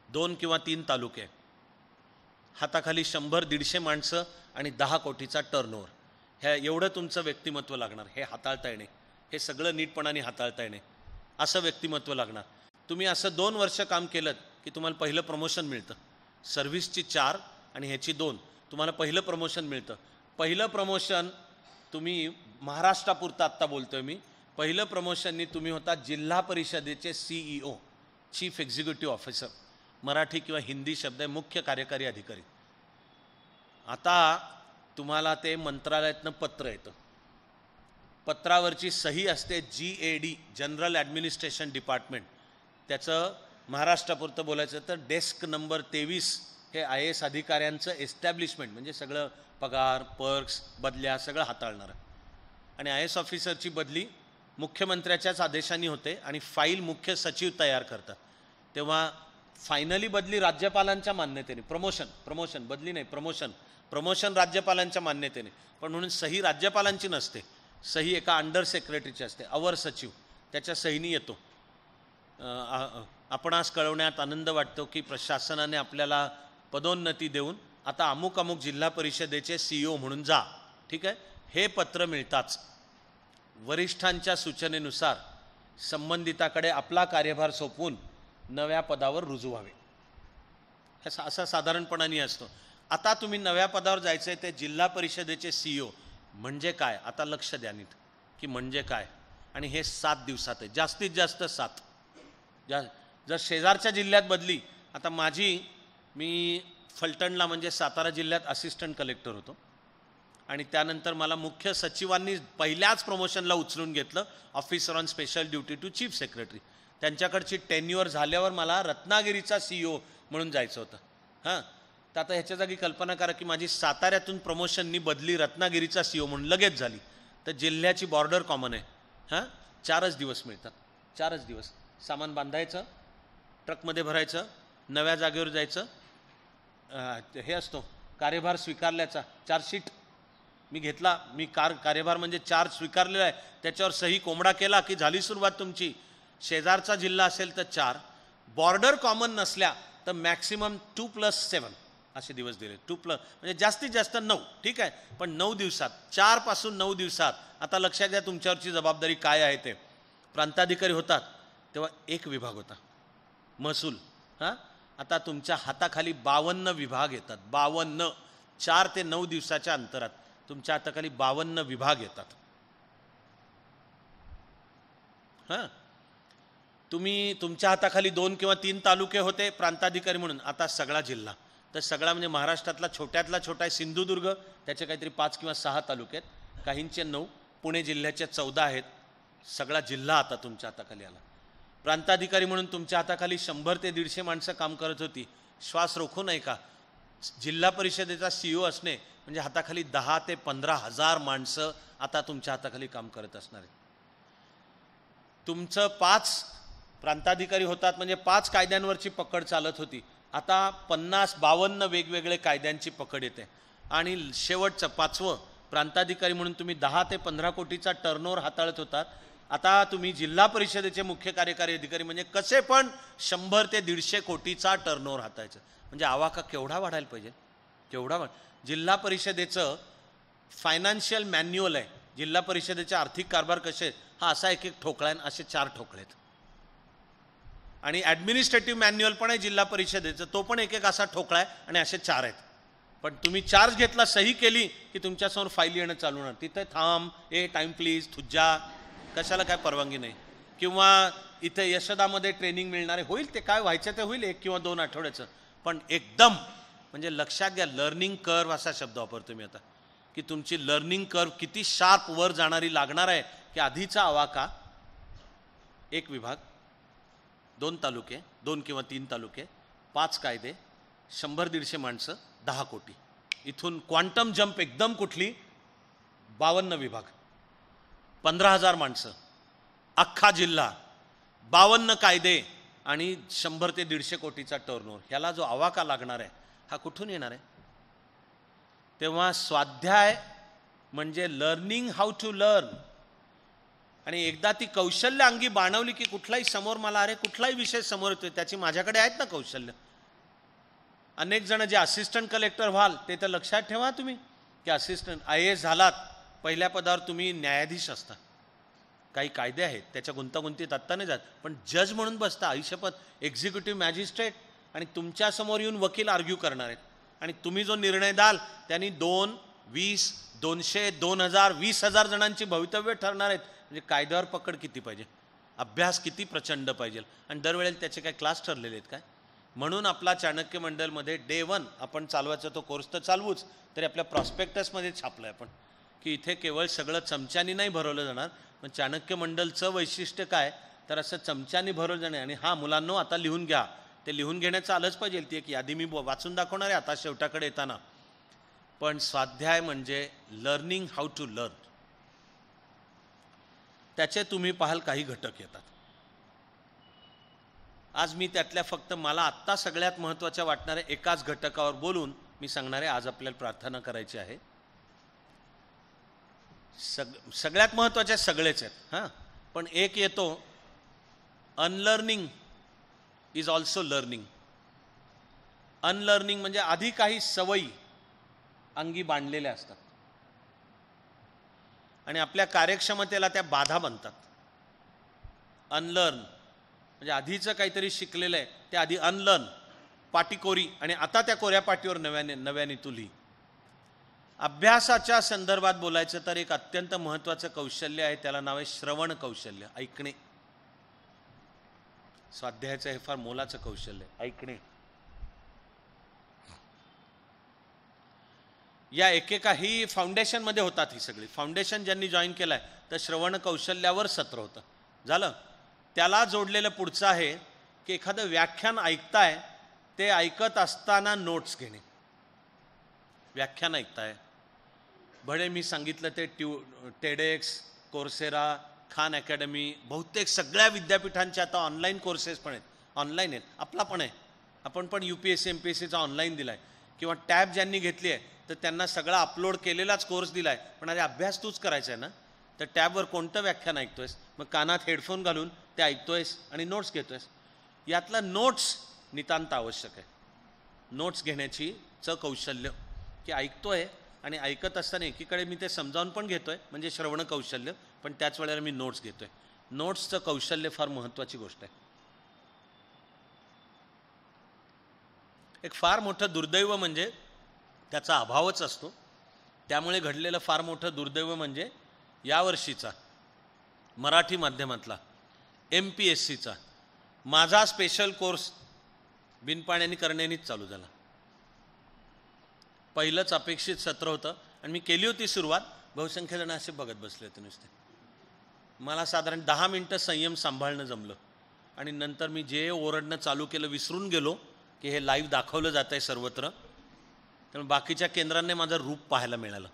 2 किंवा 3 तालुके, हाताखाली 100-150 माणसं आणि 10 कोटीचा टर्नओव्हर. ह्या एवढं तुमचं व्यक्तिमत्व लागणार. हे हाताळता येणे, हे सगळं नीटपणाने हाताळता येणे, असं व्यक्तिमत्व लागणार. तुम्ही असं 2 वर्ष काम केलं की तुम्हाला पहिलं प्रमोशन मिळतं. सर्व्हिसची 4 आणि ह्याची 2, तुम्हाला पहिलं प्रमोशन मिळतं. पहिलं प्रमोशन तुम्ही महाराष्ट्रापुरतं आत्ता बोलतोय मी, पहिलं प्रमोशननी तुम्ही होता जिल्हा परिषदेचे CEO, chief executive officer. Marathi किंवा हिंदी शब्द आहे मुख्य कार्यकारी अधिकारी. आता तुम्हाला ते मंत्रालयातनं पत्र येतं, पत्रावरची सही असते GAD, जनरल ॲडमिनिस्ट्रेशन डिपार्टमेंट. त्याचं महाराष्ट्रापुरतं बोलायचं तर डेस्क नंबर 23 हे IAS अधिकाऱ्यांचं एस्टॅब्लिशमेंट, म्हणजे सगळं पगार, पर्क्स, बदल्या सगळं हाताळणारं. आणि IAS ऑफिसरची बदली मुख्यमंत्र्याच्याच आदेशाने होते आणि फाईल मुख्य सचिव तयार करतात. तेव्हा फायनली बदली राज्यपालांच्या मान्यतेने, प्रमोशन बदली नाही, प्रमोशन राज्यपालांच्या मान्यतेने, पण म्हणून सही राज्यपालांची नसते, सही एका अंडर सेक्रेटरीची असते, अवर सचिव, त्याच्या सहीने येतो. आपणास कळवण्यात आनंद वाटतो की प्रशासनाने आपल्याला पदोन्नती देऊन आता अमुक अमुक जिल्हा परिषदेचे CEO म्हणून जा. ठीक आहे. हे पत्र मिळताच वरिष्ठांच्या सूचनेनुसार संबंधिताकडे आपला कार्यभार सोपवून नव्या पदावर रुजू व्हावे, असा साधारणपणाने असतो. आता तुम्ही नव्या पदावर जायचं आहे, ते जिल्हा परिषदेचे CEO म्हणजे काय, आता लक्ष द्या नीट की म्हणजे काय. आणि हे 7 दिवसात आहे, जास्तीत जास्त 7. जर शेजारच्या जिल्ह्यात बदली, आता मी फलटणला म्हणजे सातारा जिल्ह्यात असिस्टंट कलेक्टर होतो, आणि त्यानंतर मला मुख्य सचिवांनी पहिल्याच प्रमोशनला उचलून घेतलं, officer on special duty to chief secretary. त्यांच्याकडची टेन्युअर झाल्यावर मला रत्नागिरीचा CEO म्हणून जायचं होतं. हां, तर आता ह्याच्या जागी कल्पना करा की माझी साताऱ्यातून प्रमोशननी बदली रत्नागिरीचा CEO म्हणून लगेच झाली. तर जिल्ह्याची बॉर्डर कॉमन आहे. हां, 4च दिवस मिळतात, 4च दिवस. सामान बांधायचं, ट्रकमध्ये भरायचं, नव्या जागेवर जायचं, हे असतो कार्यभार स्वीकारल्याचा चार्जशीट मी घेतला, मी कार्यभार म्हणजे चार्ज स्वीकारलेला आहे, त्याच्यावर सही कोंबडा केला की झाली सुरुवात तुमची. शेजारचा जिल्हा असेल तर 4, बॉर्डर कॉमन नसल्या तर मॅक्सिमम 2+7 असे दिवस दिले. 2+ म्हणजे जास्तीत जास्त 9. ठीक आहे, पण 9 दिवसात, 4 पासून 9 दिवसात. आता लक्षात घ्या तुमच्यावरची जबाबदारी काय आहे. ते प्रांताधिकारी होतात तेव्हा 1 विभाग होता महसूल. हां, आता तुमच्या हाताखाली 52 विभाग येतात. 52, 4 ते 9 दिवसाच्या अंतरात तुमच्या हाताखाली 52 विभाग येतात. हां, तुम्ही तुमच्या हाताखाली 2 किंवा 3 तालुके होते प्रांताधिकारी म्हणून, आता सगळा जिल्हा. तर सगळा म्हणजे महाराष्ट्रातला छोट्यातला छोटा आहे सिंधुदुर्ग, त्याचे काहीतरी 5 किंवा 6 तालुके आहेत, काहींचे 9, पुणे जिल्ह्याचे 14 आहेत. सगळा जिल्हा आता तुमच्या हाताखाली आला. प्रांताधिकारी म्हणून तुमच्या हाताखाली 100 ते 150 माणसं काम करत होती. श्वास रोखू नये का? जिल्हा परिषदेचा CEO असणे म्हणजे हाताखाली 10 ते 15,000 माणसं आता तुमच्या हाताखाली काम करत असणार आहेत. तुमचं 5 प्रांताधिकारी होतात म्हणजे 5 कायद्यांवरची पकड चालत होती, आता 50-52 वेगवेगळे कायद्यांची पकड येते. आणि शेवटचं 5वं प्रांताधिकारी म्हणून तुम्ही 10 ते 15 कोटीचा टर्नओव्हर हाताळत होतात, आता तुम्ही जिल्हा परिषदेचे मुख्य कार्यकारी अधिकारी म्हणजे कसे पण 100 ते 150 कोटीचा टर्नओव्हर हाताळायचं. म्हणजे आवाका केवढा वाढायला पाहिजे, केवढा जिल्हा परिषदेचं फायनान्शियल मॅन्युअल आहे, जिल्हा परिषदेचे आर्थिक कारभार कसे हा असा एक ठोकळा आहे, असे 4 ठोकळे आहेत. आणि ॲडमिनिस्ट्रेटिव्ह मॅन्युअल पण आहे जिल्हा परिषदेचं, तो पण एक असा ठोकळा आहे आणि असे 4 आहेत. पण तुम्ही चार्ज घेतला, सही केली की तुमच्यासमोर फाईल येणं चालू होणार. तिथे थांब, टाईम प्लीज, तुझ्या कशाला काय परवानगी नाही. किंवा इथे यशोदामध्ये ट्रेनिंग मिळणार आहे, होईल ते काय व्हायचं ते होईल 1 किंवा 2 आठवड्याचं. पण एकदम म्हणजे लक्षात घ्या, लर्निंग कर्व असा शब्द वापरतो मी आता, की तुमची लर्निंग कर्व किती शार्प वर जाणारी लागणार आहे. की आधीचा आवाका 1 विभाग, 2 तालुके, 2 किंवा 3 तालुके, 5 कायदे, 100-150 माणसं, 10 कोटी. इथून क्वांटम जंप एकदम कुठली, 52 विभाग, 15,000 माणसं, अख्खा जिल्हा, 52 कायदे आणि 100 ते 150 कोटीचा टर्नओव्हर. ह्याला जो आवाका लागणार आहे हा कुठून येणार आहे? तेव्हा स्वाध्याय म्हणजे लर्निंग हाऊ टू लर्न. आणि एकदा ती कौशल्य अंगी बाणवली की कुठलाही समोर मला कुठलाही विषय समोर येतोय, त्याची माझ्याकडे आहेत ना कौशल्य. अनेक जण जे असिस्टंट कलेक्टर व्हाल ते तर लक्षात ठेवा तुम्ही, की असिस्टंट IAS झालात, पहिल्या पदावर तुम्ही न्यायाधीश असता. काही कायदे आहेत त्याच्या गुंतागुंतीत आत्ता नाही जात, पण जज म्हणून बसता आयुष्यपद, एक्झिक्युटिव्ह मॅजिस्ट्रेट, आणि तुमच्यासमोर येऊन वकील आर्ग्यू करणार आहेत. आणि तुम्ही जो निर्णय द्याल त्यांनी 2, 20, 200, 2000, 20,000 जणांची भवितव्य ठरणार आहेत. म्हणजे कायद्यावर पकड किती पाहिजे, अभ्यास किती प्रचंड पाहिजे. आणि दरवेळेला त्याचे काय क्लास ठरलेले आहेत काय? म्हणून आपला चाणक्य मंडलमध्ये डे 1 आपण चालवायचा तो कोर्स तर चालवूच, तरी आपल्या प्रॉस्पेक्टसमध्ये छापलं आहे आपण, की इथे केवळ सगळं चमच्यानी नाही भरवलं जाणार. पण चाणक्य मंडलचं वैशिष्ट्य काय, तर असं चमच्यानी भरवलं जाणार. आणि हां मुलांनो, आता लिहून घ्या, ते लिहून घेण्याचं आलंच पाहिजे. ती एक यादी मी वाचून दाखवणार आहे आता शेवटाकडे येताना. पण स्वाध्याय म्हणजे लर्निंग हाऊ टू लर्न. त्याचे तुम्ही पाहाल काही घटक येतात. आज मी त्यातल्या फक्त मला आत्ता सगळ्यात महत्त्वाच्या वाटणाऱ्या एकाच घटकावर बोलून मी सांगणार आहे. आज आपल्याला प्रार्थना करायची आहे. सगळ्यात महत्त्वाचे सगळेच आहेत हां, पण एक येतो, unlearning is also learning. Unlearning म्हणजे आधी काही सवयी अंगी बांधलेल्या असतात आणि आपल्या कार्यक्षमतेला त्या बाधा बनतात. अनलर्न म्हणजे आधीचं काहीतरी शिकलेलं आहे ते आधी अनलर्न, पाटीकोरी, आणि आता त्या कोऱ्या पाटीवर नव्याने तुली. अभ्यासाच्या संदर्भात बोलायचं तर एक अत्यंत महत्त्वाचं कौशल्य आहे, त्याला नाव आहे श्रवण कौशल्य, ऐकणे. स्वाध्यायाचं हे फार मोलाचं कौशल्य आहे, ऐकणे. या एकेका ही फाउंडेशनमध्ये होतात. ही सगळी फाउंडेशन ज्यांनी जॉईन केलं आहे तर श्रवण कौशल्यावर सत्र होतं. झालं. त्याला जोडलेलं पुढचं आहे की एखादं व्याख्यान ऐकताय, ते ऐकत असताना नोट्स घेणे. व्याख्यान ऐकताय, भडे मी सांगितलं ते टेडेक्स, कोर्सेरा, खान अकॅडमी, बहुतेक सगळ्या विद्यापीठांचे आता ऑनलाईन कोर्सेस पण आहेत, ऑनलाईन आहेत. आपला पण आहे, आपण पण UPSC MPSCचा ऑनलाईन दिला आहे. किंवा टॅब ज्यांनी घेतली आहे तर त्यांना सगळा अपलोड केलेलाच कोर्स दिला आहे. पण अरे अभ्यास तूच करायचा आहे ना, तर टॅबवर कोणतं व्याख्यान ऐकतोयस, मग कानात हेडफोन घालून ते ऐकतोयस आणि नोट्स घेतोयस. यातला नोट्स नितांत आवश्यक आहे. नोट्स घेण्याची कौशल्य, की ऐकतोय आणि ऐकत असताना एकीकडे मी ते समजावून पण घेतोय म्हणजे श्रवण कौशल्य, पण त्याच वेळेला मी नोट्स घेतोय. नोट्सचं कौशल्य फार महत्त्वाची गोष्ट आहे. एक फार मोठं दुर्दैव म्हणजे त्याचा अभावच असतो. त्यामुळे घडलेलं फार मोठं दुर्दैव म्हणजे यावर्षीचा मराठी माध्यमातला MPSCचा माझा स्पेशल कोर्स बिनपाण्याने करण्यानेच चालू झाला. पहिलंच अपेक्षित सत्र होतं आणि मी केली होती सुरुवात. बहुसंख्य जण असे बघत बसले होते नुसते. मला साधारण 10 मिनटं संयम सांभाळणं जमलं आणि नंतर मी जे ओरडणं चालू केलं विसरून गेलो की हे लाईव्ह दाखवलं जात आहे सर्वत्र. त्यामुळे बाकीच्या केंद्रांनी माझं रूप पाहायला मिळालं.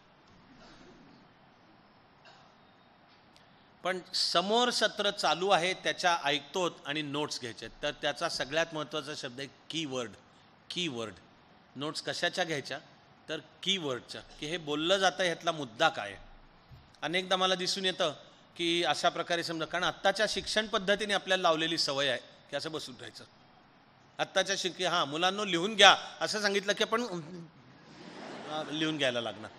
पण समोर सत्र चालू आहे त्याच्या ऐकतोत आणि नोट्स घ्यायचे. तर त्याचा सगळ्यात महत्त्वाचा शब्द आहे कीवर्ड. कीवर्ड. नोट्स कशाच्या घ्यायच्या तर कीवर्डच्या, की हे बोललं जातं ह्यातला मुद्दा काय आहे. अनेकदा मला दिसून येतं की अशा प्रकारे समजा, कारण आत्ताच्या शिक्षण पद्धतीने आपल्याला लावलेली सवय आहे की असं बसून राहायचं. आत्ताच्या हां मुलांनो लिहून घ्या असं सांगितलं की आपण लिहून घ्यायला लागणार.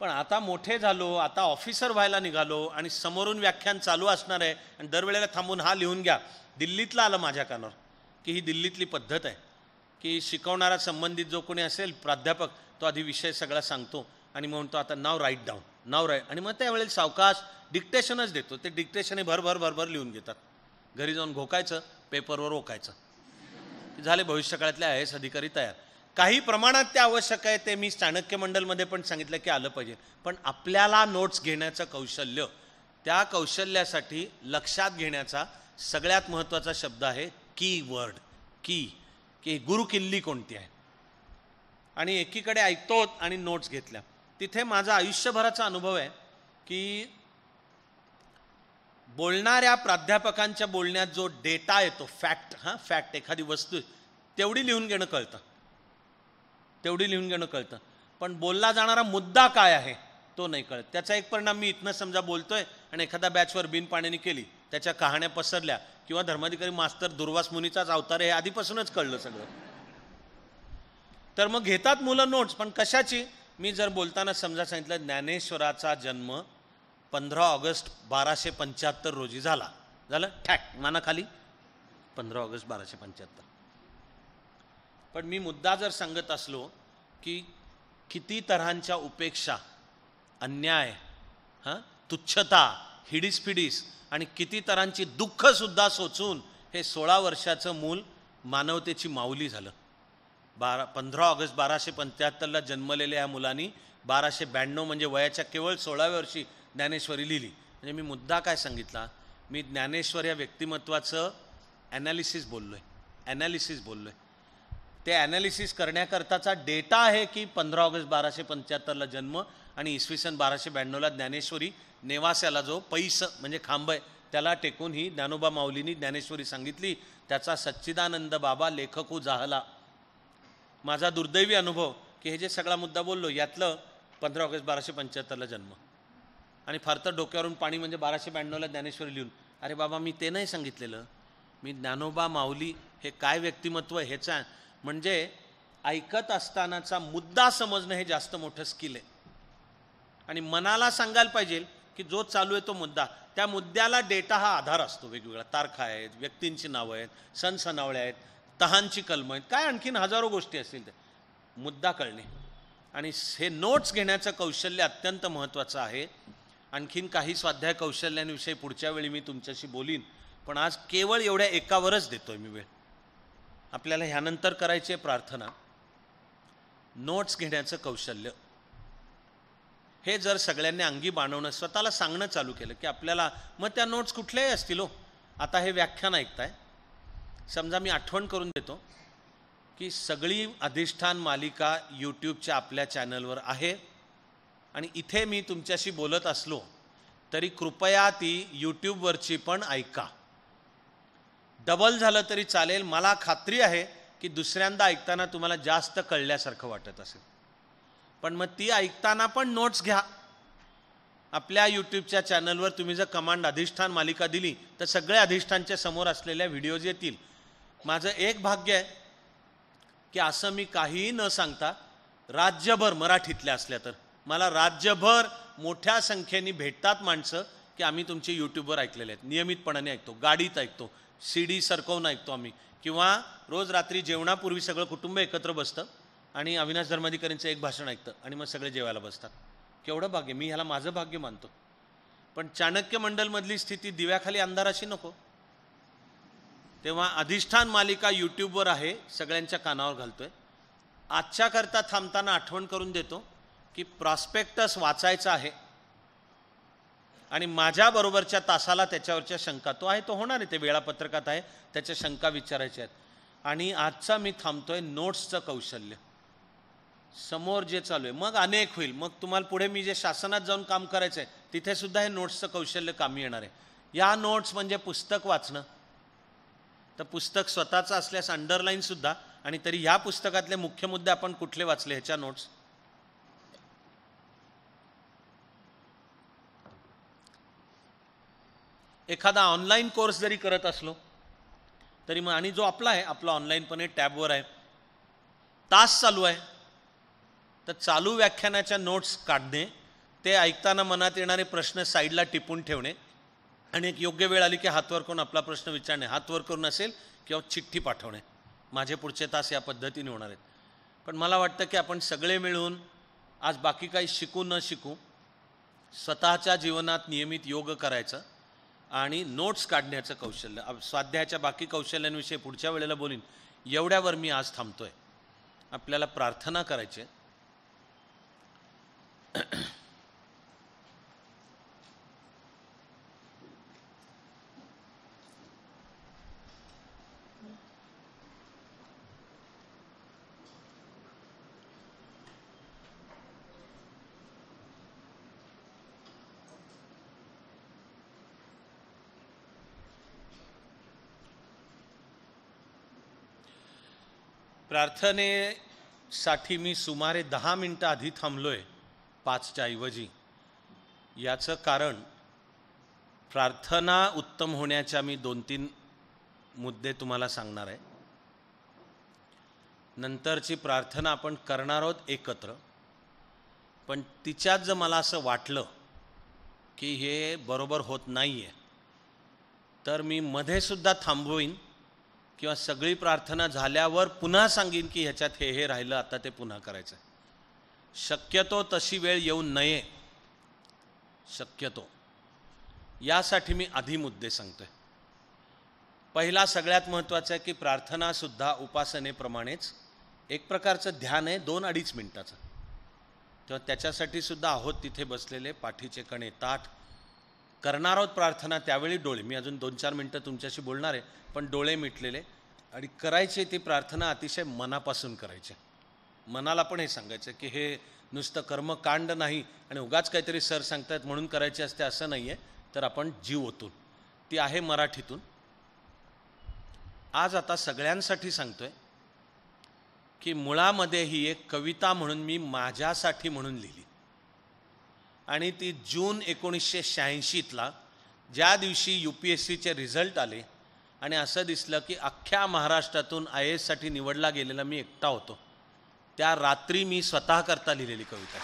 पण आता मोठे झालो, आता ऑफिसर व्हायला निघालो आणि समोरून व्याख्यान चालू असणार आहे आणि दरवेळेला थांबून हा लिहून घ्या. दिल्लीतला आलं माझ्या कानावर की ही दिल्लीतली पद्धत आहे की शिकवणारा संबंधित जो कोणी असेल प्राध्यापक तो आधी विषय सगळा सांगतो आणि मग म्हणतो आता नाव राईट डाऊन, नाव राईट, आणि मग त्यावेळेला सावकाश डिक्टेशनच देतो. ते डिक्टेशन भर लिहून घेतात. घरी जाऊन घोकायचं, पेपरवर ओकायचं. झाले भविष्यकाळातले IAS अधिकारी तयार. काही प्रमाणात ते आवश्यक आहे, ते मी चाणक्य मंडलमध्ये पण सांगितलं की आलं पाहिजे. पण आपल्याला नोट्स घेण्याचं कौशल्य, त्या कौशल्यासाठी लक्षात घेण्याचा सगळ्यात महत्त्वाचा शब्द आहे कीवर्ड. की गुरुकिल्ली कोणती आहे. आणि एकीकडे ऐकतोत आणि नोट्स घेतल्या. तिथे माझा आयुष्यभराचा अनुभव आहे की बोलणाऱ्या प्राध्यापकांच्या बोलण्यात जो डेटा येतो, फॅक्ट, एखादी वस्तू तेवढी लिहून घेणं कळतं. पण बोलला जाणारा मुद्दा काय आहे तो नाही कळत. त्याचा एक परिणाम मी इथनं समजा बोलतोय आणि एखादा बॅचवर बिनपाण्याने केली, त्याच्या कहाण्या पसरल्या किंवा धर्माधिकारी मास्तर दुर्वास मुनीचाच अवतार हे आधीपासूनच कळलं सगळं. तर मग घेतात मुलं नोट्स. पण कशाची? मी जर बोलताना समजा सांगितलं ज्ञानेश्वराचा जन्म 15 ऑगस्ट 1275 रोजी झालं ठॅक माना खाली 15 ऑगस्ट 1275. पण मी मुद्दा जर सांगत असलो की किती तऱ्हांच्या उपेक्षा, अन्याय, तुच्छता, हिडीस आणि किती तऱ्हांची दुःखसुद्धा सोचून हे 16 वर्षाचं मूल मानवतेची माऊली झालं. 15 ऑगस्ट 1275ला जन्मलेल्या या मुलांनी 1292 म्हणजे वयाच्या केवळ 16व्या वर्षी ज्ञानेश्वरी लिहिली. म्हणजे मी मुद्दा काय सांगितला? मी ज्ञानेश्वर या व्यक्तिमत्वाचं ॲनालिसिस बोललोय. ते ॲनालिसिस करण्याकरताचा डेटा आहे की 15 ऑगस्ट 1275ला जन्म आणि इसवी सन 1292ला ज्ञानेश्वरी नेवास्याला जो पैस म्हणजे खांब आहे त्याला टेकून ही ज्ञानोबा माऊलींनी ज्ञानेश्वरी सांगितली. त्याचा सच्चिदानंद बाबा लेखकू जाहला. माझा दुर्दैवी अनुभव की हे जे सगळा मुद्दा बोललो यातलं 15 ऑगस्ट 1275ला जन्म आणि फार तर डोक्यावरून पाणी म्हणजे 1292ला ज्ञानेश्वरी लिहून. अरे बाबा मी ते नाही सांगितलेलं. मी ज्ञानोबा माऊली हे काय व्यक्तिमत्व ह्याचा म्हणजे ऐकत असतानाचा मुद्दा समजणं हे जास्त मोठं स्किल आहे. आणि मनाला सांगायला पाहिजे की जो चालू आहे तो मुद्दा, त्या मुद्द्याला डेटा हा आधार असतो. वेगवेगळ्या तारखा आहेत, व्यक्तींची नावं आहेत, सण सणावळे आहेत, तहांची कलमं आहेत, काय आणखीन हजारो गोष्टी असतील. त्या मुद्दा कळणे आणि हे नोट्स घेण्याचं कौशल्य अत्यंत महत्त्वाचं आहे. आणखीन काही स्वाध्याय कौशल्यांविषयी पुढच्या वेळी मी तुमच्याशी बोलीन. पण आज केवळ एवढ्या एकावरच देतोय मी वेळ. आपल्याला ह्यानंतर करायची आहे प्रार्थना. नोट्स घेण्याचं कौशल्य हे जर सगळ्यांनी अंगी बाणवणं, स्वतःला सांगणं चालू केलं की आपल्याला मग त्या नोट्स कुठल्याही असतील. आता हे व्याख्यान ऐकताय, समजा मी आठवण करून देतो की सगळी अधिष्ठान मालिका यूट्यूबच्या आपल्या चॅनलवर आहे आणि इथे मी तुमच्याशी बोलत असलो तरी कृपया ती यूट्यूबवरची पण ऐका. डबल झालं तरी चालेल. मला खात्री आहे की दुसऱ्यांदा ऐकताना तुम्हाला जास्त कळल्यासारखं वाटत असेल. पण मग ती ऐकताना पण नोट्स घ्या. आपल्या यूट्यूबच्या चॅनलवर तुम्ही जर कमांड अधिष्ठान मालिका दिली तर सगळे अधिष्ठानच्या समोर असलेल्या व्हिडिओज येतील. माझं एक भाग्य आहे की असं मी काहीही न सांगता राज्यभर मराठीतल्या असल्या तर मला राज्यभर मोठ्या संख्येने भेटतात माणसं की आम्ही तुमचे यूट्यूबवर ऐकलेले आहेत. नियमितपणाने ऐकतो, गाडीत ऐकतो, CD सरकवून ऐकतो आम्ही, किंवा रोज रात्री जेवणापूर्वी सगळं कुटुंब एकत्र बसतं आणि अविनाश धर्माधिकारींचं एक भाषण ऐकतं आणि मग सगळे जेवायला बसतात. केवढं भाग्य! मी ह्याला माझं भाग्य मानतो. पण चाणक्य मंडलमधली स्थिती दिव्याखाली अंधाराशी नको. तेव्हा अधिष्ठान मालिका यूट्यूबवर आहे, सगळ्यांच्या कानावर घालतोय. आजच्या करता थांबताना आठवण करून देतो की प्रॉस्पेक्टस वाचायचा आहे आणि माझ्याबरोबरच्या तासाला त्याच्यावरच्या शंका, तो आहे तो होणार आहे, ते वेळापत्रकात आहे, त्याच्या शंका विचारायच्या आहेत. आणि आजचा मी थांबतोय नोट्सचं कौशल्य, समोर जे चालू आहे, मग अनेक होईल. मग तुम्हाला पुढे मी जे शासनात जाऊन काम करायचं आहे तिथे सुद्धा हे नोट्सचं कौशल्य कामी येणार आहे. या नोट्स म्हणजे पुस्तक वाचणं, तर पुस्तक स्वतःचं असल्यास अंडरलाईनसुद्धा, आणि तरी ह्या पुस्तकातले मुख्य मुद्दे आपण कुठले वाचले ह्याच्या नोट्स. एखादा ऑनलाईन कोर्स जरी करत असलो तरी मग, आणि जो आपला आहे आपला ऑनलाईनपणे टॅबवर आहे, तास चालू आहे, तर चालू व्याख्यानाच्या नोट्स काढणे, ते ऐकताना मनात येणारे प्रश्न साईडला टिपून ठेवणे, आणि एक योग्य वेळ आली की हातवर करून आपला प्रश्न विचारणे, हातवर करून असेल किंवा चिठ्ठी पाठवणे. माझे पुढचे तास या पद्धतीने होणार आहेत. पण मला वाटतं की आपण सगळे मिळून आज बाकी काही शिकू न शिकू स्वतःच्या जीवनात नियमित योग करायचं आणि नोट्स काढण्याचं कौशल्य, स्वाध्यायाच्या बाकी कौशल्यांविषयी पुढच्या वेळेला बोलीन. एवढ्यावर मी आज थांबतोय. आपल्याला प्रार्थना करायची आहे. प्रार्थनेसाठी मी सुमारे 10 मिनटं आधी थांबलोय 5च्या ऐवजी. याचं कारण प्रार्थना उत्तम होण्याच्या मी 2-3 मुद्दे तुम्हाला सांगणार आहे. नंतरची प्रार्थना आपण करणार आहोत एकत्र, पण तिच्यात जर मला असं वाटलं की हे बरोबर होत नाही आहे तर मी मध्ये सुद्धा थांबवीन किंवा सगळी प्रार्थना झाल्यावर पुन्हा सांगीन की ह्याच्यात हे राहिलं, आता ते पुन्हा करायचं आहे. शक्यतो तशी वेळ येऊ नये, शक्यतो. यासाठी मी आधी मुद्दे सांगतोय. पहिला सगळ्यात महत्त्वाचा आहे की प्रार्थनासुद्धा उपासनेप्रमाणेच एक प्रकारचं ध्यान आहे, 2-2.5 मिनटाचं. तेव्हा त्याच्यासाठी सुद्धा आहोत तिथे बसलेले, पाठीचे कणे ताठ करणार आहोत प्रार्थना. त्यावेळी डोळे, मी अजून 2-4 मिनटं तुमच्याशी बोलणार आहे, पण डोळे मिटलेले, आणि करायचे ती प्रार्थना अतिशय मनापासून करायचे. मनाला पण हे सांगायचं की हे नुसतं कर्मकांड नाही आणि उगाच काहीतरी सर सांगतायत म्हणून करायचे असते असं नाही आहे, तर आपण जीव ओतून. ती आहे मराठीतून. आज आता सगळ्यांसाठी सांगतोय की मुळामध्ये ही एक कविता म्हणून मी माझ्यासाठी म्हणून लिहिली, आणि ती जून 1986 ज्या दिवशी UPSCचे रिझल्ट आले आणि असं दिसलं की अख्ख्या महाराष्ट्रातून IAS साठी निवडला गेलेला मी एकटा होतो, त्या रात्री मी स्वतः करता लिहिलेली कविता.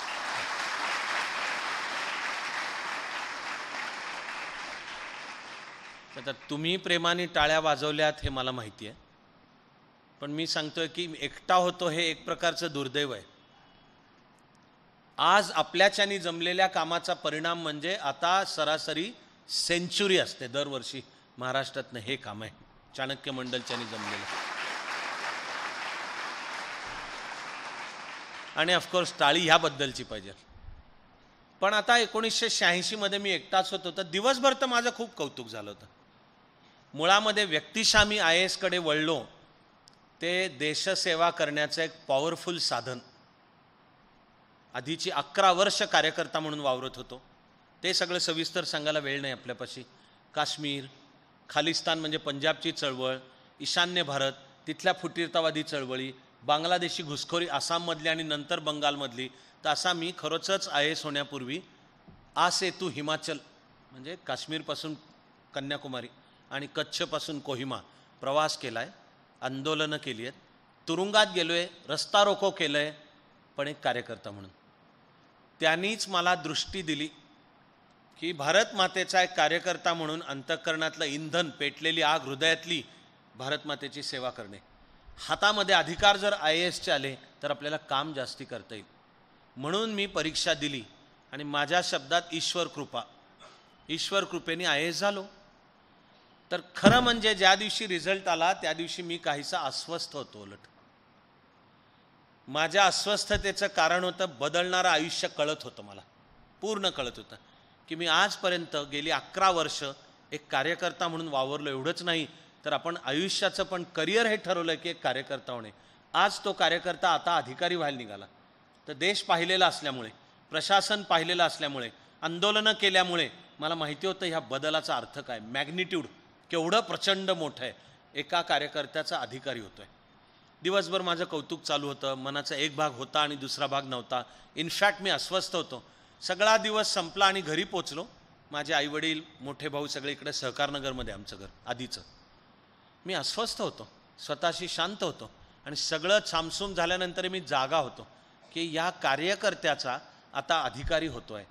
आता तुम्ही प्रेमाने टाळ्या वाजवल्यात हे मला माहिती आहे, पण मी सांगतोय की एकटा होतो हे एक प्रकारचं दुर्दैव आहे. आज आपल्याच्यानी जमलेल्या कामाचा परिणाम म्हणजे आता सरासरी सेंचुरी असते दरवर्षी महाराष्ट्रातनं. हे काम आहे चाणक्य मंडलच्यानी जमलेलं. आणि ऑफकोर्स टाळी ह्याबद्दलची पाहिजे. पण आता 1986 मी एकटाच होतो, तर दिवसभर तर माझं खूप कौतुक झालं होतं. मुळामध्ये व्यक्तिशः मी IAS कडे वळलो ते देशसेवा करण्याचं एक पॉवरफुल साधन. आधीची 11 वर्ष कार्यकर्ता म्हणून वावरत होतो, ते सगळं सविस्तर सांगायला वेळ नाही आपल्यापाशी. काश्मीर, खालिस्तान म्हणजे पंजाबची चळवळ, ईशान्य भारत, तिथल्या फुटीरतावादी चळवळी, बांगलादेशी घुसखोरी आसाममधली आणि नंतर बंगालमधली. तर असा मी खरोचच IAS होण्यापूर्वी सेतू हिमाचल म्हणजे काश्मीरपासून कन्याकुमारी आणि कच्छपासून कोहिमा प्रवास केला आहे, आंदोलनं केली आहेत, तुरुंगात गेलो आहे, रस्ता रोको केलं आहे, पण एक कार्यकर्ता म्हणून. त्यांनीच मला दृष्टी दिली की भारत मातेचा एक कार्यकर्ता म्हणून अंतःकरणातलं इंधन, पेटलेली आग, हृदयातली भारत मातेची सेवा करणे. हातामध्ये अधिकार जर IASचे आले तर आपल्याला काम जास्ती करता येईल. म्हणून मी परीक्षा दिली आणि माझ्या शब्दात ईश्वर कृपा, ईश्वर कृपेने IAS झालो. तर खरं म्हणजे ज्या दिवशी रिझल्ट आला त्या दिवशी मी काहीसा अस्वस्थ होतो. उलट माझ्या अस्वस्थतेचं कारण होतं बदलणारं आयुष्य कळत होतं. मला पूर्ण कळत होतं की मी आजपर्यंत गेली 11 वर्ष एक कार्यकर्ता म्हणून वावरलो. एवढंच नाही तर आपण आयुष्याचं पण करिअर हे ठरवलं की एक कार्यकर्ता होणे. आज तो कार्यकर्ता आता अधिकारी व्हायला निघाला. तर देश पाहिलेला असल्यामुळे, प्रशासन पाहिलेलं असल्यामुळे, आंदोलनं केल्यामुळे मला माहिती होतं ह्या बदलाचा अर्थ काय, मॅग्निट्यूड केवढं प्रचंड मोठं आहे. एका कार्यकर्त्याचा अधिकारी होतोय. दिवसभर माझं कौतुक चालू होतं. मनाचा एक भाग होता आणि दुसरा भाग नव्हता. इनफॅक्ट मी अस्वस्थ होतो. सगळा दिवस संपला आणि घरी पोचलो. माझे आईवडील, मोठे भाऊ सगळे इकडे सहकारनगरमध्ये आमचं घर आधीचं. मी अस्वस्थ होतो, स्वतःशी शांत होतो आणि सगळं छामसूम झाल्यानंतर मी जागा होतो की या कार्यकर्त्याचा आता अधिकारी होतोय.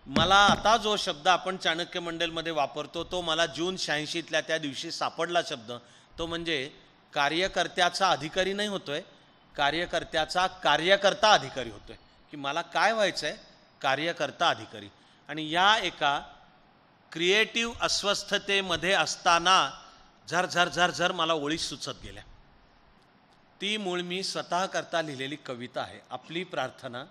मला आता जो शब्द आपण चाणक्य मंडलमध्ये वापरतो तो मला जून 86तल्या त्या दिवशी सापडला शब्द. तो म्हणजे कार्यकर्त्याचा अधिकारी नाही होतोय, कार्यकर्त्याचा कार्यकर्ता अधिकारी होतोय. की मला काय व्हायचं आहे, कार्यकर्ता अधिकारी. आणि या एका क्रिएटिव्ह अस्वस्थतेमध्ये असताना झर झर झर झर मला ओळी सुचत गेल्या. ती मूळ मी स्वतः करता लिहिलेली कविता आहे. आपली प्रार्थना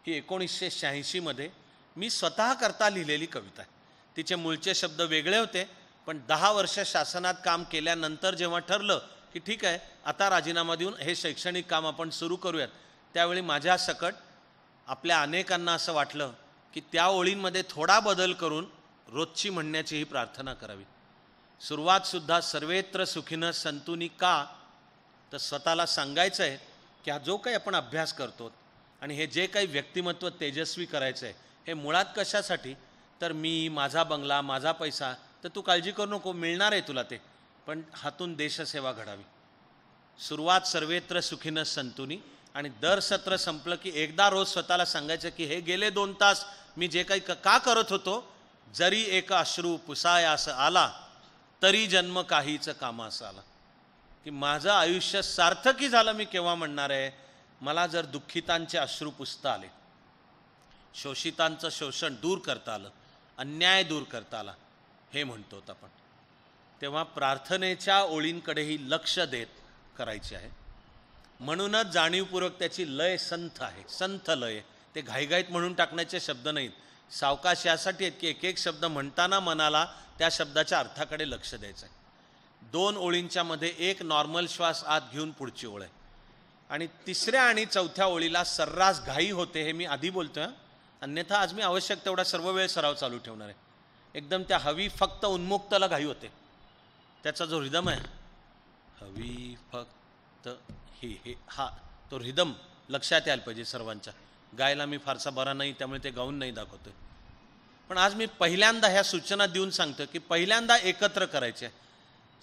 ही 1986मध्ये मी स्वतः करता लिहिलेली कविता आहे. तिचे मूळचे शब्द वेगळे होते, पण 10 वर्ष शासनात काम केल्यानंतर जेव्हा ठरलं की ठीक आहे आता राजीनामा देऊन हे शैक्षणिक काम आपण सुरू करूयात, त्यावेळी माझ्या सकट आपल्या अनेकांना असं वाटलं की त्या ओळींमध्ये थोडा बदल करून रोजची म्हणण्याची ही प्रार्थना करावी. सुरुवातसुद्धा सर्वेत्र सुखिनः संतुनी का, तर स्वतःला सांगायचं आहे की हा जो काही आपण अभ्यास करतो आणि हे जे काही व्यक्तिमत्व तेजस्वी करायचं आहे हे मुळात कशासाठी, तर मी, माझा बंगला, माझा पैसा, तर तू काळजी करू नको, मिळणार आहे तुला ते, पण हातून देशसेवा घडावी. सुरुवात सर्वेत्र सुखिनः संतुनी आणि दर सत्र संपलं की एकदा रोज स्वतःला सांगायचं की हे गेले 2 तास मी जे काही का करत होतो, जरी एक अश्रू पुसायास आला तरी जन्म काहीच कामास आला. की माझं आयुष्य सार्थकी झालं मी केव्हा म्हणणार आहे, मला जर दुःखितांचे अश्रू पुसता आले, शोषितांचं शोषण दूर करता आलं, अन्याय दूर करता आला, हे म्हणतो आपण. तेव्हा प्रार्थनेच्या ओळींकडेही लक्ष देत करायचे आहे. म्हणूनच जाणीवपूर्वक त्याची लय संथ आहे, संथ लय. ते घाईघाईत म्हणून टाकण्याचे शब्द नाहीत, सावकाश यासाठी आहेत की एक एक शब्द म्हणताना मनाला त्या शब्दाच्या अर्थाकडे लक्ष द्यायचं आहे. 2 ओळींच्या मध्ये एक नॉर्मल श्वास आत घेऊन पुढची ओळ आहे आणि 3ऱ्या आणि 4थ्या ओळीला सर्रास घाई होते. हे मी आधी बोलतोय, अन्यथा आज मी आवश्यक तेवढा सर्व वेळ सराव चालू ठेवणार आहे. एकदम त्या हवी फक्त उन्मुक्तला घाई होते. त्याचा जो रिदम आहे, हवी फक्त हे हा तो रिदम लक्षात यायला पाहिजे सर्वांच्या. गायला मी फारसा बरा नाही त्यामुळे ते गाऊन नाही दाखवतोय, पण आज मी पहिल्यांदा ह्या सूचना देऊन सांगतो की पहिल्यांदा एकत्र करायचे,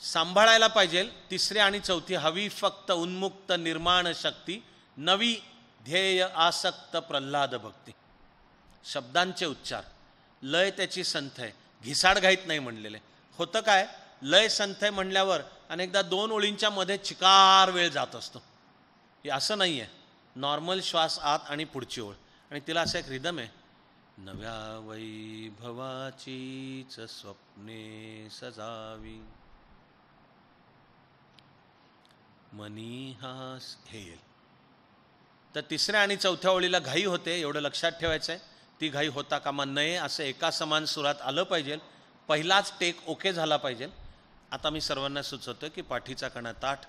सांभाळायला पाहिजे. 3री आणि 4थी हवी फक्त उन्मुक्त निर्माण शक्ती, नवी ध्येय आसक्त प्रल्हाद भक्ती. शब्दांचे उच्चार, लय त्याची संथ आहे, घिसाडघाईत नाही म्हणलेले. होतं काय, लय संथ आहे म्हणल्यावर अनेकदा 2 ओळींच्या मध्ये चिकार वेळ जात असतो. हे असं नाही आहे. नॉर्मल श्वास आत आणि पुढची ओळ, आणि तिला असं एक रिदम आहे, नव्या वैभवाचीच स्वप्ने सजावी मनी हास, हे येईल. तर 3ऱ्या आणि 4थ्या ओळीला घाई होते, एवढं लक्षात ठेवायचं आहे. ती घाई होता कामा नये, असं एका समान सुरात आलं पाहिजे. पहिलाच टेक ओके झाला पाहिजे. आता मी सर्वांना सुचवतो की पाठीचा कणा ताठ,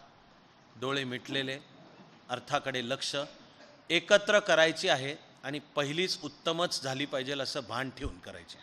डोळे मिटलेले, अर्थाकडे लक्ष, एकत्र करायची आहे आणि पहिलीच उत्तमच झाली पाहिजे असं भान ठेवून करायचे.